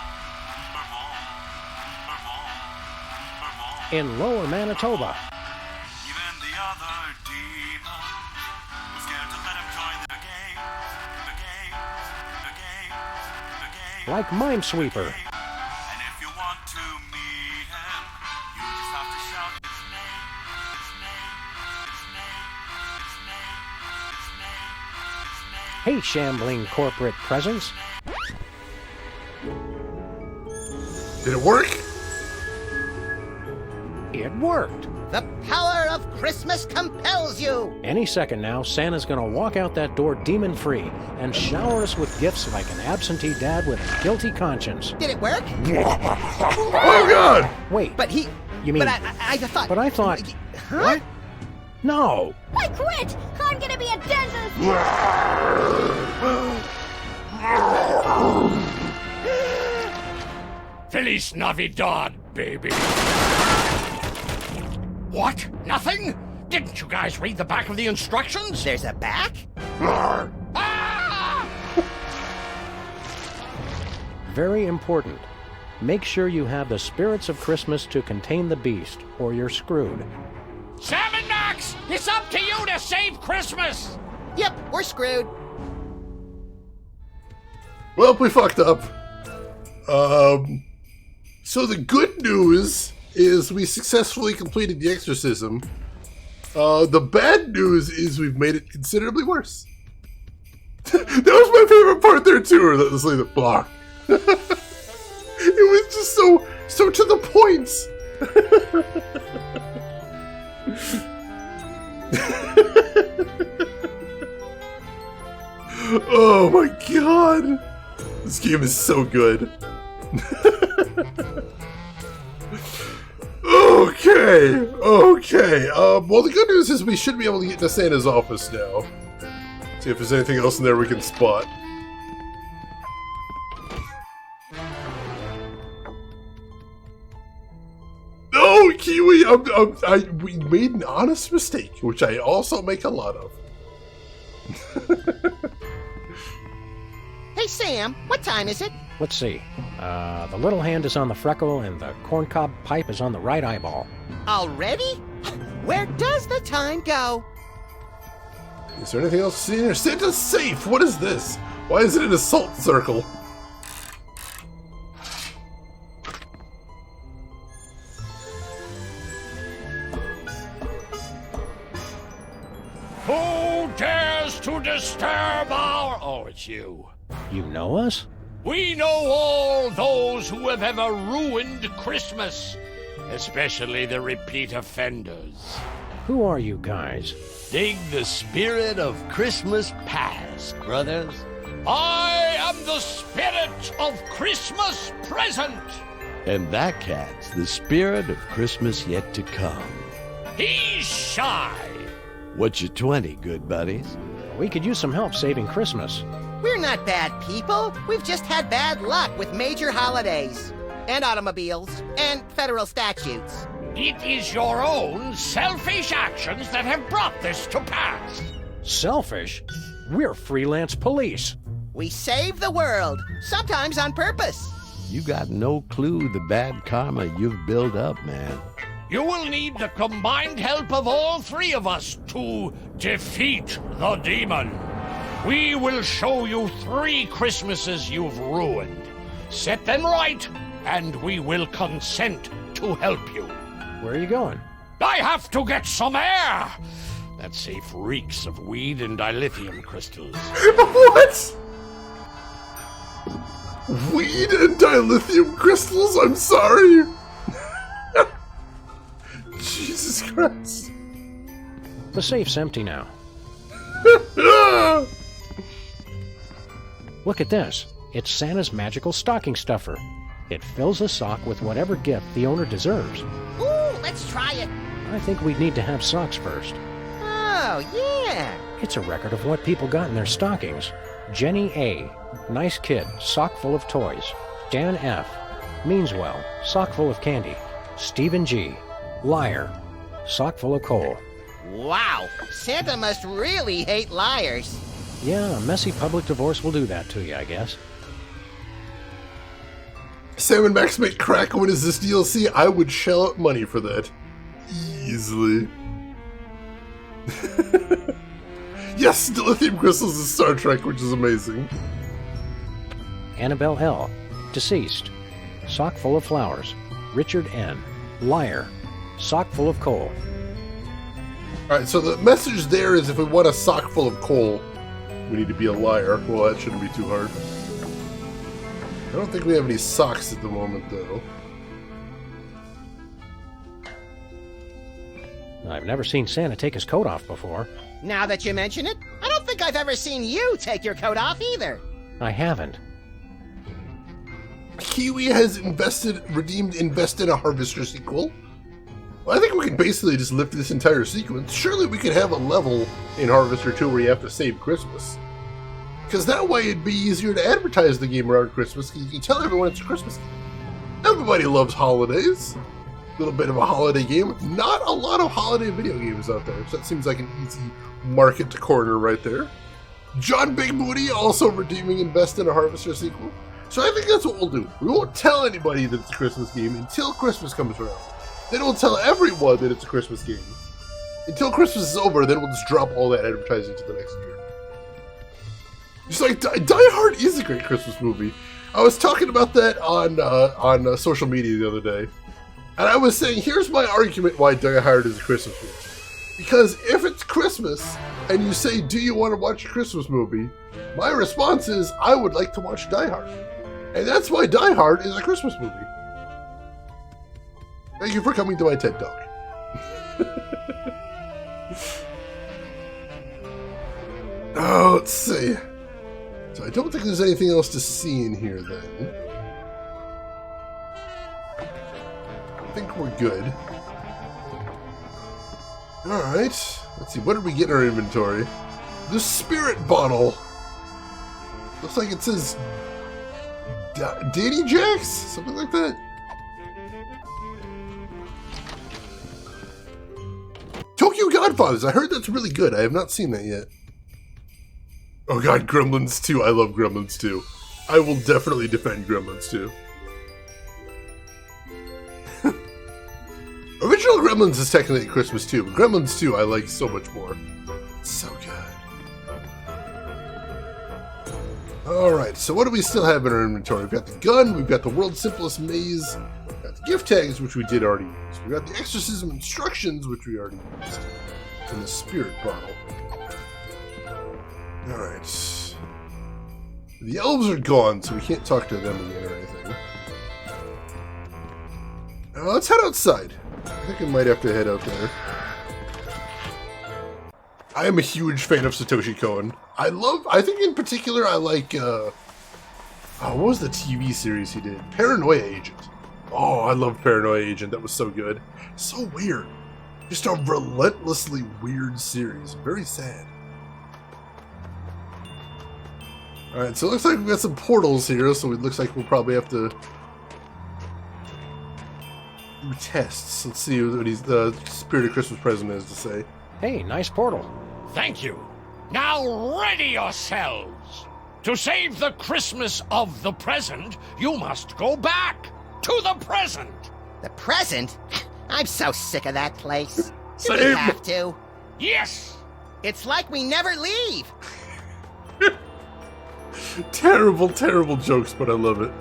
In Lower Manitoba. Even the other demons were scared to let him join the game. Like Minesweeper. And if you want to meet him, you just have to shout his name, his name, his name, his name, his name, his name. Hey, shambling corporate presence. Did it work? It worked. The power of Christmas compels you. Any second now, Santa's gonna walk out that door demon-free and shower us with gifts like an absentee dad with a guilty conscience. Did it work? Oh, God! Wait. But he... You mean... But I thought... But I thought... Huh? What? No! I quit! I'm gonna be a dentist! Feliz Navidad, baby. What? Nothing? Didn't you guys read the back of the instructions? There's a back? Very important. Make sure you have the spirits of Christmas to contain the beast, or you're screwed. Sam and Max, it's up to you to save Christmas! Yep, we're screwed. Well, we fucked up. So the good news is we successfully completed the exorcism. The bad news is we've made it considerably worse. That was my favorite part there too, that was like the blah. It was just so to the point. Oh my god. This game is so good. Okay. Well, the good news is we should be able to get into Santa's office now. See if there's anything else in there we can spot. No, Kiwi, we made an honest mistake, which I also make a lot of. Hey, Sam, what time is it? Let's see. The little hand is on the freckle, and the corncob pipe is on the right eyeball. Already? Where does the time go? Is there anything else to see in here? Santa's safe! What is this? Why is it in a salt circle? Who dares to disturb our... Oh, it's you. You know us? We know all those who have ever ruined Christmas, especially the repeat offenders. Who are you guys? Dig the spirit of Christmas past, brothers. I am the spirit of Christmas present. And that cat's the spirit of Christmas yet to come. He's shy. What's your 20, good buddies? We could use some help saving Christmas. We're not bad people. We've just had bad luck with major holidays. And automobiles. And federal statutes. It is your own selfish actions that have brought this to pass. Selfish? We're freelance police. We save the world, sometimes on purpose. You got no clue the bad karma you've built up, man. You will need the combined help of all three of us to defeat the demon. We will show you 3 Christmases you've ruined. Set them right, and we will consent to help you. Where are you going? I have to get some air! That safe reeks of weed and dilithium crystals. What? Weed and dilithium crystals? I'm sorry. Jesus Christ. The safe's empty now. Look at this. It's Santa's magical stocking stuffer. It fills a sock with whatever gift the owner deserves. Ooh, let's try it. I think we'd need to have socks first. Oh, yeah. It's a record of what people got in their stockings. Jenny A. Nice kid, sock full of toys. Dan F. Means well, sock full of candy. Stephen G. Liar, sock full of coal. Wow, Santa must really hate liars. Yeah, a messy public divorce will do that to you, I guess. Sam and Max make crack. When is this DLC? I would shell out money for that. Easily. Yes, dilithium crystals in Star Trek, which is amazing. Annabelle L. Deceased, sock full of flowers. Richard N. Liar, sock full of coal. Alright, so the message there is if we want a sock full of coal, we need to be a liar. Well, that shouldn't be too hard. I don't think we have any socks at the moment, though. I've never seen Santa take his coat off before. Now that you mention it, I don't think I've ever seen you take your coat off either. I haven't. Kiwi has redeemed Invest in a Harvester sequel. Well, I think we can basically just lift this entire sequence. Surely we could have a level in Harvester 2 where you have to save Christmas. Because that way it'd be easier to advertise the game around Christmas, because you can tell everyone it's a Christmas game. Everybody loves holidays. A little bit of a holiday game. Not a lot of holiday video games out there, so that seems like an easy market to corner right there. John Big Booty also redeeming Invest in a Harvester sequel. So I think that's what we'll do. We won't tell anybody that it's a Christmas game until Christmas comes around. Then we'll tell everyone that it's a Christmas game. Until Christmas is over, then we'll just drop all that advertising to the next year. Just like, Die Hard is a great Christmas movie. I was talking about that on social media the other day. And I was saying, here's my argument why Die Hard is a Christmas movie. Because if it's Christmas, and you say, do you want to watch a Christmas movie? My response is, I would like to watch Die Hard. And that's why Die Hard is a Christmas movie. Thank you for coming to my TED Talk. Oh, let's see. So I don't think there's anything else to see in here then. I think we're good. Alright. Let's see, what did we get in our inventory? The Spirit Bottle. Looks like it says Danny Jacks? Something like that. Tokyo Godfathers. I heard that's really good. I have not seen that yet. Oh god, Gremlins 2. I love Gremlins 2. I will definitely defend Gremlins 2. Original Gremlins is technically Christmas too, but Gremlins 2 I like so much more. It's so good. Alright, so what do we still have in our inventory? We've got the gun, we've got the world's simplest maze, we've got the gift tags, which we did already use. We've got the exorcism instructions, which we already used. And the spirit bottle. Alright. The elves are gone, so we can't talk to them again or anything. Let's head outside. I think I might have to head out there. I am a huge fan of Satoshi Kon. I think in particular I like, what was the TV series he did? Paranoia Agent. Oh, I love Paranoia Agent. That was so good. So weird. Just a relentlessly weird series. Very sad. Alright, so it looks like we've got some portals here, so it looks like we'll probably have to do tests. Let's see what the Spirit of Christmas present has to say. Hey, nice portal. Thank you. Now ready yourselves. To save the Christmas of the present, you must go back to the present. The present? I'm so sick of that place. Do we Same. have to? Yes. It's like we never leave. Terrible, terrible jokes, but I love it.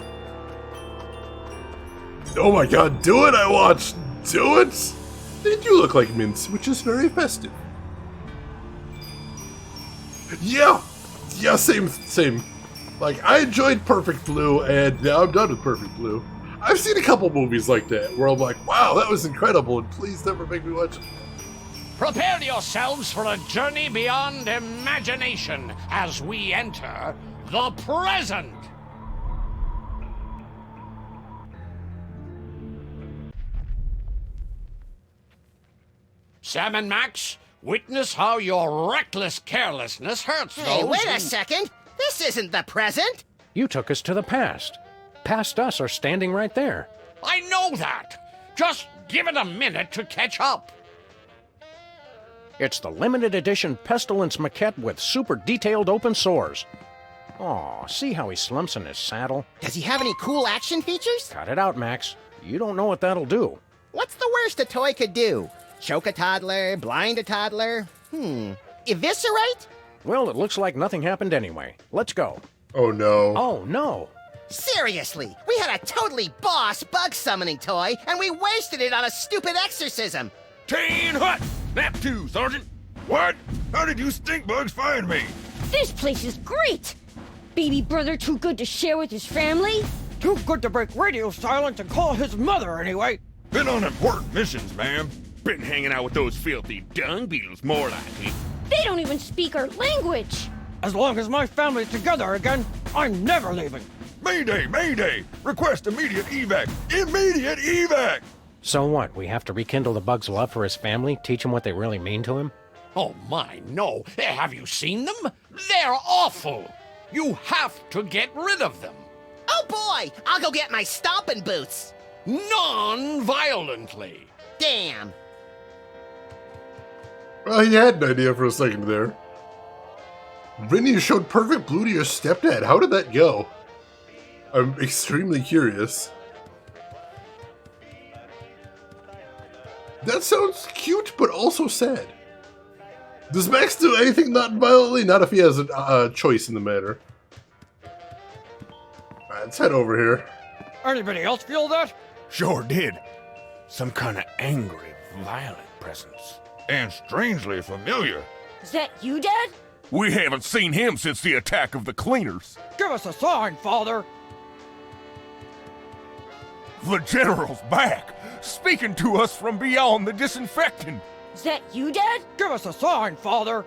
Oh my god, do it, I watched. Do it! They do look like mints, which is very festive. Yeah! Yeah, same. Like, I enjoyed Perfect Blue, and now I'm done with Perfect Blue. I've seen a couple movies like that, where I'm like, wow, that was incredible, and please never make me watch it. Prepare yourselves for a journey beyond imagination as we enter the present. Sam and Max, witness how your reckless carelessness hurts Hey, those wait a who- second. This isn't the present. You took us to the past. Past us are standing right there. I know that. Just give it a minute to catch up. It's the limited edition Pestilence maquette with super detailed open sores. Aw, see how he slumps in his saddle? Does he have any cool action features? Cut it out, Max. You don't know what that'll do. What's the worst a toy could do? Choke a toddler? Blind a toddler? Eviscerate? Well, it looks like nothing happened anyway. Let's go. Oh no. Oh no. Seriously, we had a totally boss bug summoning toy, and we wasted it on a stupid exorcism. Teen Hut! Snap to, Sergeant! What? How did you stink bugs find me? This place is great! Baby brother too good to share with his family? Too good to break radio silence and call his mother anyway. Been on important missions, ma'am. Been hanging out with those filthy dung beetles, more likely. They don't even speak our language! As long as my family's together again, I'm never leaving. Mayday! Mayday! Request immediate evac! Immediate evac! So what, we have to rekindle the bug's love for his family, teach him what they really mean to him? Oh my, no. Have you seen them? They're awful. You have to get rid of them. Oh boy, I'll go get my stomping boots. Non-violently. Damn. Well, you had an idea for a second there. Vinny, you showed Perfect Blue to your stepdad. How did that go? I'm extremely curious. That sounds cute, but also sad. Does Max do anything not violently? Not if he has a choice in the matter. Alright, let's head over here. Anybody else feel that? Sure did. Some kind of angry, violent presence. And strangely familiar. Is that you, Dad? We haven't seen him since the attack of the cleaners. Give us a sign, Father. The General's back, speaking to us from beyond the disinfectant. Is that you, Dad? Give us a sign, Father.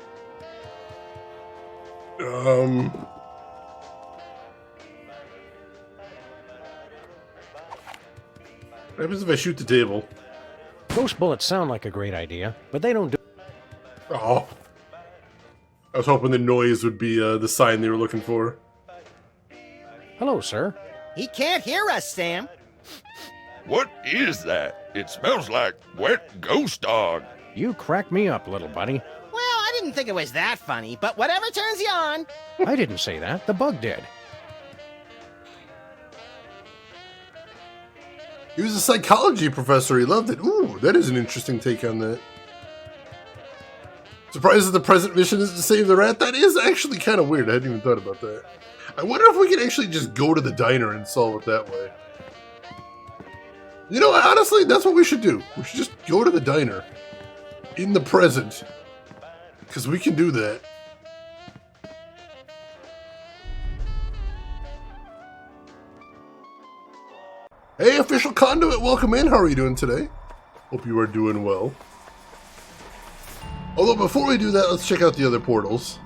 What happens if I shoot the table? Ghost bullets sound like a great idea, but they don't do... Oh. I was hoping the noise would be the sign they were looking for. Hello, sir. He can't hear us, Sam. What is that? It smells like wet ghost dog. You crack me up, little buddy. Well, I didn't think it was that funny, but whatever turns you on. I didn't say that. The bug did. He was a psychology professor. He loved it. Ooh, that is an interesting take on that. Surprised that the present mission is to save the rat? That is actually kind of weird. I hadn't even thought about that. I wonder if we could actually just go to the diner and solve it that way. You know, honestly, that's what we should do. We should just go to the diner in the present. Because we can do that. Hey, Official Conduit, welcome in. How are you doing today? Hope you are doing well. Although, before we do that, let's check out the other portals.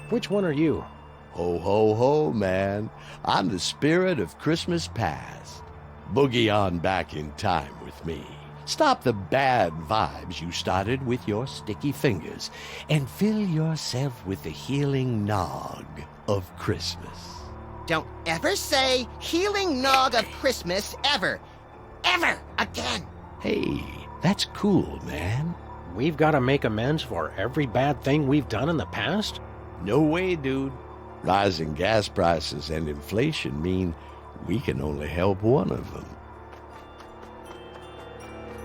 Which one are you? Ho, ho, ho, man. I'm the spirit of Christmas past. Boogie on back in time with me. Stop the bad vibes you started with your sticky fingers and fill yourself with the healing nog of Christmas. Don't ever say healing nog of Christmas ever. Ever again. Hey, that's cool, man. We've got to make amends for every bad thing we've done in the past? No way, dude. Rising gas prices and inflation mean we can only help one of them.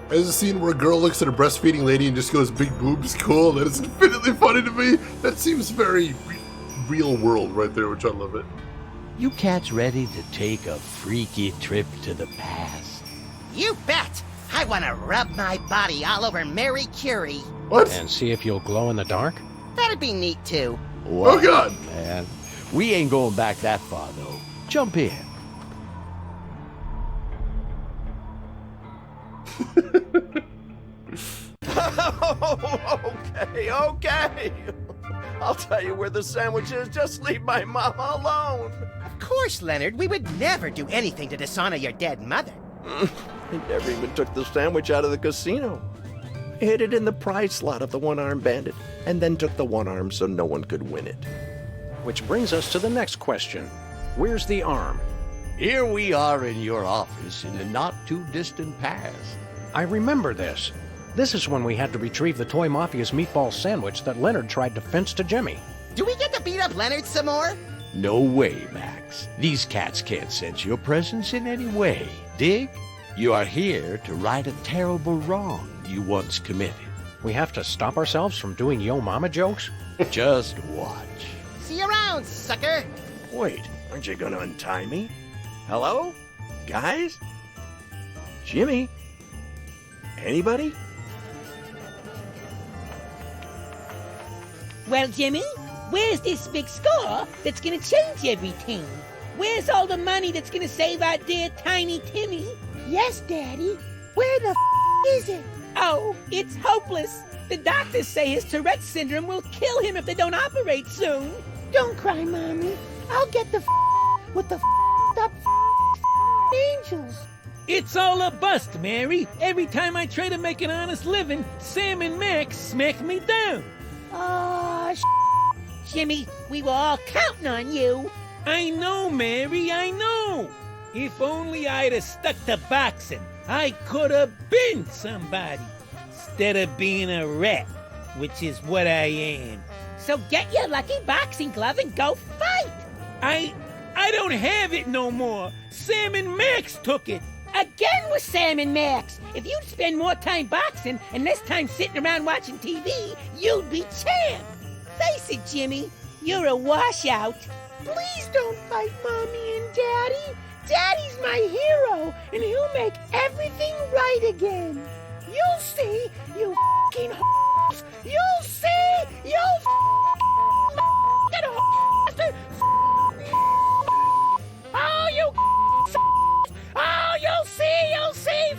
There's a scene where a girl looks at a breastfeeding lady and just goes, "Big boobs, cool." That is infinitely funny to me. That seems very real world right there, which I love it. You cats ready to take a freaky trip to the past? You bet! I want to rub my body all over Mary Curie. What? And see if you'll glow in the dark? That'd be neat, too. What, Oh, God! man. We ain't going back that far, though. Jump in. Okay. I'll tell you where the sandwich is. Just leave my mama alone. Of course, Leonard. We would never do anything to dishonor your dead mother. He never even took the sandwich out of the casino. Hid it in the prize slot of the one-armed bandit, and then took the one arm so no one could win it. Which brings us to the next question. Where's the arm? Here we are in your office in the not-too-distant past. I remember this. This is when we had to retrieve the Toy Mafia's meatball sandwich that Leonard tried to fence to Jimmy. Do we get to beat up Leonard some more? No way, Max. These cats can't sense your presence in any way. Dig? You are here to right a terrible wrong you once committed. We have to stop ourselves from doing Yo Mama jokes? Just watch. See you around, sucker! Wait, aren't you gonna untie me? Hello? Guys? Jimmy? Anybody? Well, Jimmy, where's this big score that's gonna change everything? Where's all the money that's gonna save our dear tiny Timmy? Yes, Daddy. Where the is it? Oh, it's hopeless. The doctors say his Tourette's syndrome will kill him if they don't operate soon. Don't cry, Mommy. I'll get the with the up angels. It's all a bust, Mary. Every time I try to make an honest living, Sam and Max smack me down. Oh, Jimmy, we were all counting on you. I know, Mary, I know. If only I'd have stuck to boxing, I could have been somebody. Instead of being a rat, which is what I am. So get your lucky boxing glove and go fight. I don't have it no more. Sam and Max took it. Again with Sam and Max. If you'd spend more time boxing and less time sitting around watching TV, you'd be champ. Face it, Jimmy, you're a washout. Please don't fight Mommy and Daddy. Daddy's my hero, and he'll make everything right again. You'll see, you f***ing h***s. You'll see, you f***ing h***s. Oh, you oh, you'll see.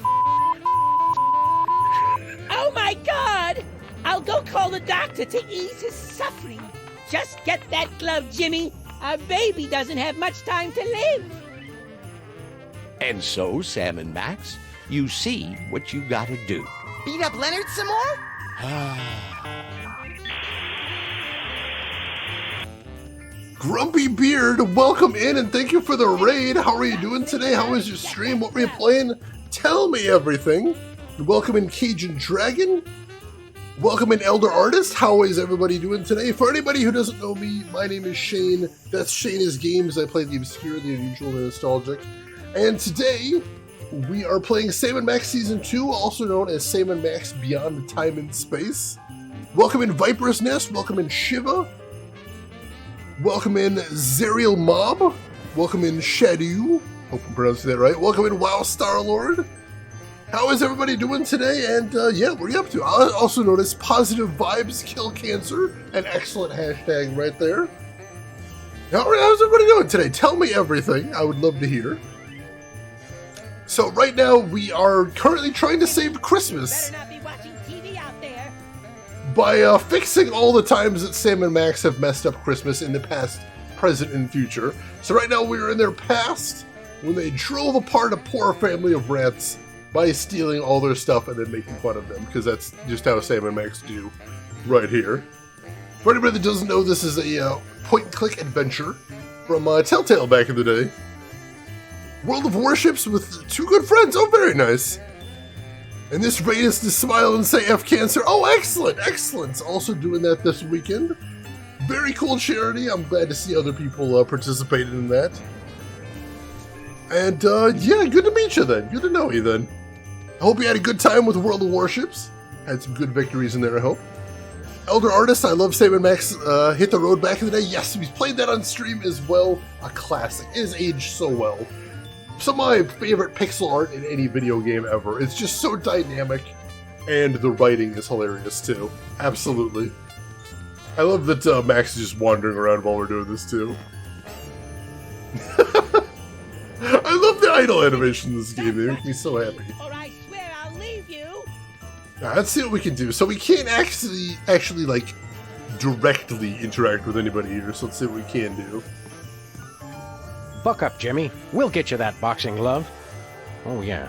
Oh, my God. I'll go call the doctor to ease his suffering. Just get that glove, Jimmy. Our baby doesn't have much time to live. And so, Sam and Max, you see what you gotta do. Beat up Leonard some more? Grumpy Beard, welcome in and thank you for the raid. How are you doing today? How was your stream? What were you playing? Tell me everything. Welcome in Cajun Dragon. Welcome in Elder Artist. How is everybody doing today? For anybody who doesn't know me, my name is Shane. That's Shane is Games. I play the obscure, the unusual, the nostalgic. And today, we are playing Sam & Max Season 2, also known as Sam & Max Beyond Time and Space. Welcome in Viper's Nest. Welcome in Shiva. Welcome in Zerial Mob. Welcome in Shadow. Hope I'm pronouncing that right. Welcome in WoW Starlord. How is everybody doing today? And yeah, what are you up to? I also notice Positive Vibes Kill Cancer. An excellent hashtag right there. How's everybody doing today? Tell me everything. I would love to hear. So right now we are currently trying to save Christmas by fixing all the times that Sam and Max have messed up Christmas in the past, present, and future. So right now we are in their past when they drove apart a poor family of rats by stealing all their stuff and then making fun of them, because that's just how Sam and Max do right here. For anybody that doesn't know, this is a point-and-click adventure from Telltale back in the day. World of Warships with two good friends. Oh, very nice. And this raid is to smile and say F cancer. Oh, excellent, excellent. Also doing that this weekend. Very cool charity. I'm glad to see other people participating in that. And yeah, good to meet you then. Good to know you then. I hope you had a good time with World of Warships. Had some good victories in there, I hope. Elder Artist, I love Sam and Max Hit the Road back in the day. Yes, we've played that on stream as well. A classic. It has aged so well. Some of my favorite pixel art in any video game ever. It's just so dynamic, and the writing is hilarious too. Absolutely. I love that Max is just wandering around while we're doing this too. I love the idle animation in this game. They make me so happy. Or I swear I'll leave you. Now, let's see what we can do. So we can't actually like directly interact with anybody here. So let's see what we can do. Buck up, Jimmy. We'll get you that boxing glove. Oh yeah.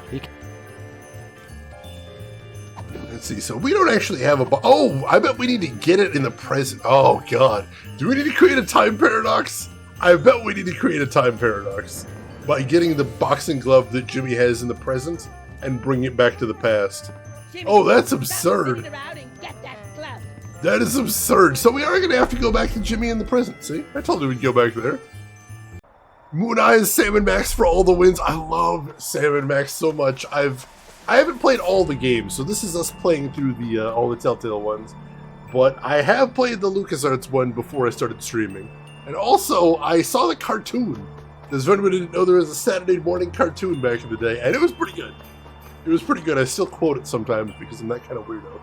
Let's see. So we don't actually have a. Oh, I bet we need to get it in the present. Oh God. Do we need to create a time paradox? I bet we need to create a time paradox by getting the boxing glove that Jimmy has in the present and bring it back to the past. Jimmy, Oh, that's stop absurd. sitting around and get that glove. That is absurd. So we are going to have to go back to Jimmy in the present. See? I told you we'd go back there. Moon Eyes, Sam and Max for all the wins. I love Sam and Max so much. I haven't played all the games, so this is us playing through the all the Telltale ones. But I have played the LucasArts one before I started streaming. And also, I saw the cartoon. Because if anyone didn't know, there was a Saturday morning cartoon back in the day, and it was pretty good. It was pretty good. I still quote it sometimes because I'm that kind of weirdo.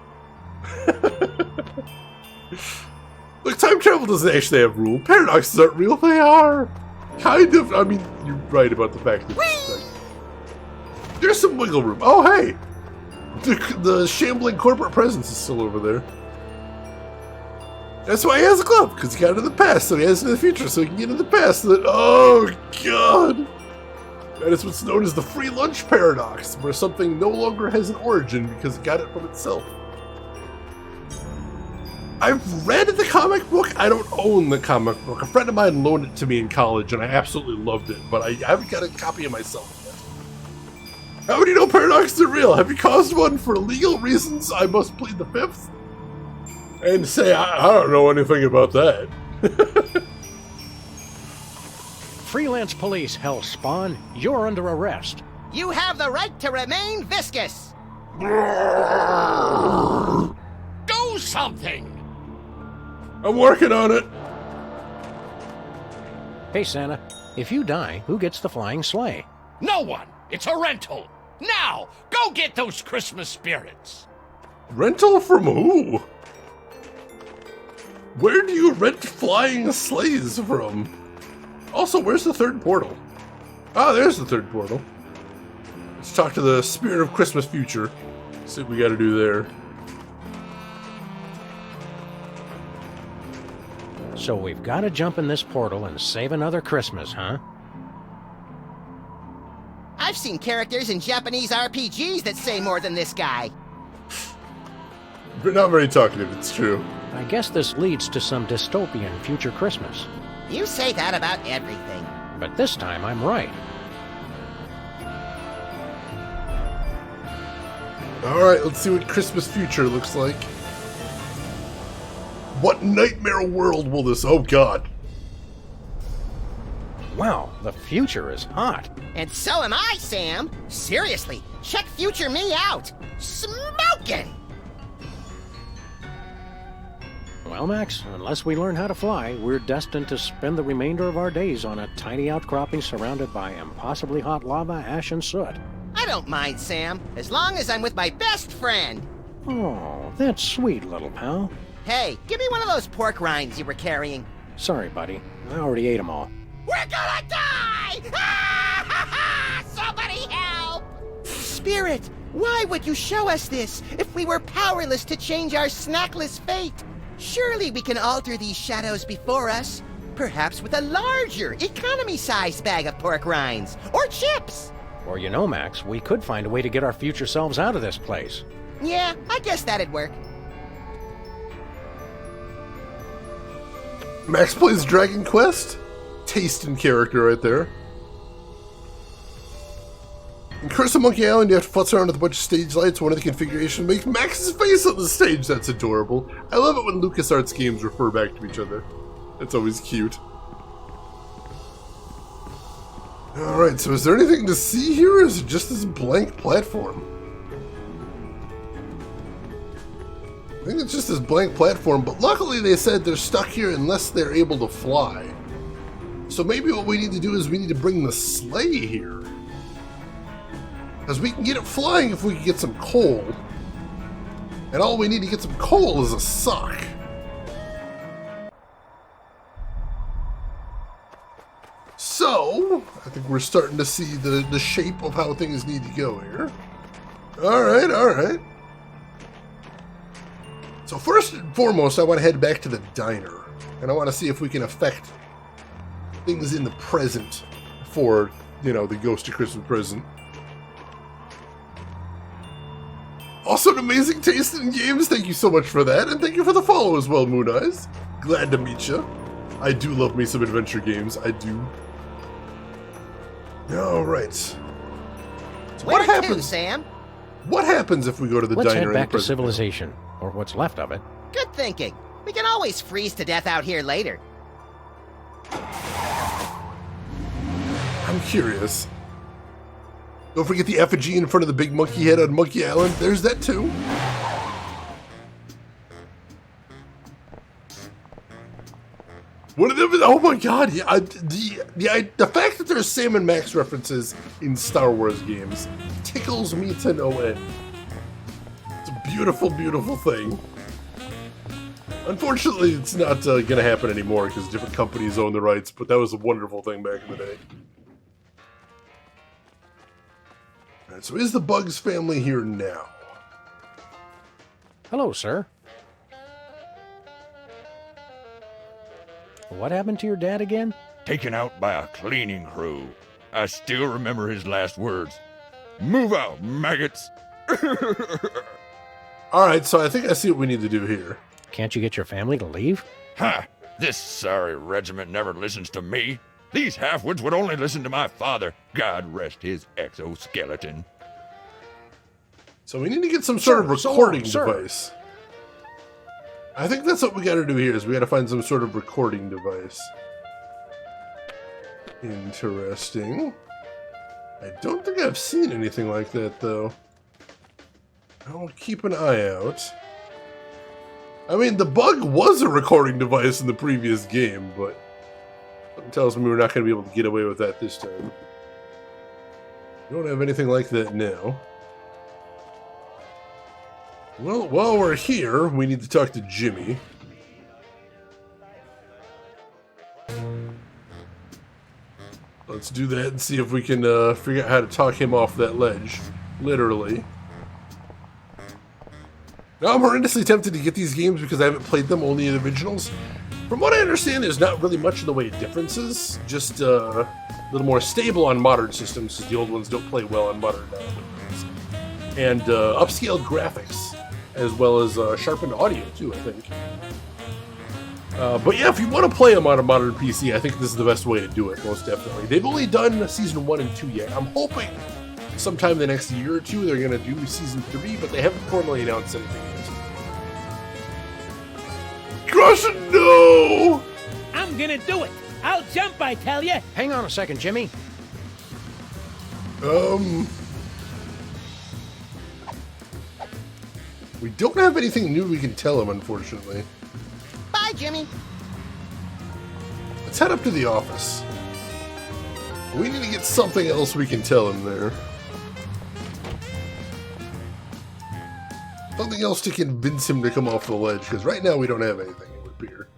Look, time travel doesn't actually have rules. Paradoxes aren't real. They are. Kind of. I mean, you're right about the fact that like, there's some wiggle room. Oh, hey. The shambling corporate presence is still over there. That's why he has a glove, because he got into the past, so he has it in the future, so he can get into the past. So that, oh, God. That is what's known as the free lunch paradox, where something no longer has an origin because it got it from itself. I've read the comic book. I don't own the comic book. A friend of mine loaned it to me in college, and I absolutely loved it, but I haven't got a copy of myself yet. How do you know paradoxes are real? Have you caused one for legal reasons? I must plead the fifth. And say, I don't know anything about that. Freelance police, Hellspawn. You're under arrest. You have the right to remain viscous. Do something! I'm working on it. Hey, Santa. If you die, who gets the flying sleigh? No one! It's a rental! Now, go get those Christmas spirits! Rental from who? Where do you rent flying sleighs from? Also, where's the third portal? Ah, there's the third portal. Let's talk to the Spirit of Christmas Future. See what we gotta do there. So we've got to jump in this portal and save another Christmas, huh? I've seen characters in Japanese RPGs that say more than this guy. But not very talkative, it's true. I guess this leads to some dystopian future Christmas. You say that about everything. But this time I'm right. Alright, let's see what Christmas Future looks like. What nightmare world will this... Oh, God. Wow, the future is hot. And so am I, Sam. Seriously, check future me out. Smoking! Well, Max, unless we learn how to fly, we're destined to spend the remainder of our days on a tiny outcropping surrounded by impossibly hot lava, ash, and soot. I don't mind, Sam, as long as I'm with my best friend. Oh, that's sweet, little pal. Hey, give me one of those pork rinds you were carrying. Sorry, buddy. I already ate them all. We're gonna die! Somebody help! Spirit, why would you show us this if we were powerless to change our snackless fate? Surely we can alter these shadows before us. Perhaps with a larger, economy-sized bag of pork rinds. Or chips. Or you know, Max, we could find a way to get our future selves out of this place. Yeah, I guess that'd work. Max plays Dragon Quest? Taste and character right there. Curse of Monkey Island, you have to futz around with a bunch of stage lights. One of the configurations makes Max's face on the stage. That's adorable. I love it when LucasArts games refer back to each other. It's always cute. Alright, so is there anything to see here, or is it just this blank platform? I think it's just this blank platform, but luckily they said they're stuck here unless they're able to fly. So maybe what we need to do is we need to bring the sleigh here. Because we can get it flying if we can get some coal. And all we need to get some coal is a sock. So, I think we're starting to see the shape of how things need to go here. Alright, alright. So first and foremost, I want to head back to the diner. And I want to see if we can affect things in the present for, you know, the Ghost of Christmas Present. Also, an amazing taste in games. Thank you so much for that. And thank you for the follow as well, Moon Eyes. Glad to meet you. I do love me some adventure games. I do. Alright. So Where what happens, to, Sam? What happens if we go to the Let's diner head in back the to present? civilization, or what's left of it. Good thinking. We can always freeze to death out here later. I'm curious. Don't forget the effigy in front of the big monkey head on Monkey Island. There's that too. One of them is, oh my god, yeah, the fact that there's Sam and Max references in Star Wars games tickles me to no end. It's a beautiful, beautiful thing. Unfortunately, it's not going to happen anymore because different companies own the rights, but that was a wonderful thing back in the day. Alright, so is the Bugs family here now? Hello, sir. What happened to your dad again? Taken out by a cleaning crew. I still remember his last words. Move out, maggots! Alright, so I think I see what we need to do here. Can't you get your family to leave? Ha! This sorry regiment never listens to me. These half-wits would only listen to my father. God rest his exoskeleton. So we need to get some sort of recording sir. device. I think that's what we gotta do here, is we gotta find some sort of recording device. Interesting. I don't think I've seen anything like that, though. I'll keep an eye out. I mean, the Bug was a recording device in the previous game, but something tells me we're not going to be able to get away with that this time. We don't have anything like that now. Well, while we're here, we need to talk to Jimmy. Let's do that and see if we can figure out how to talk him off that ledge. Literally. Now, I'm horrendously tempted to get these games because I haven't played them, only the originals. From what I understand, there's not really much in the way of differences. Just a little more stable on modern systems, because the old ones don't play well on modern systems. And upscaled graphics, as well as sharpened audio, too, I think. But yeah, if you want to play them on a modern PC, I think this is the best way to do it, most definitely. They've only done Season 1 and 2 yet. I'm hoping sometime in the next year or two they're going to do Season 3, but they haven't formally announced anything yet. Crush it, no! I'm gonna do it. I'll jump, I tell you. Hang on a second, Jimmy. We don't have anything new we can tell him, unfortunately. Bye, Jimmy. Let's head up to the office. We need to get something else we can tell him there. Something else to convince him to come off the ledge, because right now we don't have anything, it would appear.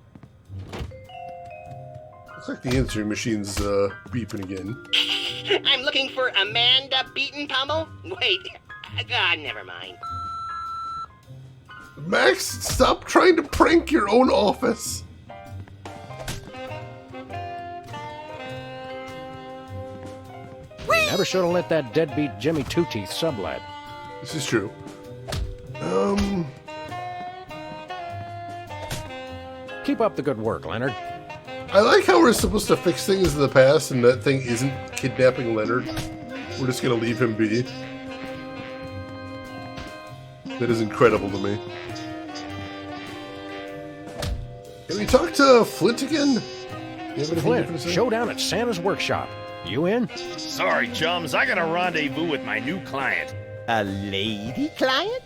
Looks like the answering machine's beeping again. I'm looking for Amanda Beaton Pummel. Wait, never mind. Max, stop trying to prank your own office. Never should have let that deadbeat Jimmy Two-Teeth sublet. This is true. Keep up the good work, Leonard. I like how we're supposed to fix things in the past and that thing isn't kidnapping Leonard. We're just gonna leave him be. That is incredible to me. Can we talk to Flint again? You have anything different to Flint, say? showdown at Santa's workshop. You in? Sorry, chums, I got a rendezvous with my new client. A lady client?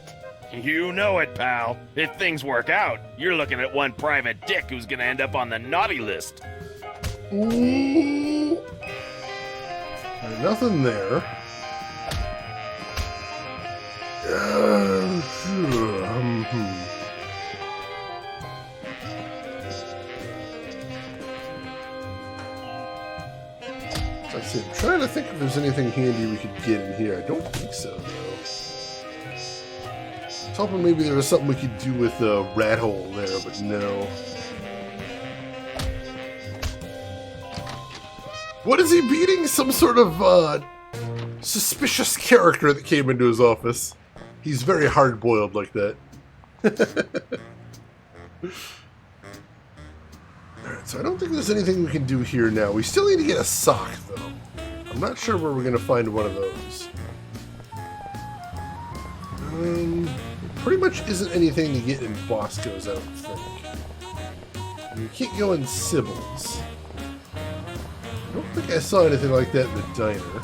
You know it, pal. If things work out, you're looking at one private dick who's gonna end up on the naughty list. Ooh. Nothing there. Let's see. I'm trying to think if there's anything handy we could get in here. I don't think so, though. I was hoping maybe there was something we could do with the rat hole there, but no. What is he beating? Some sort of suspicious character that came into his office. He's very hard-boiled like that. Alright, so I don't think there's anything we can do here now. We still need to get a sock, though. I'm not sure where we're going to find one of those. Pretty much isn't anything to get in Bosco's, I don't think. And you can't go in Sybil's. I don't think I saw anything like that in the diner.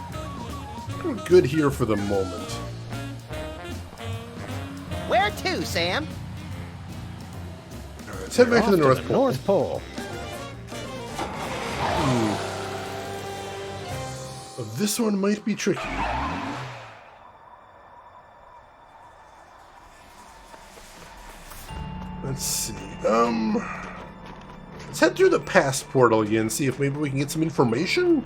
We're good here for the moment. Where to, Sam? Alright, let's head back to the North Pole. North Pole. This one might be tricky. Let's see. Let's head through the pass portal again, see if maybe we can get some information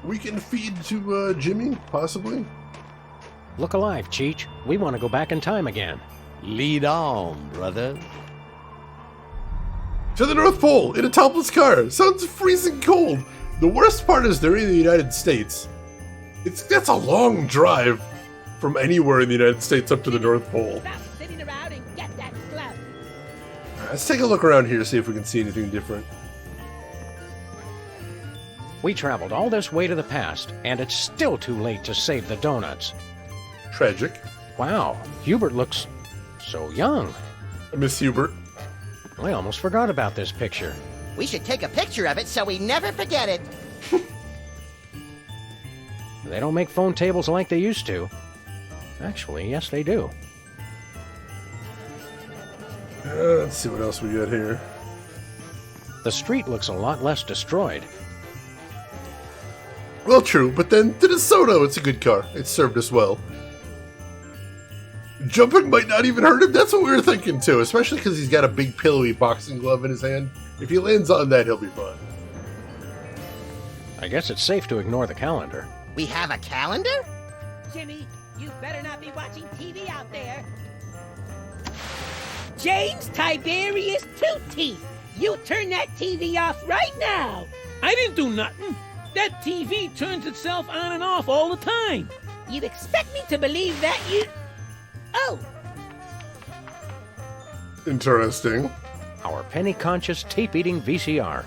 we can feed to Jimmy, possibly. Look alive, Cheech. We want to go back in time again. Lead on, brother. To the North Pole in a topless car. Sounds freezing cold. The worst part is they're in the United States. That's a long drive from anywhere in the United States up to the North Pole. Stop sitting around and get that glove. Let's take a look around here, see if we can see anything different. We traveled all this way to the past, and it's still too late to save the donuts. Tragic. Wow, Hubert looks so young. Miss Hubert. I almost forgot about this picture. We should take a picture of it so we never forget it. They don't make phone tables like they used to. Actually, yes, they do. Let's see what else we got here. The street looks a lot less destroyed. Well, true, but then the DeSoto, it's a good car. It served us well. Jumping might not even hurt him. That's what we were thinking, too. Especially because he's got a big pillowy boxing glove in his hand. If he lands on that, he'll be fine. I guess it's safe to ignore the calendar. We have a calendar? Jimmy, you better not be watching TV out there. James Tiberius Two Teeth, you turn that TV off right now. I didn't do nothing. That TV turns itself on and off all the time. You'd expect me to believe that you... Oh! Interesting. Our penny-conscious, tape-eating VCR.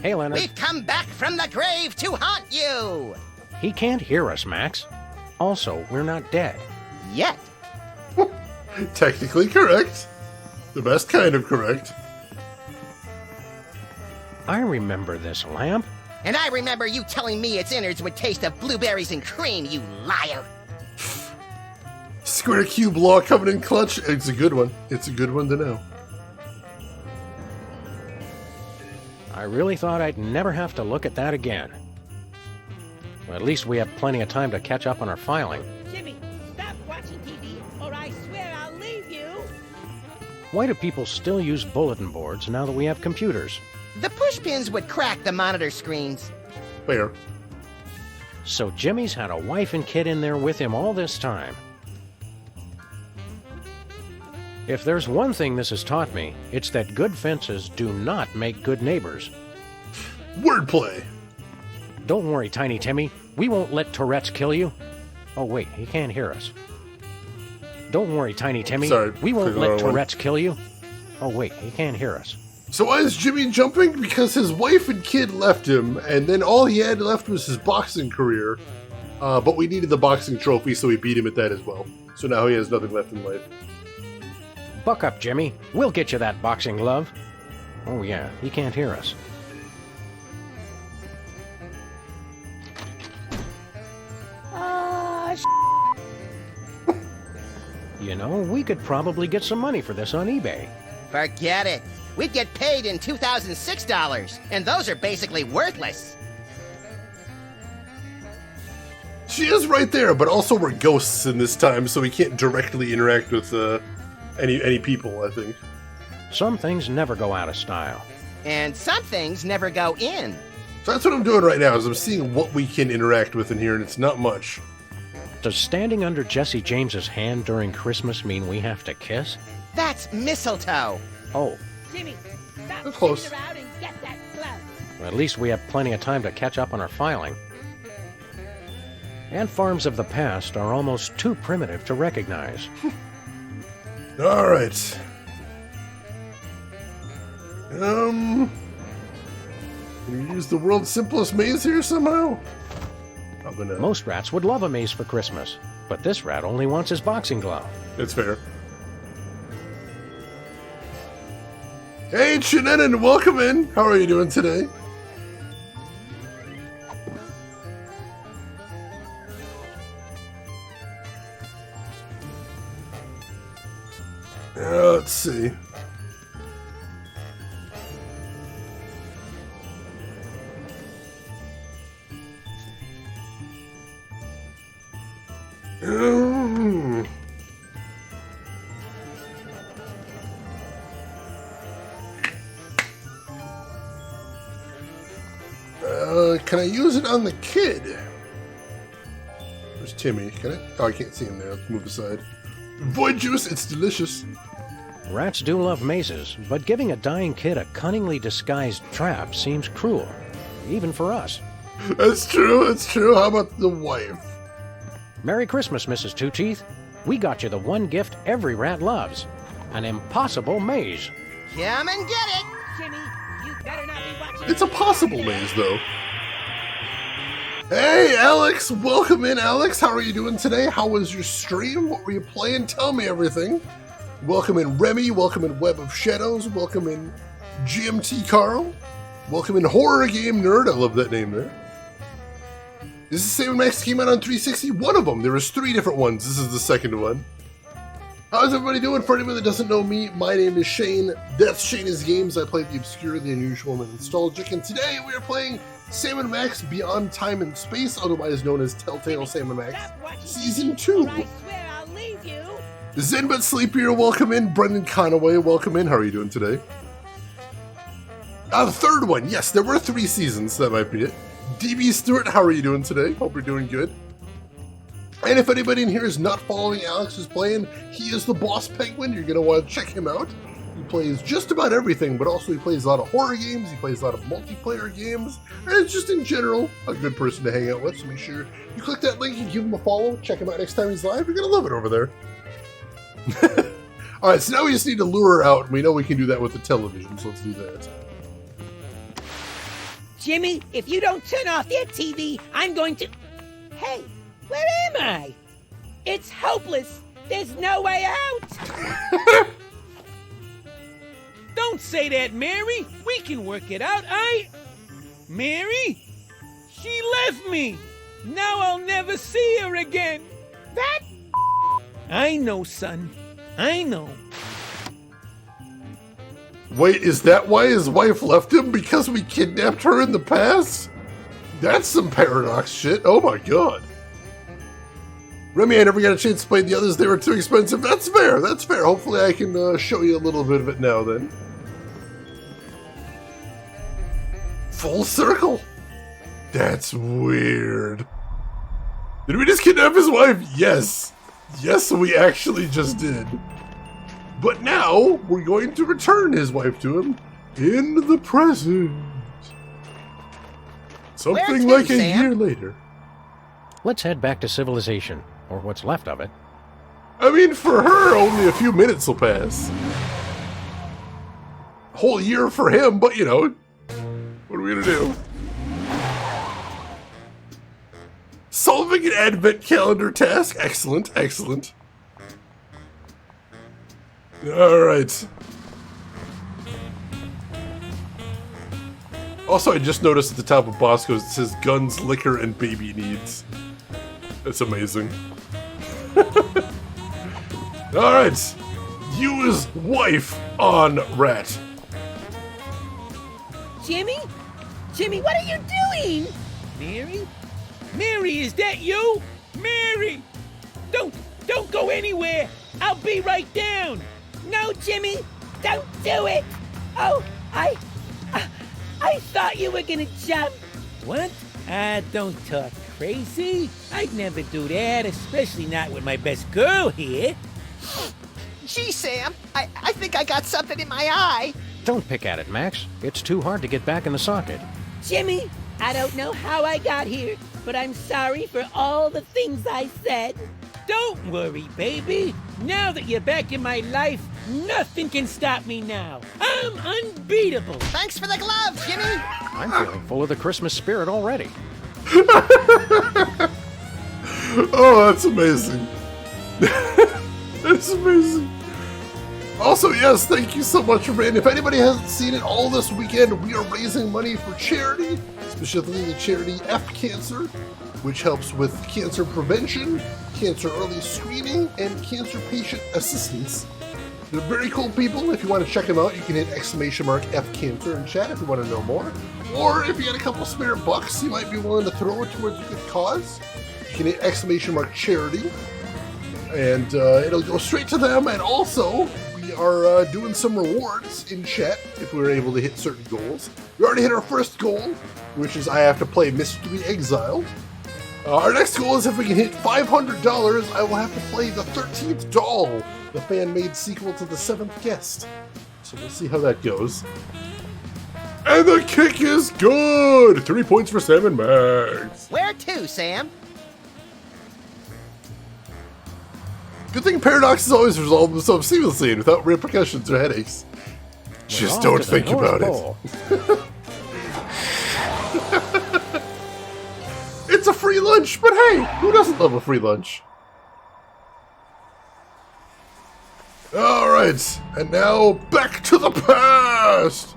Hey, Leonard. We've come back from the grave to haunt you! He can't hear us, Max. Also, we're not dead. Yet. Technically correct. The best kind of correct. I remember this lamp. And I remember you telling me its innards would taste of blueberries and cream, you liar! Square cube law coming in clutch. It's a good one. It's a good one to know. I really thought I'd never have to look at that again. Well, at least we have plenty of time to catch up on our filing. Jimmy, stop watching TV, or I swear I'll leave you. Why do people still use bulletin boards now that we have computers? The pushpins would crack the monitor screens. Fair. So Jimmy's had a wife and kid in there with him all this time. If there's one thing this has taught me, it's that good fences do not make good neighbors. Wordplay. Don't worry, Tiny Timmy. We won't let Tourette's kill you. Oh, wait, he can't hear us. Don't worry, Tiny Timmy. Sorry, we won't click the let wrong one. Tourette's kill you. Oh, wait, he can't hear us. So why is Jimmy jumping? Because his wife and kid left him, and then all he had left was his boxing career. But we needed the boxing trophy, so we beat him at that as well. So now he has nothing left in life. Buck up, Jimmy. We'll get you that boxing glove. Oh yeah, he can't hear us. You know, we could probably get some money for this on eBay. Forget it. We'd get paid in $2006, and those are basically worthless. She is right there, but also we're ghosts in this time, so we can't directly interact with any people, I think. Some things never go out of style. And some things never go in. So that's what I'm doing right now, is I'm seeing what we can interact with in here, and it's not much. Does standing under Jesse James's hand during Christmas mean we have to kiss? That's mistletoe. Oh. Jimmy, stop That's close. sitting around and get that glove. Well, at least we have plenty of time to catch up on our filing. Ant farms of the past are almost too primitive to recognize. All right. Can we use the world's simplest maze here somehow? Most rats would love a maze for Christmas, but this rat only wants his boxing glove. That's fair. Hey, Shannon, welcome in. How are you doing today? Let's see. Can I use it on the kid? Where's Timmy? Can I? Oh, I can't see him there. Let's move aside. Void juice, it's delicious. Rats do love mazes, but giving a dying kid a cunningly disguised trap seems cruel, even for us. That's true, that's true. How about the wife? Merry Christmas, Mrs. Two Teeth. We got you the one gift every rat loves, an impossible maze. Come and get it! Jimmy, you better not be watching. It's a possible maze, though. Hey, Alex! Welcome in, Alex. How are you doing today? How was your stream? What were you playing? Tell me everything. Welcome in, Remy. Welcome in, Web of Shadows. Welcome in, GMT Carl. Welcome in, Horror Game Nerd. I love that name there. This is Sam Max came out on 360. One of them. There was 3 different ones. This is the second one. How's everybody doing? For anyone that doesn't know me, my name is Shane. That's Shane's Games. I play the obscure, the unusual, and the nostalgic. And today we are playing Sam & Max Beyond Time and Space, otherwise known as Telltale Sam & Max Season 2. I swear I'll leave you. Zen but Sleepier, welcome in. Brendan Conaway, welcome in. How are you doing today? The third one. Yes, there were 3 seasons. That might be it. DB Stewart, how are you doing today? Hope you're doing good. And if anybody in here is not following Alex who's playing, he is the Boss Penguin. You're going to want to check him out. He plays just about everything, but also he plays a lot of horror games, he plays a lot of multiplayer games, and it's just in general a good person to hang out with, so make sure you click that link and give him a follow, check him out next time he's live, you're going to love it over there. Alright, so now we just need to lure her out, and we know we can do that with the television, so let's do that. Jimmy, if you don't turn off that TV, I'm going to... Hey, where am I? It's hopeless. There's no way out. Don't say that, Mary. We can work it out. Mary? She left me. Now I'll never see her again. That... I know, son. I know. Wait, is that why his wife left him? Because we kidnapped her in the past? That's some paradox shit. Oh my god. Remy, I never got a chance to play the others. They were too expensive. That's fair. That's fair. Hopefully I can show you a little bit of it now then. Full circle. That's weird. Did we just kidnap his wife? Yes. Yes, we actually just did. But now, we're going to return his wife to him in the present. Something like a year later. Let's head back to civilization, or what's left of it. I mean, for her, only a few minutes will pass. whole year for him, but you know, what are we gonna do? Solving an advent calendar task. Excellent, excellent. Alright. Also, I just noticed at the top of Bosco's it says guns, liquor, and baby needs. That's amazing. Alright. Use wife on rat. Jimmy? Jimmy, what are you doing? Mary? Mary, is that you? Mary! Don't go anywhere! I'll be right down! No, Jimmy! Don't do it! Oh, I thought you were gonna jump! What? Don't talk crazy. I'd never do that, especially not with my best girl here. Gee, Sam, I think I got something in my eye. Don't pick at it, Max. It's too hard to get back in the socket. Jimmy, I don't know how I got here, but I'm sorry for all the things I said. Don't worry, baby. Now that you're back in my life, nothing can stop me now. I'm unbeatable. Thanks for the gloves, Jimmy. I'm feeling full of the Christmas spirit already. Oh, that's amazing. That's amazing. Also, yes, thank you so much, Randy. If anybody hasn't seen it, all this weekend we are raising money for charity, specifically the charity F Cancer, which helps with cancer prevention, cancer early screening, and cancer patient assistance. They're very cool people. If you want to check them out, you can hit !F Cancer in chat if you want to know more. Or if you had a couple spare bucks you might be willing to throw it towards a good cause, you can hit !Charity. And it'll go straight to them. And also, we are doing some rewards in chat if we were able to hit certain goals. We already hit our first goal, which is I have to play Mystery Exiled. Our next goal is if we can hit $500, I will have to play The 13th Doll, the fan-made sequel to The Seventh Guest. So we'll see how that goes. And the kick is good! 3 points for Sam and Max. Where to, Sam? Good thing paradoxes always resolve themselves seamlessly and without repercussions or headaches. Just don't think about it. It's a free lunch, but hey, who doesn't love a free lunch? Alright, and now back to the past!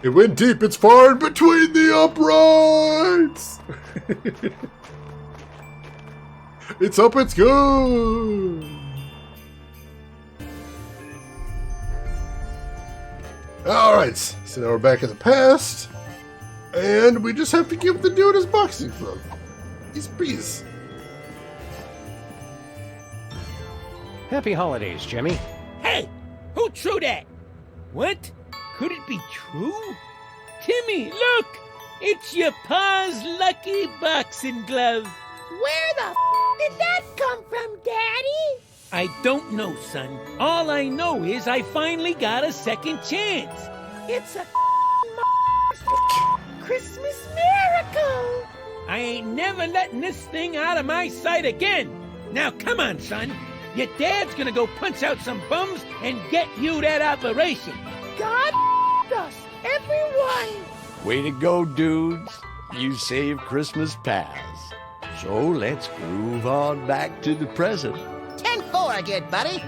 It went deep, it's far in between the uprights! It's up, it's good! Alright, so now we're back in the past. And we just have to give the dude his boxing glove. He's peace. Happy holidays, Jimmy. Hey, who threw that? What? Could it be true? Timmy, look! It's your pa's lucky boxing glove. Where the did that come from, Daddy? I don't know, son. All I know is I finally got a second chance. It's a Christmas miracle! I ain't never letting this thing out of my sight again. Now come on, son. Your dad's gonna go punch out some bums and get you that operation. God us, everyone! Way to go, dudes. You saved Christmas past. So let's groove on back to the present. 10-4, good buddy.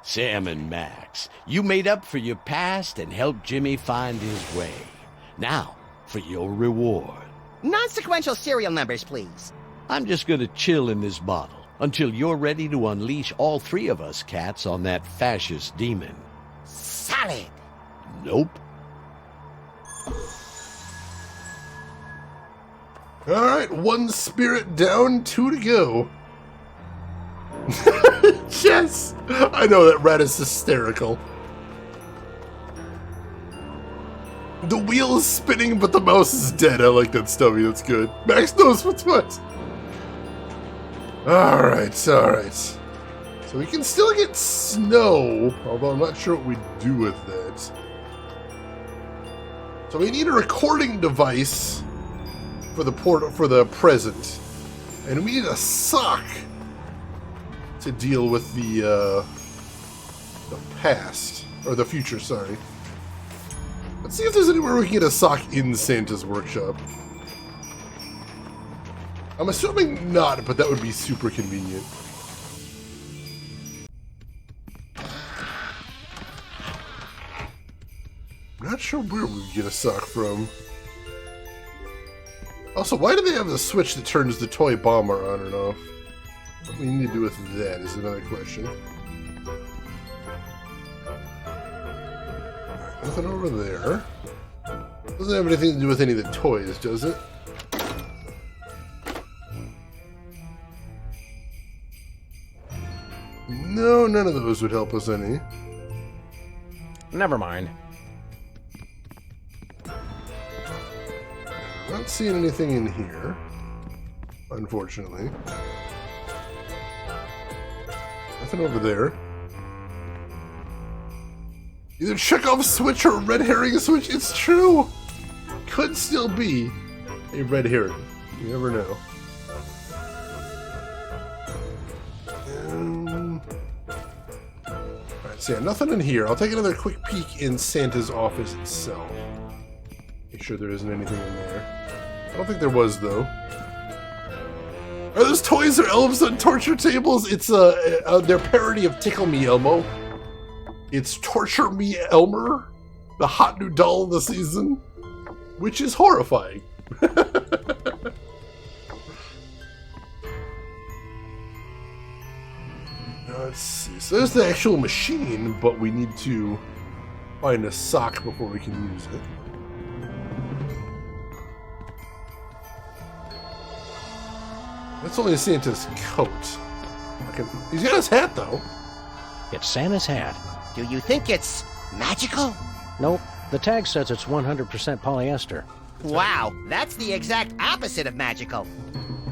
Sam and Max, you made up for your past and helped Jimmy find his way. Now, for your reward. Non-sequential serial numbers, please. I'm just gonna chill in this bottle until you're ready to unleash all three of us cats on that fascist demon. Solid. Nope. Alright, 1 spirit down, 2 to go. Yes! I know that rat is hysterical. The wheel is spinning, but the mouse is dead. I like that, Stubby. That's good. Max knows what's what. Alright, alright. So we can still get snow, although I'm not sure what we do with that. So we need a recording device for the present. And we need a sock to deal with the past. Or the future, sorry. Let's see if there's anywhere we can get a sock in Santa's workshop. I'm assuming not, but that would be super convenient. I'm not sure where we get a sock from. Also, why do they have the switch that turns the toy bomber on and off? What do we need to do with that is another question. Alright, nothing over there. Doesn't have anything to do with any of the toys, does it? No, none of those would help us any. Never mind. Not seeing anything in here, unfortunately. Nothing over there. Either Chekhov's switch or a red herring switch. It's true! Could still be a red herring. You never know. Alright, so yeah, nothing in here. I'll take another quick peek in Santa's office itself. Make sure there isn't anything in there. I don't think there was, though. Are those toys or elves on torture tables? It's their parody of Tickle Me Elmo. It's Torture Me Elmer, the hot new doll of the season, which is horrifying. Let's see. So there's the actual machine, but we need to find a sock before we can use it. That's only Santa's coat. He's got his hat, though. It's Santa's hat. Do you think it's magical? Nope. The tag says it's 100% polyester. Wow, that's the exact opposite of magical.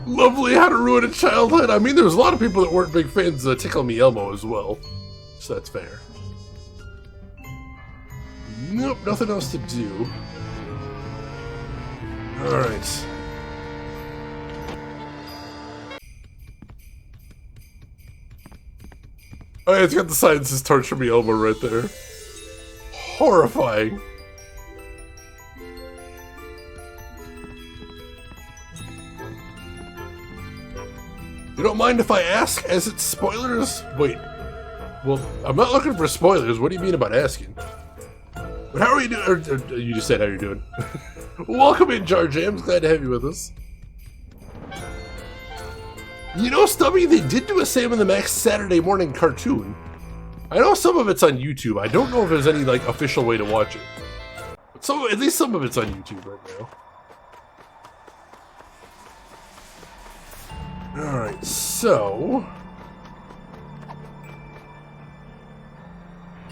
Lovely, how to ruin a childhood. I mean, there was a lot of people that weren't big fans of Tickle Me Elmo as well. So that's fair. Nope, nothing else to do. Alright. Oh yeah, it's got the sign that says Torture Me Elmo right there. Horrifying. You don't mind if I ask, as it's spoilers? Wait. Well, I'm not looking for spoilers. What do you mean about asking? But how are you doing? Or you just said how you're doing. Welcome in, Jar Jams. Glad to have you with us. You know, Stubby, they did do a Sam and the Max Saturday morning cartoon. I know some of it's on YouTube. I don't know if there's any, like, official way to watch it. But at least some of it's on YouTube right now. Alright, so...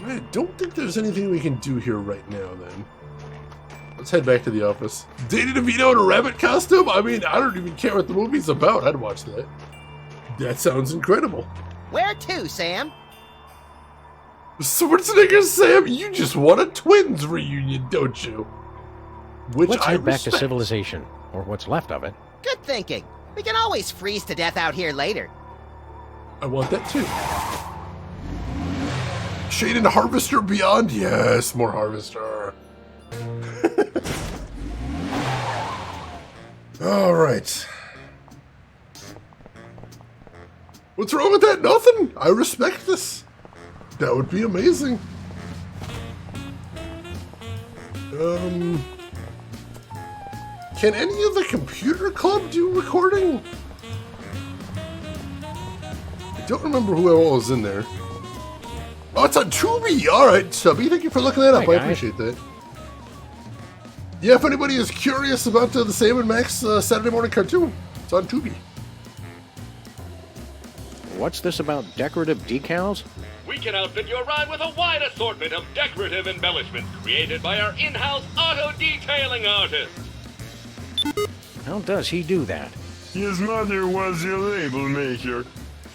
I don't think there's anything we can do here right now, then. Let's head back to the office. Danny DeVito in a rabbit costume? I mean, I don't even care what the movie's about. I'd watch that. That sounds incredible. Where to, Sam? Schwarzenegger, Sam, you just want a twins reunion, don't you? Which Let's I head back respect. to civilization, or what's left of it. Good thinking. We can always freeze to death out here later. I want that too. Shade and Harvester Beyond? Yes, more Harvester. Alright. What's wrong with that? Nothing. I respect this. That would be amazing. Can any of the computer club do recording? I don't remember who all was in there. Oh, it's on Tubi! Alright, Stubby, thank you for looking that up. Hi, I guys. appreciate that. Yeah, if anybody is curious about the Sam and Max Saturday morning cartoon, it's on Tubi. What's this about decorative decals? We can outfit your ride with a wide assortment of decorative embellishments created by our in-house auto detailing artist. How does he do that? His mother was a label maker.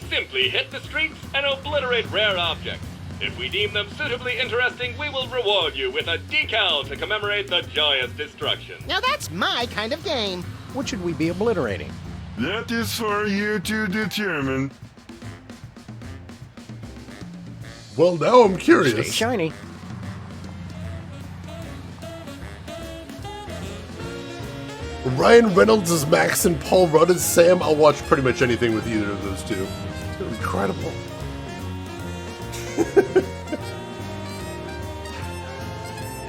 Simply hit the streets and obliterate rare objects. If we deem them suitably interesting, we will reward you with a decal to commemorate the joyous destruction. Now that's my kind of game. What should we be obliterating? That is for you to determine. Well, now I'm curious. Stay shiny. Ryan Reynolds as Max and Paul Rudd as Sam. I'll watch pretty much anything with either of those two. It's incredible.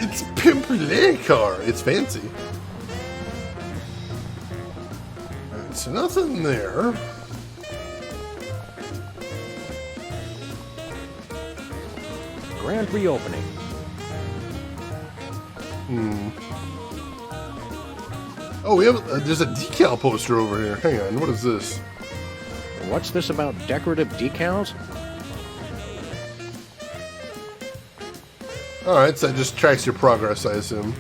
It's Pimp Lay car. It's fancy. Alright, so nothing there. Grand reopening. Oh, we have. There's a decal poster over here. Hang on. What is this? What's this about decorative decals? Alright, so that just tracks your progress, I assume.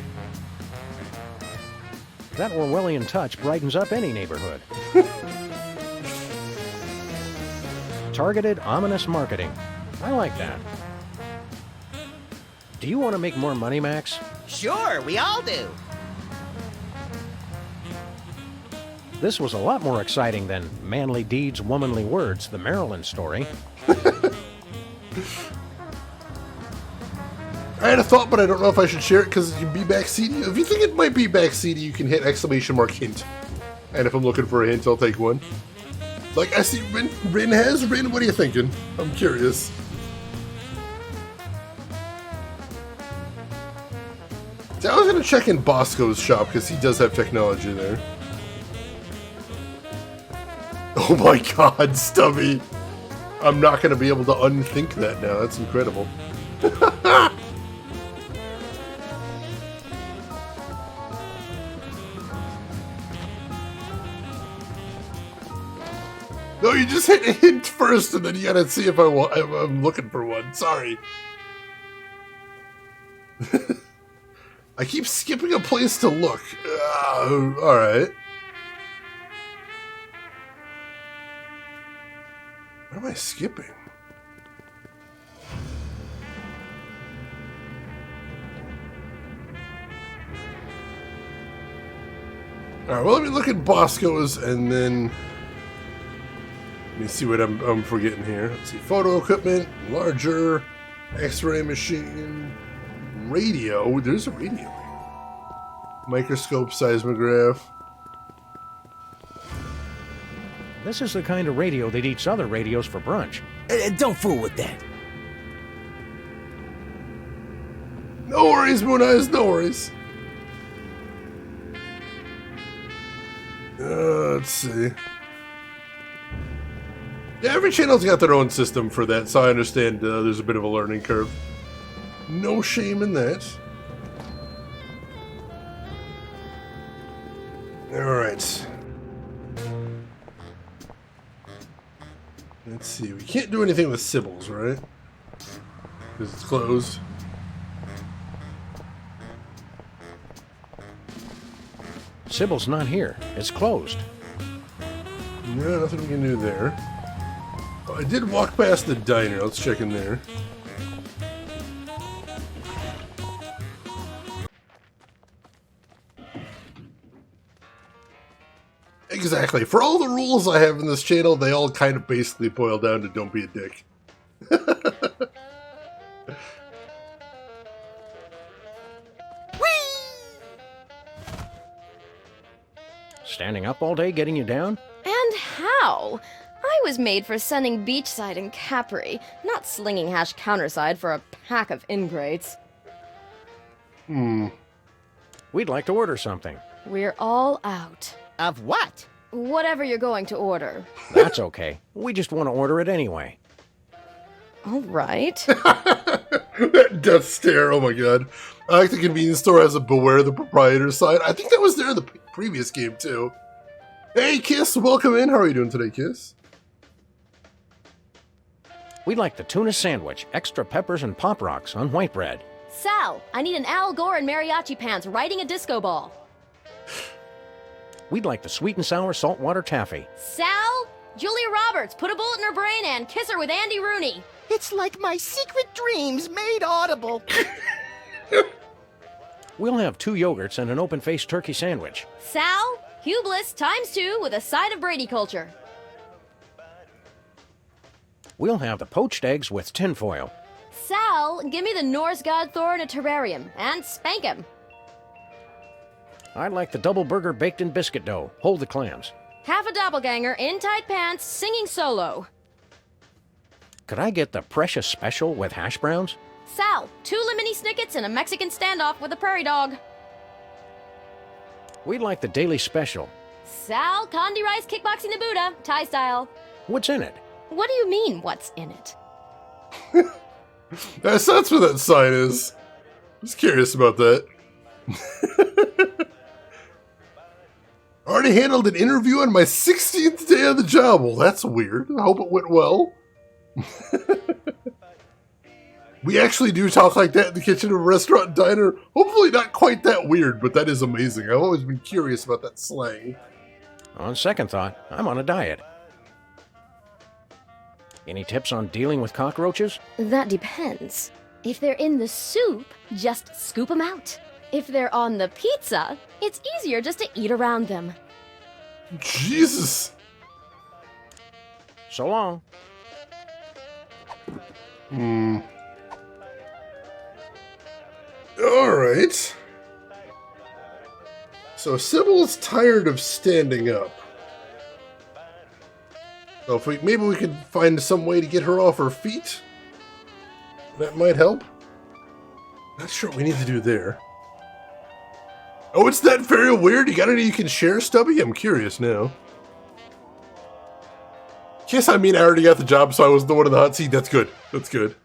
That Orwellian touch brightens up any neighborhood. Targeted, ominous marketing. I like that. Do you want to make more money, Max? Sure, we all do. This was a lot more exciting than Manly Deeds, Womanly Words, the Maryland story. I had a thought, but I don't know if I should share it because it can be backseaty. If you think it might be backseaty, you can hit ! Hint. And if I'm looking for a hint, I'll take one. Like, I see Rin has. Rin, what are you thinking? I'm curious. See, I was going to check in Bosco's shop because he does have technology there. Oh my god, Stubby! I'm not going to be able to unthink that now. That's incredible. No, you just hit a hint first, and then you gotta see if I'm looking for one. Sorry. I keep skipping a place to look. Alright. What am I skipping? Alright, well, let me look at Bosco's, and then... Let me see what I'm forgetting here. Let's see. Photo equipment, larger, X-ray machine, radio. There's a radio. Microscope, seismograph. This is the kind of radio that eats other radios for brunch. Don't fool with that. No worries, Moon Eyes, no worries. Let's see. Yeah, every channel's got their own system for that, so I understand there's a bit of a learning curve. No shame in that. Alright. Let's see, we can't do anything with Sybil's, right? Because it's closed. Sybil's not here. It's closed. No, nothing we can do there. Oh, I did walk past the diner. Let's check in there. Exactly. For all the rules I have in this channel, they all kind of basically boil down to don't be a dick. Standing up all day getting you down? And how? I was made for sunning beachside in Capri, not slinging hash counterside for a pack of ingrates. We'd like to order something. We're all out. Of what? Whatever you're going to order. That's okay. We just want to order it anyway. All right. That death stare, oh my god. I like the convenience store has a Beware the Proprietor sign. I think that was there in the previous game, too. Hey, Kiss, welcome in. How are you doing today, Kiss? We'd like the tuna sandwich, extra peppers and Pop Rocks on white bread. Sal, I need an Al Gore and mariachi pants riding a disco ball. We'd like the sweet and sour saltwater taffy. Sal, Julia Roberts, put a bullet in her brain and kiss her with Andy Rooney. It's like my secret dreams made audible. We'll have 2 yogurts and an open-faced turkey sandwich. Sal, Hublis ×2 with a side of Brady culture. We'll have the poached eggs with tinfoil. Sal, give me the Norse god Thor in a terrarium, and spank him. I'd like the double burger baked in biscuit dough. Hold the clams. Half a doppelganger in tight pants singing solo. Could I get the precious special with hash browns? Sal, 2 lemony snickets and a Mexican standoff with a prairie dog. We'd like the daily special. Sal, Condi rice kickboxing Nabuda, Thai style. What's in it? What do you mean, what's in it? That's what that sign is. Just curious about that. Already handled an interview on my 16th day on the job. Well, that's weird. I hope it went well. We actually do talk like that in the kitchen of a restaurant and diner. Hopefully not quite that weird, but that is amazing. I've always been curious about that slang. On second thought, I'm on a diet. Any tips on dealing with cockroaches? That depends. If they're in the soup, just scoop them out. If they're on the pizza, it's easier just to eat around them. Jesus! So long. Alright. So Sybil's tired of standing up. So if maybe we could find some way to get her off her feet. That might help. Not sure what we need to do there. Oh, it's that very weird? You got any you can share, Stubby? I'm curious now. Yes, I mean I already got the job, so I was the one in the hot seat. That's good. That's good.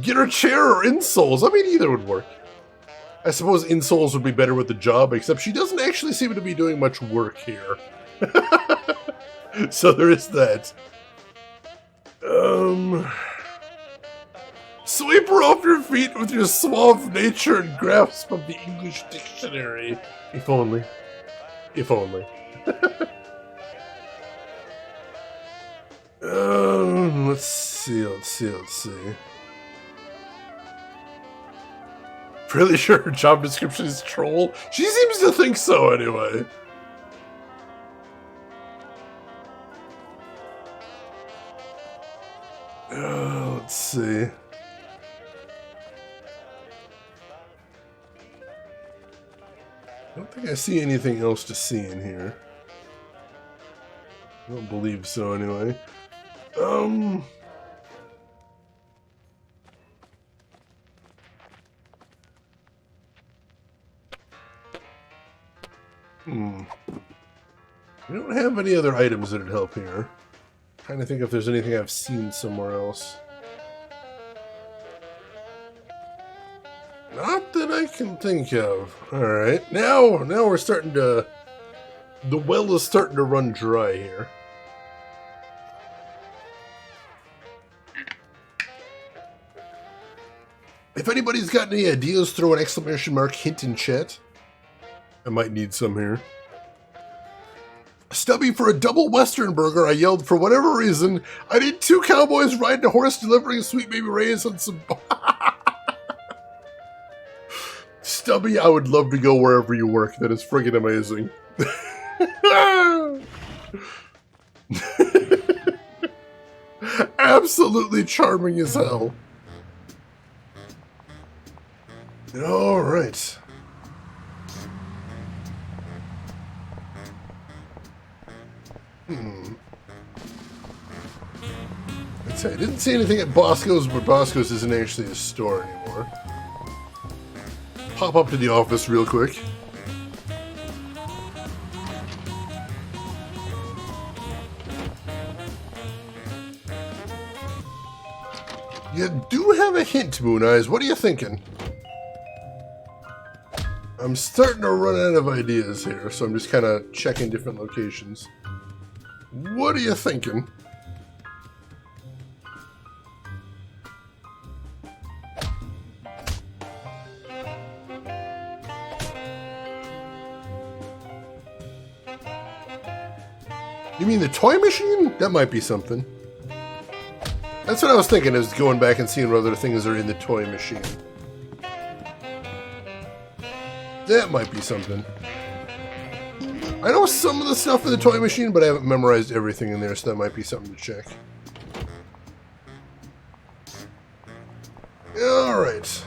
Get her chair or insoles. I mean, either would work. I suppose insoles would be better with the job, except she doesn't actually seem to be doing much work here. So there is that. Sweep her off your feet with your suave nature and grasp of the English dictionary. If only. If only. Let's see. Pretty sure her job description is troll. She seems to think so anyway. Let's see. I don't think I see anything else to see in here. I don't believe so anyway. We don't have any other items that'd help here. Trying to think if there's anything I've seen somewhere else. Not that I can think of. Alright, now we're starting to... The well is starting to run dry here. If anybody's got any ideas, throw an exclamation mark hint in chat. I might need some here. Stubby, for a double Western burger, I yelled for whatever reason, I need 2 cowboys riding a horse delivering Sweet Baby Ray's on some... Stubby, I would love to go wherever you work. That is friggin' amazing. Absolutely charming as hell. Alright. I didn't see anything at Bosco's, but Bosco's isn't actually a store anymore. Pop up to the office real quick. You do have a hint, Moon Eyes. What are you thinking? I'm starting to run out of ideas here, so I'm just kind of checking different locations. What are you thinking? You mean the toy machine? That might be something. That's what I was thinking, is going back and seeing what other things are in the toy machine. That might be something. I know some of the stuff in the toy machine, but I haven't memorized everything in there, so that might be something to check. Alright.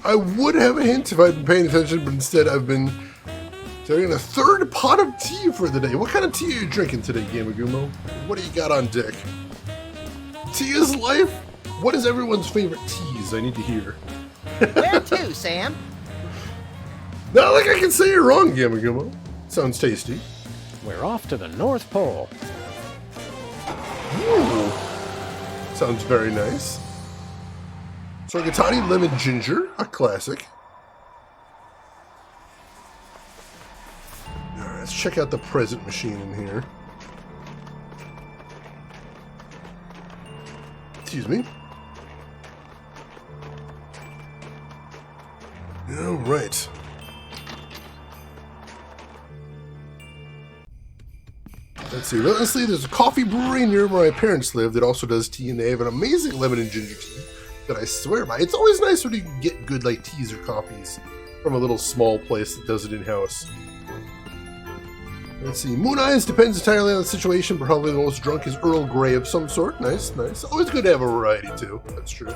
I would have a hint if I'd been paying attention, but instead I've been taking a third pot of tea for the day. What kind of tea are you drinking today, Gamagumo? What do you got on deck? Tea is life? What is everyone's favorite teas? I need to hear. Where to, Sam? Not like I can say you're wrong, Gamagumo. Sounds tasty. We're off to the North Pole. Ooh. Sounds very nice. Sorgatani Lemon Ginger, a classic. Alright, let's check out the present machine in here. Excuse me. Alright. Let's see. Honestly, there's a coffee brewery near where my parents live that also does tea, and they have an amazing lemon and ginger tea that I swear by. It's always nice when you can get good like teas or coffees from a little small place that does it in-house. Let's see. Moon Eyes depends entirely on the situation, but probably the most drunk is Earl Grey of some sort. Nice, nice. Always good to have a variety too. That's true.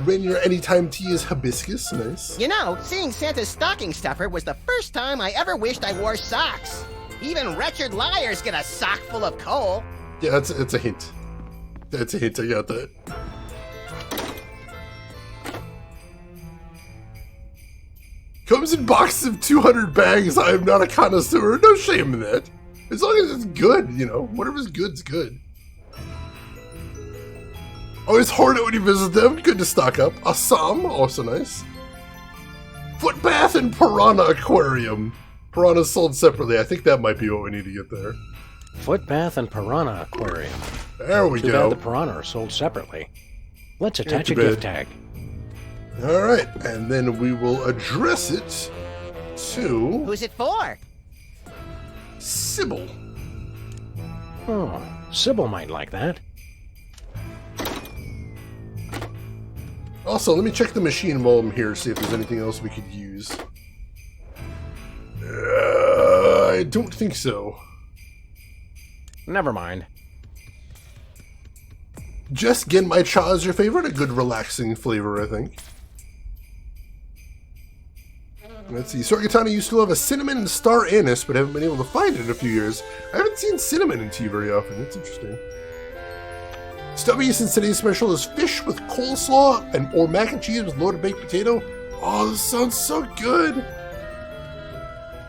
Rainier Anytime Tea is hibiscus. Nice. You know, seeing Santa's stocking stuffer was the first time I ever wished I wore socks. Even wretched liars get a sock full of coal. Yeah, it's a hint. That's a hint. I got that. Comes in boxes of 200 bags. I am not a connoisseur. No shame in that. As long as it's good, you know. Whatever's good's good. Always hoard it when you visit them. Good to stock up. Assam, also nice. Foot bath and piranha aquarium. Piranha's sold separately. I think that might be what we need to get there. Foot bath and piranha aquarium. There we Too go. bad the piranha are sold separately. Let's attach a too bad. gift tag. Alright, and then we will address it to... Who's it for? Sybil. Oh, Sybil might like that. Also, let me check the machine while I'm here, see if there's anything else we could use. I don't think so. Never mind. Just Genmai Cha is your favorite? A good relaxing flavor, I think. Let's see. Sorgatani used to love a cinnamon and star anise, but haven't been able to find it in a few years. I haven't seen cinnamon in tea very often. That's interesting. Stubby Cincinnati special is fish with coleslaw and or mac and cheese with loaded baked potato. Oh, this sounds so good.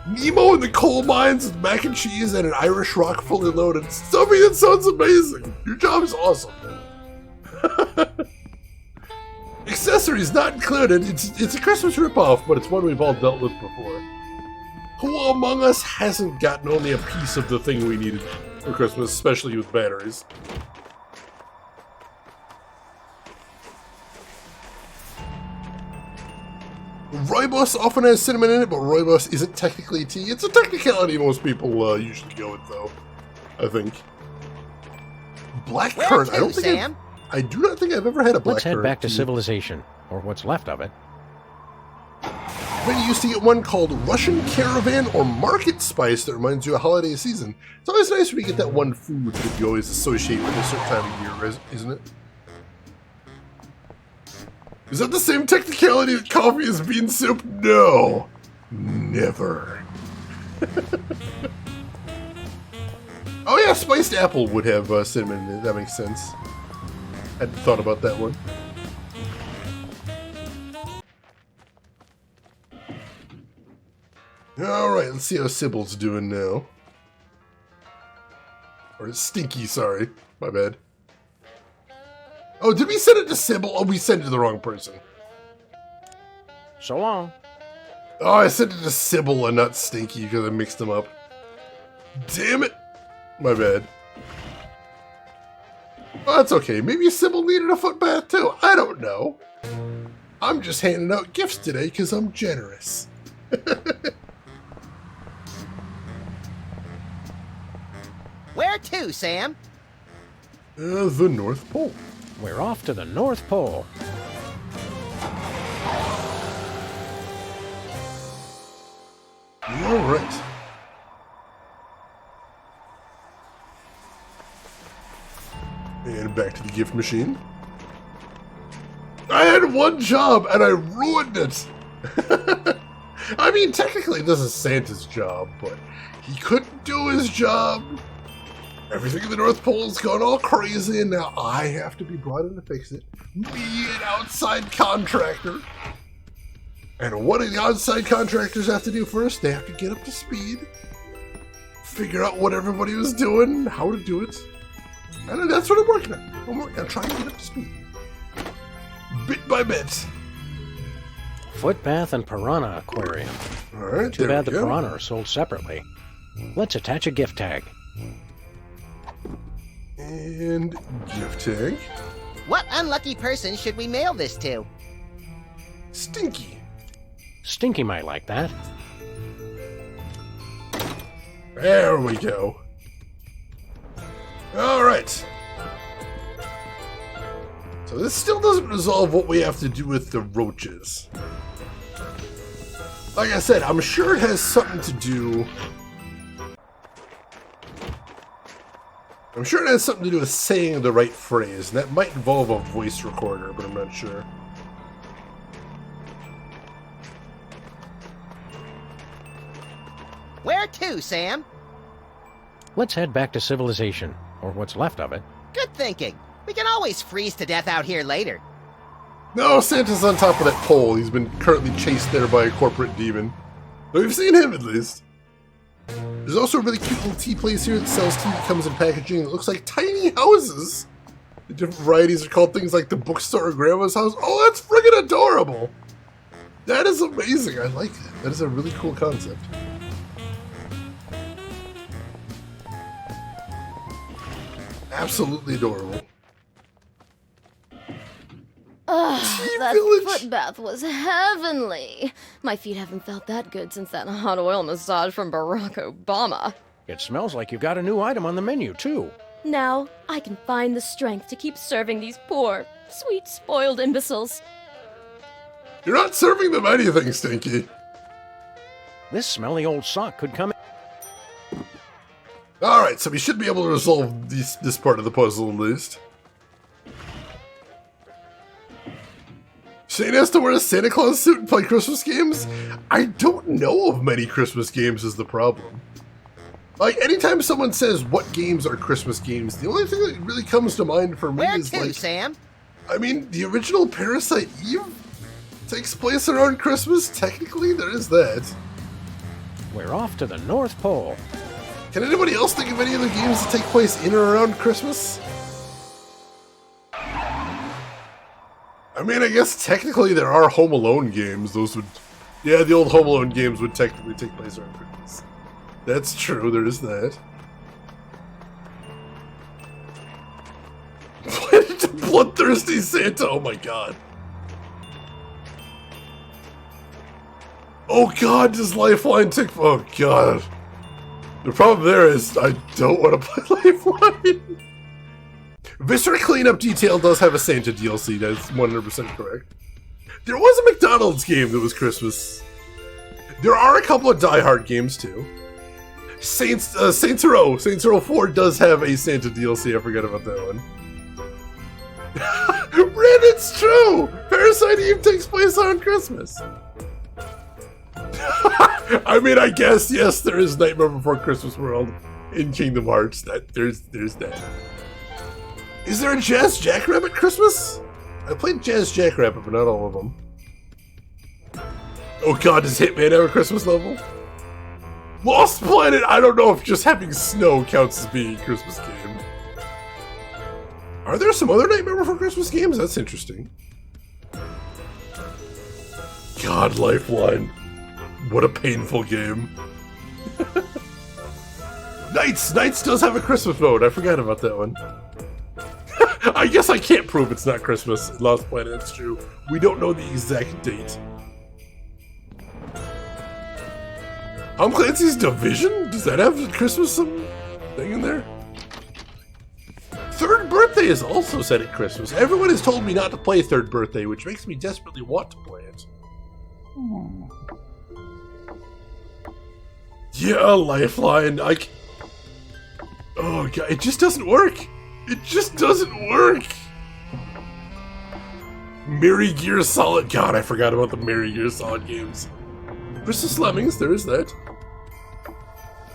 Nemo in the coal mines with mac and cheese and an Irish rock fully loaded. Stubby, that sounds amazing. Your job is awesome. Accessories not included. It's a Christmas ripoff, but it's one we've all dealt with before. Who among us hasn't gotten only a piece of the thing we needed for Christmas, especially with batteries? Rooibos often has cinnamon in it, but rooibos isn't technically tea. It's a technicality most people usually go with, though, I think. Blackcurrant. I don't think Sam? I do not think I've ever had a blackcurrant. Let's head back to tea. civilization, or what's left of it. Then you used to get one called Russian Caravan or Market Spice that reminds you of holiday season. It's always nice when you get that one food that you always associate with a certain time of year, isn't it? Is that the same technicality that coffee is bean soup? No. Never. Oh yeah, spiced apple would have cinnamon in it. That makes sense. Hadn't thought about that one. Alright, let's see how Sybil's doing now. Or Stinky, sorry. My bad. Oh, did we send it to Sybil? Oh, we sent it to the wrong person. So long. Oh, I sent it to Sybil and not Stinky because I mixed them up. Damn it. My bad. Oh, that's okay. Maybe Sybil needed a foot bath too. I don't know. I'm just handing out gifts today because I'm generous. Where to, Sam? The North Pole. We're off to the North Pole. Alright. And back to the gift machine. I had one job and I ruined it! I mean, technically this is Santa's job, but he couldn't do his job. Everything in the North Pole's gone all crazy and now I have to be brought in to fix it. Be an outside contractor. And what do the outside contractors have to do first? They have to get up to speed, figure out what everybody was doing, how to do it. And that's what I'm working on. I'm trying to get up to speed. Bit by bit. Footbath and Piranha Aquarium. Alright, Too bad the Piranha are sold separately. Let's attach a gift tag. And gift tag. What unlucky person should we mail this to? Stinky. Stinky might like that. There we go. Alright. So this still doesn't resolve what we have to do with the roaches. Like I said, I'm sure it has something to do... I'm sure it has something to do with saying the right phrase, and that might involve a voice recorder, but I'm not sure. Where to, Sam? Let's head back to civilization, or what's left of it. Good thinking. We can always freeze to death out here later. No, Santa's on top of that pole. He's been currently chased there by a corporate demon. But we've seen him, at least. There's also a really cute little tea place here that sells tea that comes in packaging that looks like tiny houses. The different varieties are called things like the bookstore or grandma's house. Oh, that's friggin' adorable! That is amazing. I like that. That is a really cool concept. Absolutely adorable. That foot bath was heavenly. My feet haven't felt that good since that hot oil massage from Barack Obama. It smells like you've got a new item on the menu, too. Now, I can find the strength to keep serving these poor, sweet, spoiled imbeciles. You're not serving them anything, Stinky. This smelly old sock could come in. Alright, so we should be able to resolve this part of the puzzle, at least. Shane has to wear a Santa Claus suit and play Christmas games? I don't know of many Christmas games is the problem. Like, anytime someone says what games are Christmas games, the only thing that really comes to mind for me is like... Sam? I mean, the original Parasite Eve takes place around Christmas. Technically, there is that. We're off to the North Pole. Can anybody else think of any other games that take place in or around Christmas? I mean, I guess technically there are Home Alone games. Those would... Yeah, the old Home Alone games would technically take place around Christmas. That's true, there is that. Bloodthirsty Santa, oh my god. Oh god, does Lifeline take... Oh god. The problem there is, I don't want to play Lifeline. Viscera Cleanup Detail does have a Santa DLC, that's 100% correct. There was a McDonald's game that was Christmas. There are a couple of Die Hard games too. Saints Row 4 does have a Santa DLC, I forgot about that one. Red, it's true! Parasite Eve takes place on Christmas. I mean, I guess, yes, there is Nightmare Before Christmas World in Kingdom Hearts. There's that. Is there a Jazz Jackrabbit Christmas? I played Jazz Jackrabbit, but not all of them. Oh god, does Hitman have a Christmas level? Lost Planet, I don't know if just having snow counts as being a Christmas game. Are there some other Nightmare Before Christmas games? That's interesting. God, Lifeline. What a painful game. Knights does have a Christmas mode. I forgot about that one. I guess I can't prove it's not Christmas in Lost Planet, that's true. We don't know the exact date. Tom Clancy's Division? Does that have a Christmas thing in there? Third Birthday is also set at Christmas. Everyone has told me not to play Third Birthday, which makes me desperately want to play it. Yeah, Lifeline. Oh god, it just doesn't work. It just doesn't work. Merry Gear Solid. God, I forgot about the Merry Gear Solid games. Versus Lemmings, there is that.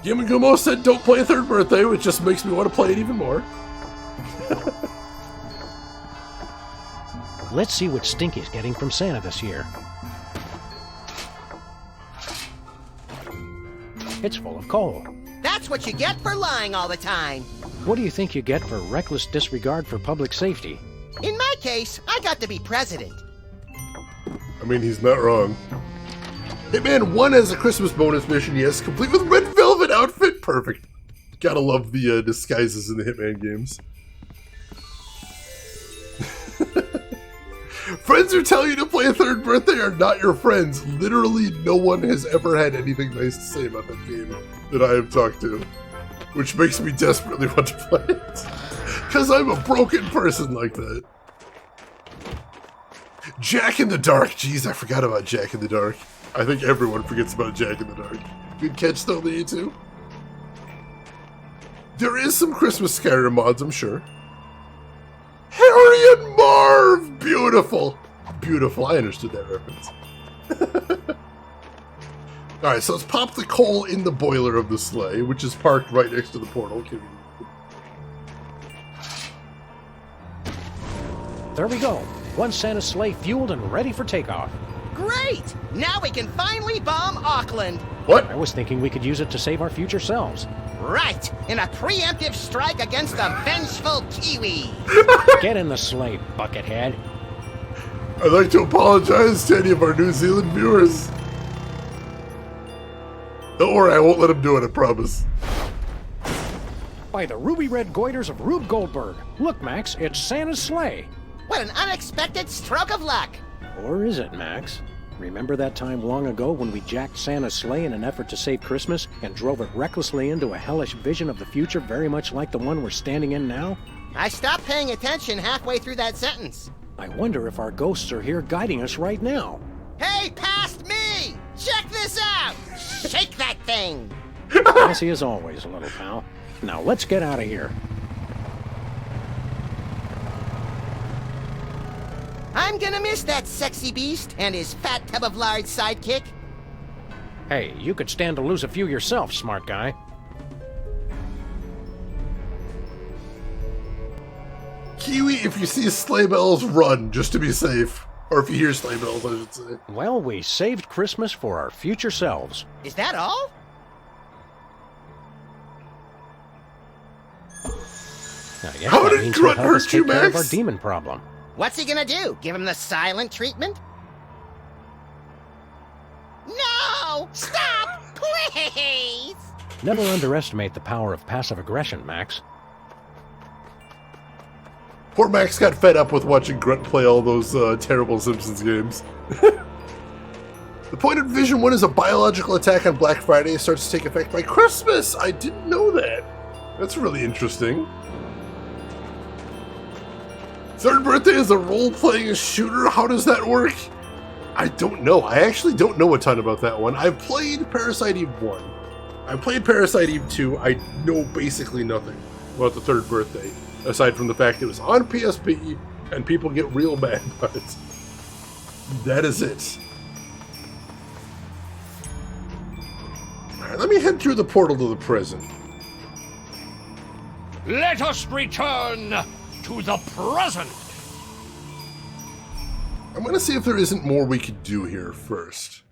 Yamagumo said don't play Third Birthday, which just makes me want to play it even more. Let's see what Stinky's getting from Santa this year. It's full of coal. That's what you get for lying all the time. What do you think you get for reckless disregard for public safety? In my case, I got to be president. I mean, he's not wrong. Hitman 1 has a Christmas bonus mission, yes, complete with red velvet outfit. Perfect. Gotta love the disguises in the Hitman games. Friends who tell you to play Third Birthday are not your friends. Literally no one has ever had anything nice to say about that game that I have talked to. Which makes me desperately want to play it. Because I'm a broken person like that. Jack in the Dark. Jeez, I forgot about Jack in the Dark. I think everyone forgets about Jack in the Dark. Good catch though, you two. There is some Christmas Skyrim mods, I'm sure. Harry and Marv! Beautiful. Beautiful. I understood that reference. Alright, so let's pop the coal in the boiler of the sleigh, which is parked right next to the portal. There we go. One Santa sleigh fueled and ready for takeoff. Great! Now we can finally bomb Auckland. What? I was thinking we could use it to save our future selves. Right! In a preemptive strike against the vengeful Kiwi! Get in the sleigh, buckethead. I'd like to apologize to any of our New Zealand viewers. Don't worry, I won't let him do it, I promise. By the ruby red goiters of Rube Goldberg. Look, Max, it's Santa's sleigh. What an unexpected stroke of luck! Or is it, Max? Remember that time long ago when we jacked Santa's sleigh in an effort to save Christmas and drove it recklessly into a hellish vision of the future very much like the one we're standing in now? I stopped paying attention halfway through that sentence. I wonder if our ghosts are here guiding us right now. Hey, past me! Check this out! Shake that thing! Classy as always, little pal. Now let's get out of here. I'm gonna miss that sexy beast and his fat tub of lard sidekick. Hey, you could stand to lose a few yourself, smart guy. Kiwi, if you see sleigh bells, run, just to be safe. Or if you hear sleigh bells, I should say. Well, we saved Christmas for our future selves. Is that all? I guess How that did means Grunt he'll help us hurt you, take care of our Max? demon problem. What's he gonna do? Give him the silent treatment? No! Stop! Please! Never underestimate the power of passive aggression, Max. Poor Max got fed up with watching Grunt play all those terrible Simpsons games. The point of Division 1 is a biological attack on Black Friday starts to take effect by Christmas! I didn't know that. That's really interesting. Third Birthday is a role-playing shooter? How does that work? I don't know. I actually don't know a ton about that one. I've played Parasite Eve 1. I played Parasite Eve 2. I know basically nothing about the Third Birthday, aside from the fact it was on PSP and people get real mad about it. That is it. Alright, let me head through the portal to the prison. Let us return to the present. I'm gonna see if there isn't more we could do here first.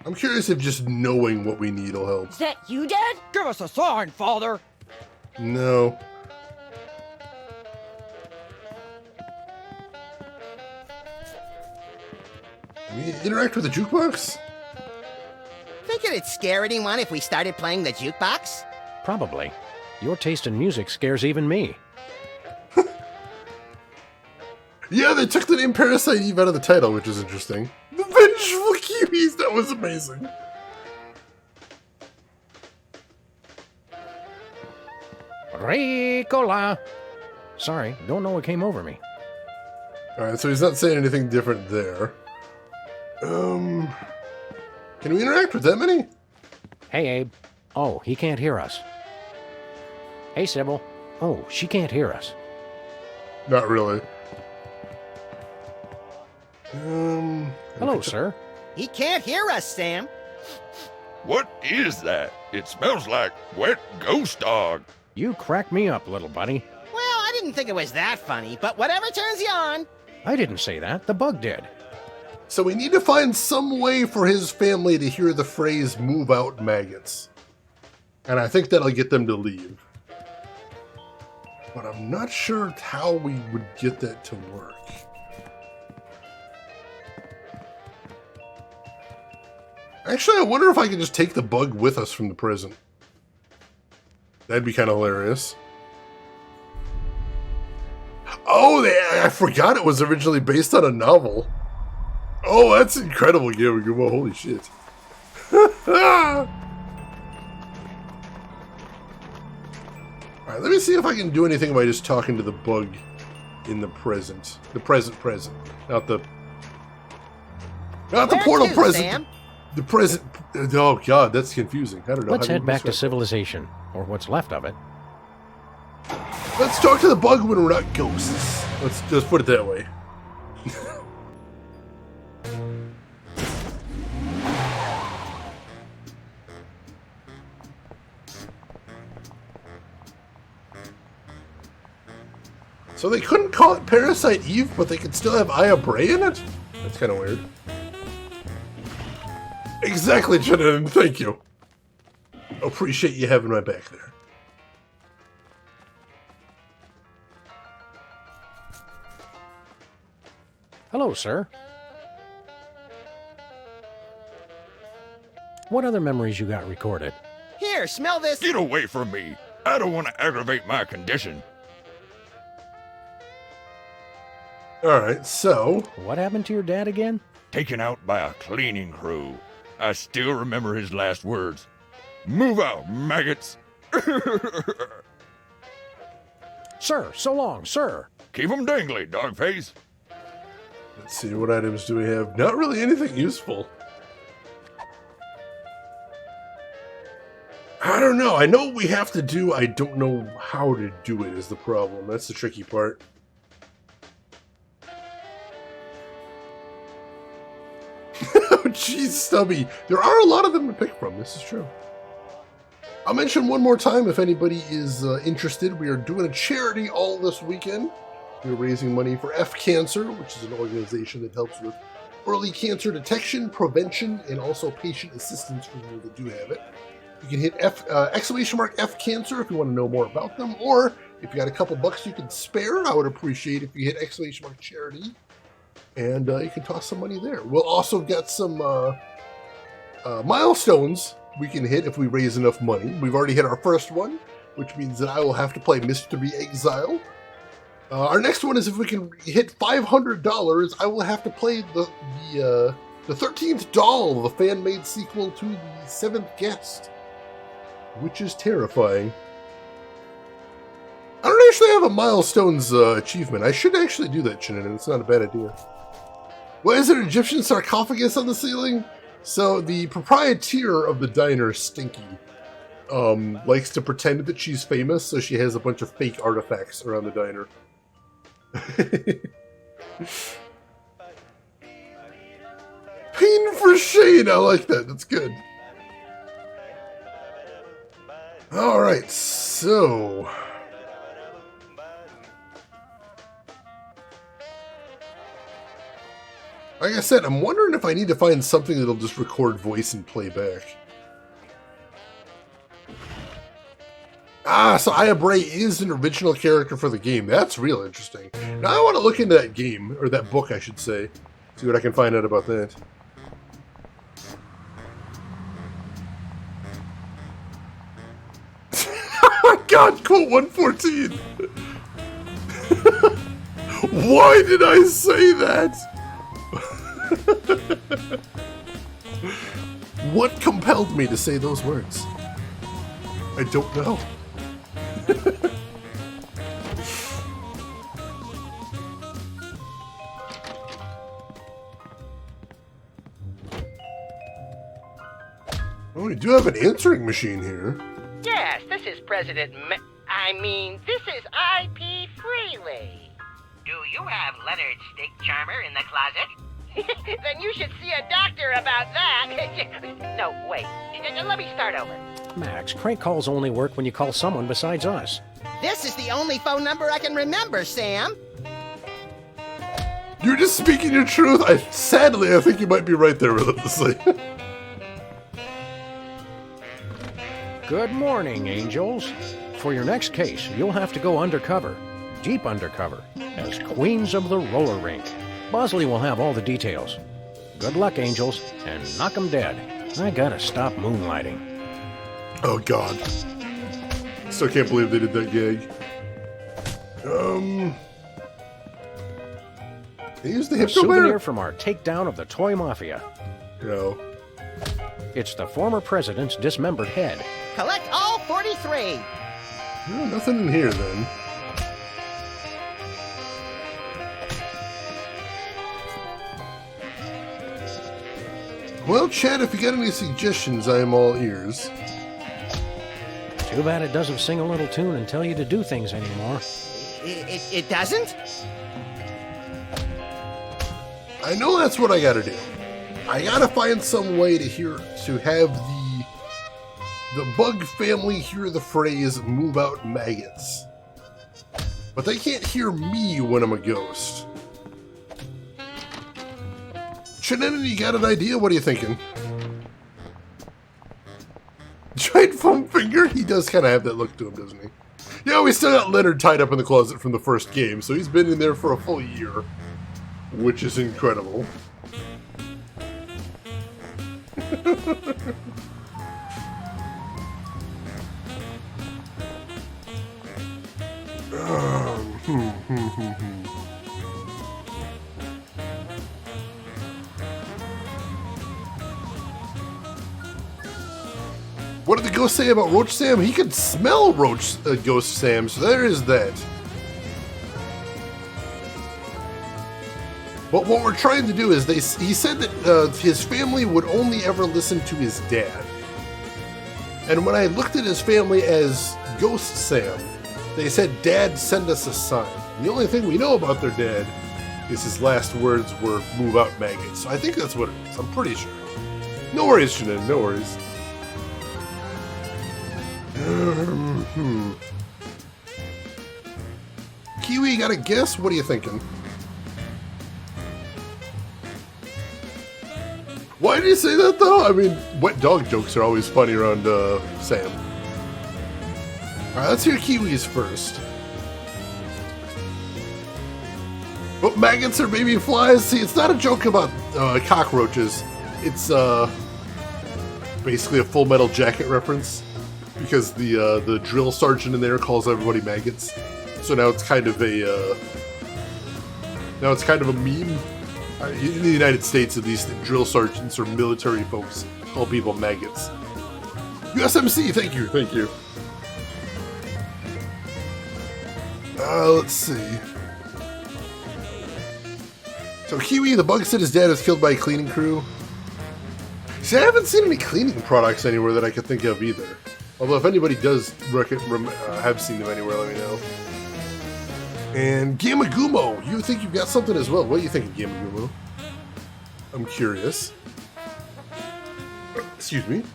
I'm curious if just knowing what we need will help. Is that you, Dad? Give us a sign, Father. No. Can we interact with the jukebox? Think it'd scare anyone if we started playing the jukebox? Probably. Your taste in music scares even me. Yeah, they took the name Parasite Eve out of the title, which is interesting. The Vengeful Kiwis, that was amazing. Ricola! Sorry, don't know what came over me. Alright, so he's not saying anything different there. Can we interact with them any? Hey, Abe. Oh, he can't hear us. Hey, Sybil. Oh, she can't hear us. Not really. Hello, sir. He can't hear us, Sam. What is that? It smells like wet ghost dog. You crack me up, little buddy. Well, I didn't think it was that funny, but whatever turns you on. I didn't say that. The bug did. So we need to find some way for his family to hear the phrase "move out, maggots." And I think that'll get them to leave. But I'm not sure how we would get that to work. Actually, I wonder if I could just take the bug with us from the prison. That'd be kind of hilarious. Oh, I forgot it was originally based on a novel. Oh, that's incredible, Gilbert. Well, holy shit. Alright, let me see if I can do anything by just talking to the bug in the present. The present. Not the portal to, present. Sam? The present. Oh, God, that's confusing. I don't know. Let's How do you head back to describe civilization, or what's left of it. it? Let's talk to the bug when we're not ghosts. Let's just put it that way. So they couldn't call it Parasite Eve, but they could still have Aya Bray in it? That's kind of weird. Exactly, Jenna, thank you. Appreciate you having my back there. Hello, sir. What other memories you got recorded? Here, smell this. Get away from me. I don't want to aggravate my condition. Alright, so... What happened to your dad again? Taken out by a cleaning crew. I still remember his last words. Move out, maggots. Sir, so long, sir. Keep 'em dangly, dogface. Let's see, what items do we have? Not really anything useful. I don't know. I know what we have to do. I don't know how to do it is the problem. That's the tricky part. Oh, jeez, Stubby. There are a lot of them to pick from. This is true. I'll mention one more time if anybody is interested. We are doing a charity all this weekend. We're raising money for F Cancer, which is an organization that helps with early cancer detection, prevention, and also patient assistance for those that do have it. You can hit !F Cancer if you want to know more about them, or if you got a couple bucks you can spare, I would appreciate if you hit !Charity, and you can toss some money there. We'll also get some milestones we can hit if we raise enough money. We've already hit our first one, which means that I will have to play Mystery Exile. Our next one is if we can hit $500, I will have to play the 13th Doll, the fan-made sequel to the 7th Guest, which is terrifying. I don't actually have a milestones achievement. I should actually do that, Shannon. It's not a bad idea. What is it, an Egyptian sarcophagus on the ceiling? So the proprietor of the diner, Stinky, likes to pretend that she's famous, so she has a bunch of fake artifacts around the diner. Pain for Shane, I like that. That's good. Alright, so... like I said, I'm wondering if I need to find something that'll just record voice and play back. Ah, so Aya Bray is an original character for the game. That's real interesting. Now I want to look into that game, or that book, I should say. See what I can find out about that. Oh my god, quote 114! Why did I say that? What compelled me to say those words? I don't know. Oh, we do have an answering machine here. Yes, this is this is IP Freely. Do you have Leonard Steak Charmer in the closet? Then you should see a doctor about that. No, wait. Let me start over. Max, crank calls only work when you call someone besides us. This is the only phone number I can remember, Sam. You're just speaking your truth. Sadly, I think you might be right there, relentlessly. Good morning, angels. For your next case, you'll have to go undercover. Deep undercover, as Queens of the Roller Rink. Bosley will have all the details. Good luck, angels, and knock 'em dead. I gotta stop moonlighting. Oh, God. Still can't believe they did that gag. They used the A Hypno souvenir Bear? from our takedown of the Toy Mafia. No. It's the former president's dismembered head. Collect all 43. No, nothing in here, then. Well, Chad, if you got any suggestions, I am all ears. Too bad it doesn't sing a little tune and tell you to do things anymore. It doesn't? I know that's what I gotta do. I gotta find some way to have the bug family hear the phrase "move out maggots." But they can't hear me when I'm a ghost. Shenanigan, you got an idea? What are you thinking? Giant foam finger? He does kind of have that look to him, doesn't he? Yeah, we still got Leonard tied up in the closet from the first game, so he's been in there for a full year. Which is incredible. What did the ghost say about Roach Sam? He could smell Ghost Sam, so there is that. But what we're trying to do is, he said that his family would only ever listen to his dad. And when I looked at his family as Ghost Sam, they said, "Dad, send us a sign." And the only thing we know about their dad is his last words were, "Move out, maggots." So I think that's what it is. I'm pretty sure. No worries, Shannon, no worries. Kiwi, you got a guess? What are you thinking? Why did you say that, though? I mean, wet dog jokes are always funny around Sam. Alright, let's hear Kiwis first. But maggots are baby flies? See, it's not a joke about cockroaches. It's basically a Full Metal Jacket reference. Because the drill sergeant in there calls everybody maggots. So now it's kind of a meme. In the United States, at least, drill sergeants or military folks call people maggots. USMC, thank you. Let's see. So Kiwi, the bug said his dad was killed by a cleaning crew. See, I haven't seen any cleaning products anywhere that I could think of either. Although if anybody does have seen them anywhere, let me know. And Gamagumo, you think you've got something as well. What do you think of Gamagumo? I'm curious. Excuse me.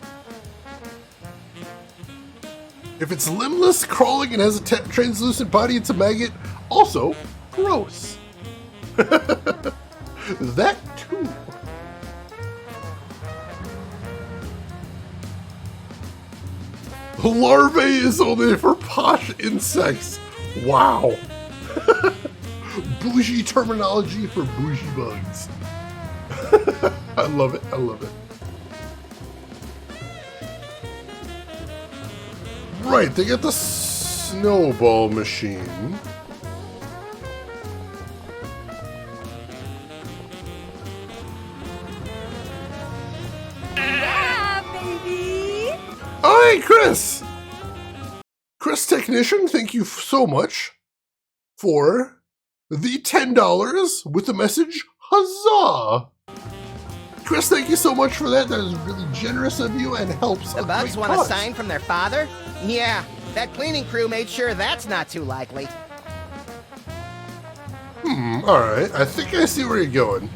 If it's limbless, crawling, and has a translucent body, it's a maggot. Also, gross. That too. Larvae is only for posh insects. Wow. Bougie terminology for bougie bugs. I love it. Right, they got the snowball machine. Hi, Chris! Chris Technician, thank you so much for the $10 with the message, huzzah! Chris, thank you so much for that. That is really generous of you and helps. The Bugs want a sign from their father? Yeah, that cleaning crew made sure that's not too likely. Alright. I think I see where you're going.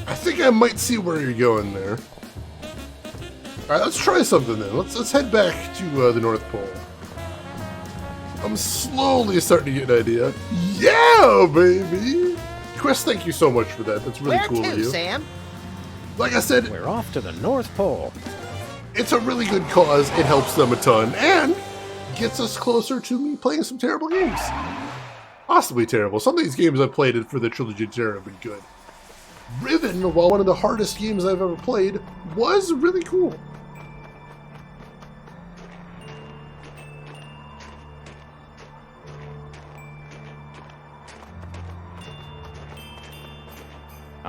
I think I might see where you're going there. Alright, let's try something then. Let's head back to the North Pole. I'm slowly starting to get an idea. Yeah, baby! Chris, thank you so much for that. That's really cool of you. Sam? Like I said, we're off to the North Pole. It's a really good cause. It helps them a ton and gets us closer to me playing some terrible games. Possibly terrible. Some of these games I've played for the Trilogy of Terror have been good. Riven, while one of the hardest games I've ever played, was really cool.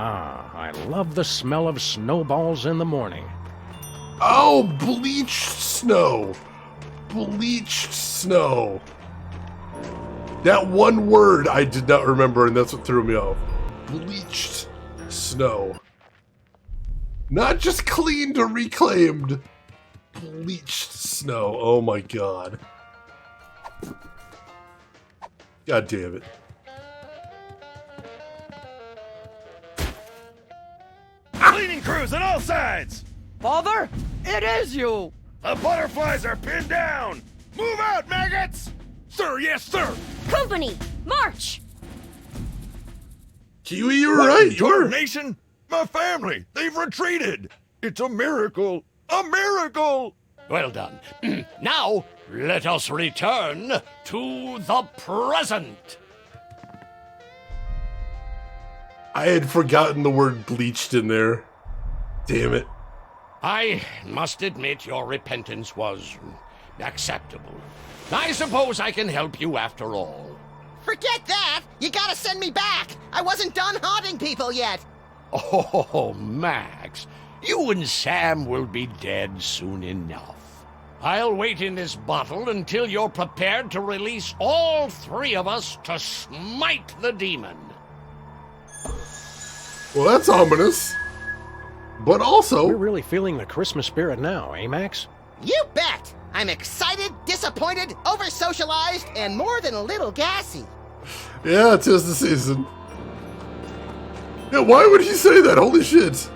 Ah, I love the smell of snowballs in the morning. Oh, bleached snow. Bleached snow. That one word I did not remember, and that's what threw me off. Bleached snow. Not just cleaned or reclaimed. Bleached snow. Oh my god. God damn it. Cleaning crews on all sides! Father, it is you! The butterflies are pinned down! Move out, maggots! Sir, yes, sir! Company, march! Kiwi, you're right. Your nation? My family, they've retreated! It's a miracle! A miracle! Well done. Now, let us return to the present. I had forgotten the word bleached in there. Damn it. I must admit your repentance was acceptable. I suppose I can help you after all. Forget that! You gotta send me back! I wasn't done haunting people yet! Oh, Max, you and Sam will be dead soon enough. I'll wait in this bottle until you're prepared to release all three of us to smite the demon. Well, that's ominous. But also... We're really feeling the Christmas spirit now, eh, Max? You bet! I'm excited, disappointed, over-socialized, and more than a little gassy. Yeah, 'tis the season. Yeah, why would he say that? Holy shit.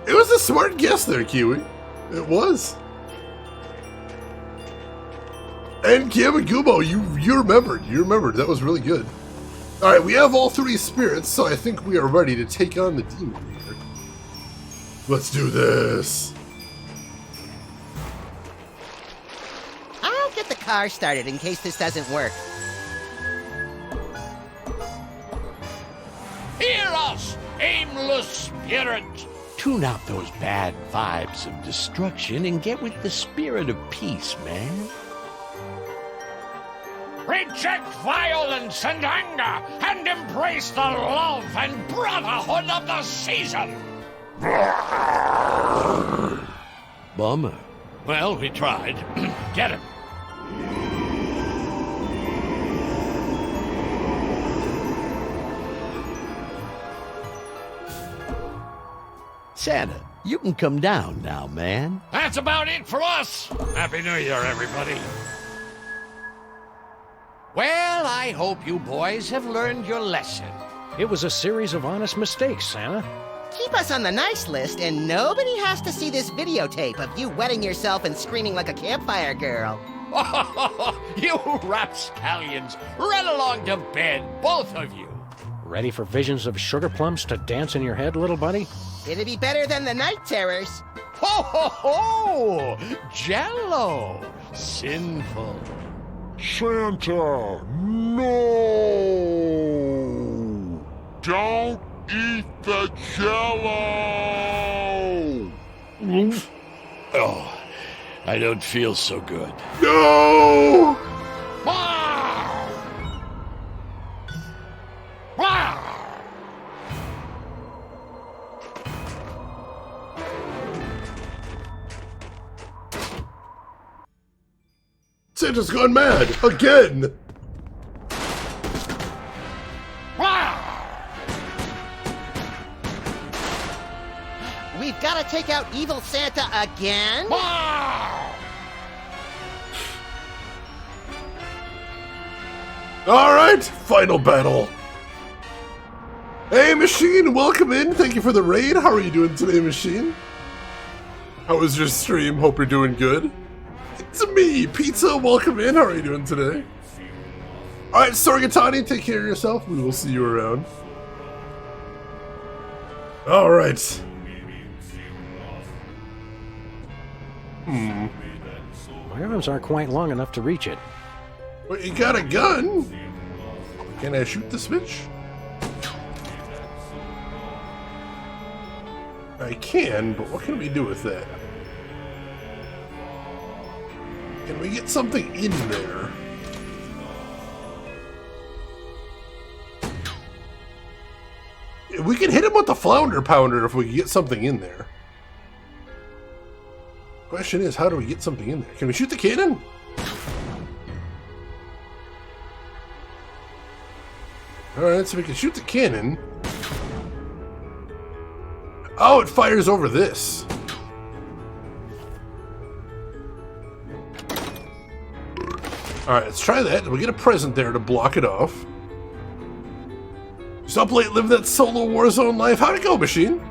It was a smart guess there, Kiwi. It was. And Kamagumo, you remembered. You remembered. That was really good. Alright, we have all three spirits, so I think we are ready to take on the demon here. Let's do this. I'll get the car started in case this doesn't work. Hear us, aimless spirit! Tune out those bad vibes of destruction and get with the spirit of peace, man. Reject violence and anger and embrace the love and brotherhood of the season! Bummer. Well, we tried. Get him. Santa, you can come down now, man. That's about it for us. Happy New Year, everybody. Well, I hope you boys have learned your lesson. It was a series of honest mistakes, Santa. Keep us on the nice list, and nobody has to see this videotape of you wetting yourself and screaming like a campfire girl. You rapscallions, run along to bed, both of you. Ready for visions of sugar plums to dance in your head, little buddy? It'd be better than the night terrors. Ho, ho, ho! Jello! Sinful. Santa, no! Don't eat the Jello! Oh, I don't feel so good. No! Santa's gone mad again. we've got to take out evil Santa again? All right, final battle. Hey, Machine, welcome in. Thank you for the raid. How are you doing today, Machine? How was your stream? Hope you're doing good. It's me, Pizza. Welcome in. How are you doing today? All right, Sorgatani, take care of yourself. We will see you around. All right. My arms aren't quite long enough to reach it. But you got a gun. Can I shoot the switch? I can, but what can we do with that? Can we get something in there? We can hit him with the flounder pounder if we can get something in there. Question is, how do we get something in there? Can we shoot the cannon? Alright, so we can shoot the cannon. Oh, it fires over this. Alright, let's try that. We get a present there to block it off. Stop late, live that solo Warzone life. How'd it go, Machine?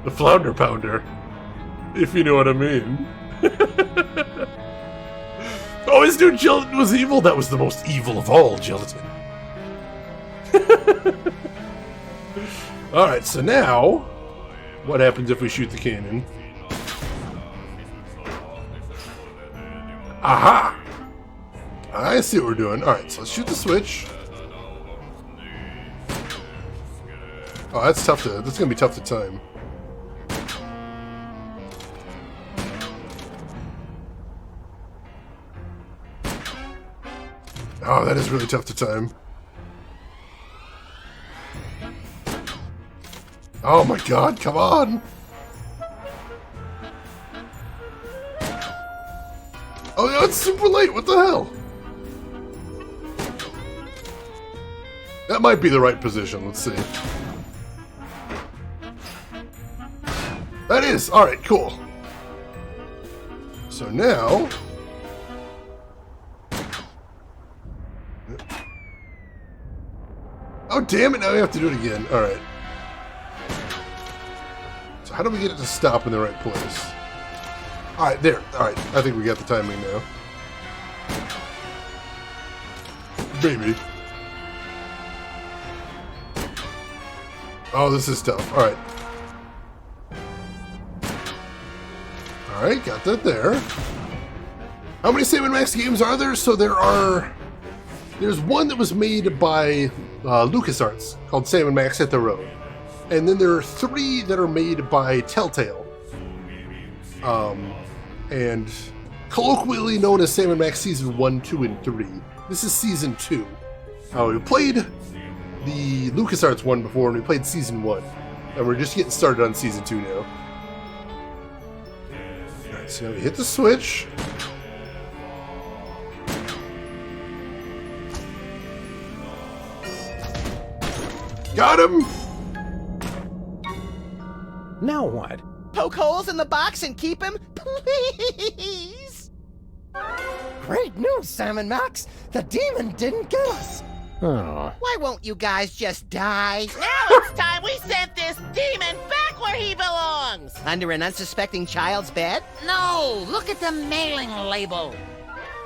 The flounder pounder. If you know what I mean. Oh, his new gelatin was evil? That was the most evil of all gelatin. Alright, so now, what happens if we shoot the cannon? Aha! I see what we're doing. Alright, so let's shoot the switch. Oh, that's gonna be tough to time. Oh, that is really tough to time. Oh my god, come on! Oh no, it's super late, what the hell? That might be the right position, let's see. That is! Alright, cool. So now... Oh damn it, now we have to do it again. Alright. So how do we get it to stop in the right place? Alright, there. Alright, I think we got the timing now. Baby. Oh, this is tough. Alright. Alright, got that there. How many Sam & Max games are there? So there's one that was made by LucasArts called Sam & Max Hit the Road. And then there are 3 that are made by Telltale. And colloquially known as Sam & Max Season 1, 2, and 3. This is Season 2. We played the LucasArts one before, and we played Season 1. And we're just getting started on Season 2 now. Alright, so now we hit the switch. Got him! Now what? Poke holes in the box and keep him, please! Great news, Sam & Max! The demon didn't get us! Oh. Why won't you guys just die? Now it's time we sent this demon back where he belongs! Under an unsuspecting child's bed? No, look at the mailing label.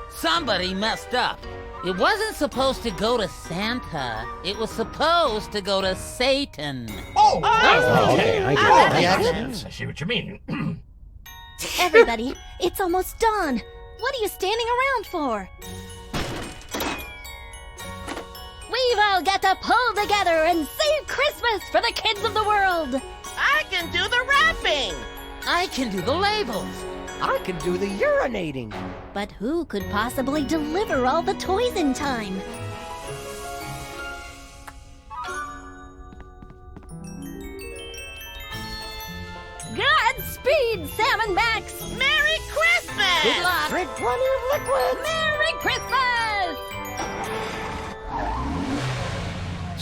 Somebody messed up. It wasn't supposed to go to Santa. It was supposed to go to Satan. Okay, I get it. Yes. I see what you mean. Everybody, it's almost dawn. What are you standing around for? We've all got to pull together and save Christmas for the kids of the world. I can do the wrapping! I can do the labels. I can do the urinating. But who could possibly deliver all the toys in time? Godspeed, Sam & Max! Merry Christmas! Good luck! Drink plenty of liquids! Merry Christmas!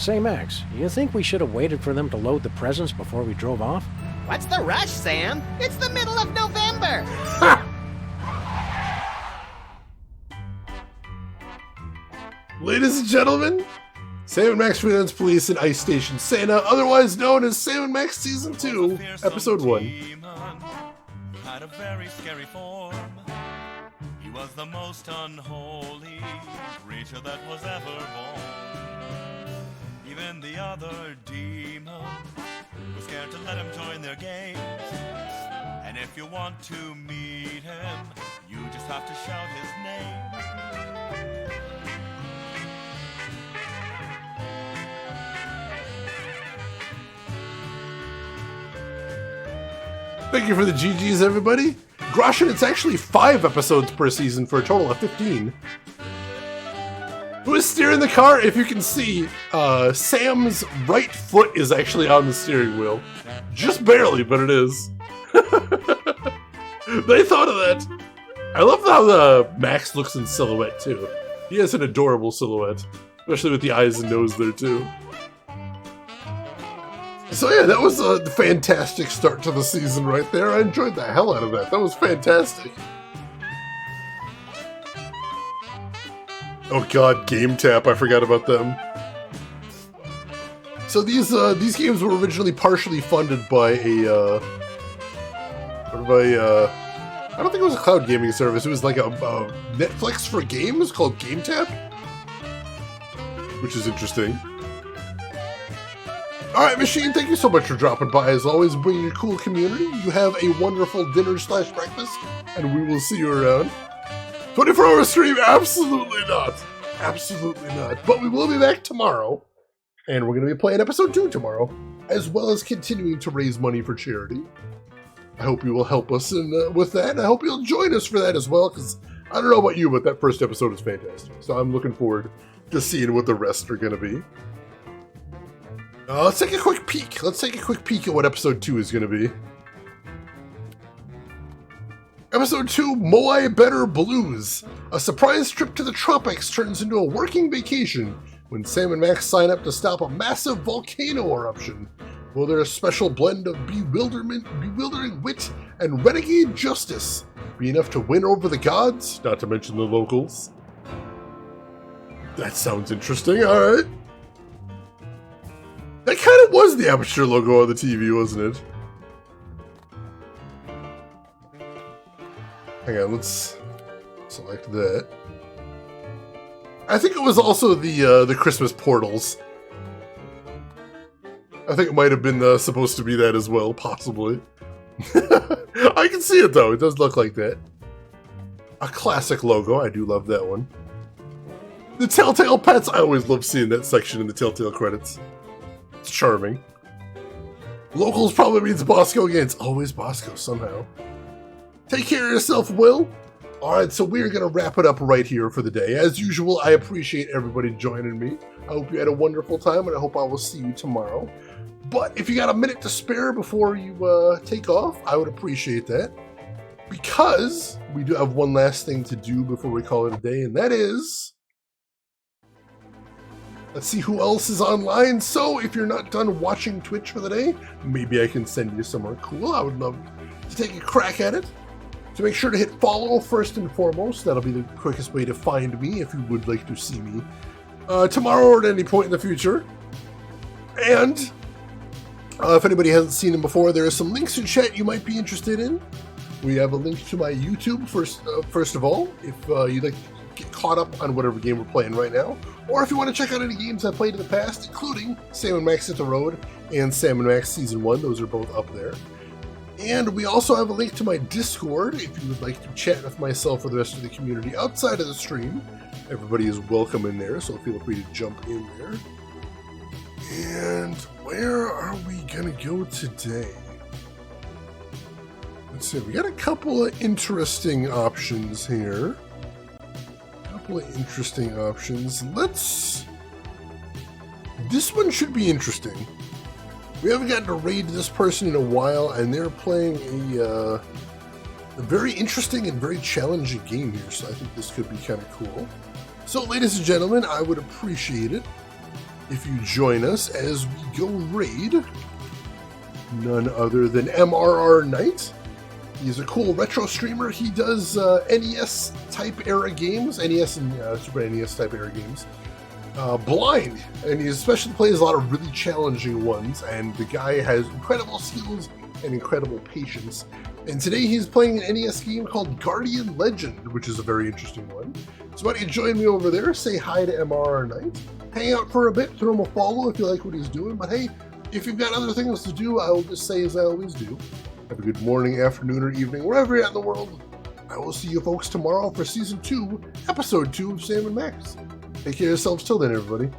Say, Max, you think we should have waited for them to load the presents before we drove off? What's the rush, Sam? It's the middle of November. Ladies and gentlemen, Sam & Max Freelance Police and Ice Station Santa, otherwise known as Sam & Max Season 2, Episode 1. Had a very scary form. He was the most unholy creature that was ever born. Even the other demons were scared to let him join their games. And if you want to meet him, you just have to shout his name. Thank you for the GGs, everybody. Groshin, it's actually 5 episodes per season for a total of 15. Who is steering the car? If you can see, Sam's right foot is actually on the steering wheel. Just barely, but it is. They thought of that. I love how Max looks in silhouette, too. He has an adorable silhouette, especially with the eyes and nose there, too. So yeah, that was a fantastic start to the season right there. I enjoyed the hell out of that. That was fantastic. Oh god, Game Tap, I forgot about them. So these games were originally partially funded by I don't think it was a cloud gaming service. It was like a Netflix for games called Game Tap, which is interesting. Alright, Machine, thank you so much for dropping by. As always, bringing your cool community. You have a wonderful dinner/breakfast, and we will see you around. 24-hour stream? Absolutely not. Absolutely not. But we will be back tomorrow, and we're going to be playing episode 2 tomorrow, as well as continuing to raise money for charity. I hope you will help us with that, and I hope you'll join us for that as well, because I don't know about you, but that first episode was fantastic. So I'm looking forward to seeing what the rest are going to be. Let's take a quick peek. Let's take a quick peek at what episode 2 is going to be. Episode 2, Moai Better Blues. A surprise trip to the tropics turns into a working vacation when Sam and Max sign up to stop a massive volcano eruption. Will their special blend of bewildering wit and renegade justice be enough to win over the gods, not to mention the locals? That sounds interesting, alright. That kind of was the Aperture logo on the TV, wasn't it? Hang on, let's select that. I think it was also the Christmas portals. I think it might have been supposed to be that as well, possibly. I can see it though, it does look like that. A classic logo, I do love that one. The Telltale Pets, I always love seeing that section in the Telltale credits. It's charming. Locals probably means Bosco again. It's always Bosco somehow. Take care of yourself, Will. Alright, so we're going to wrap it up right here for the day. As usual, I appreciate everybody joining me. I hope you had a wonderful time, and I hope I will see you tomorrow. But if you got a minute to spare before you take off, I would appreciate that. Because we do have one last thing to do before we call it a day, and that is... Let's see who else is online. So if you're not done watching Twitch for the day, maybe I can send you somewhere cool. I would love to take a crack at it. So make sure to hit follow first and foremost. That'll be the quickest way to find me if you would like to see me tomorrow or at any point in the future. And if anybody hasn't seen them before, there are some links in chat you might be interested in. We have a link to my YouTube first of all, if you'd like to get caught up on whatever game we're playing right now, or if you want to check out any games I played in the past, including Sam & Max Hit the Road and Sam & Max Season 1, those are both up there. And we also have a link to my Discord if you would like to chat with myself or the rest of the community outside of the stream. Everybody is welcome in there, so feel free to jump in there. And where are we gonna go today? Let's see, we got a couple of interesting options here. This one should be interesting. We haven't gotten to raid this person in a while, and they're playing a very interesting and very challenging game here, so I think this could be kind of cool. So, ladies and gentlemen, I would appreciate it if you join us as we go raid none other than MRR Knight. He's a cool retro streamer. He does NES type era games, NES and Super NES type era games. Blind, and he especially plays a lot of really challenging ones, and the guy has incredible skills and incredible patience. And today he's playing an NES game called Guardian Legend, which is a very interesting one. So why don't you join me over there, say hi to MRR Knight, hang out for a bit, throw him a follow if you like what he's doing, but hey, if you've got other things to do, I will just say as I always do, have a good morning, afternoon, or evening, wherever you're at in the world. I will see you folks tomorrow for Season 2, Episode 2 of Sam and Max. Take care of yourselves till then, everybody.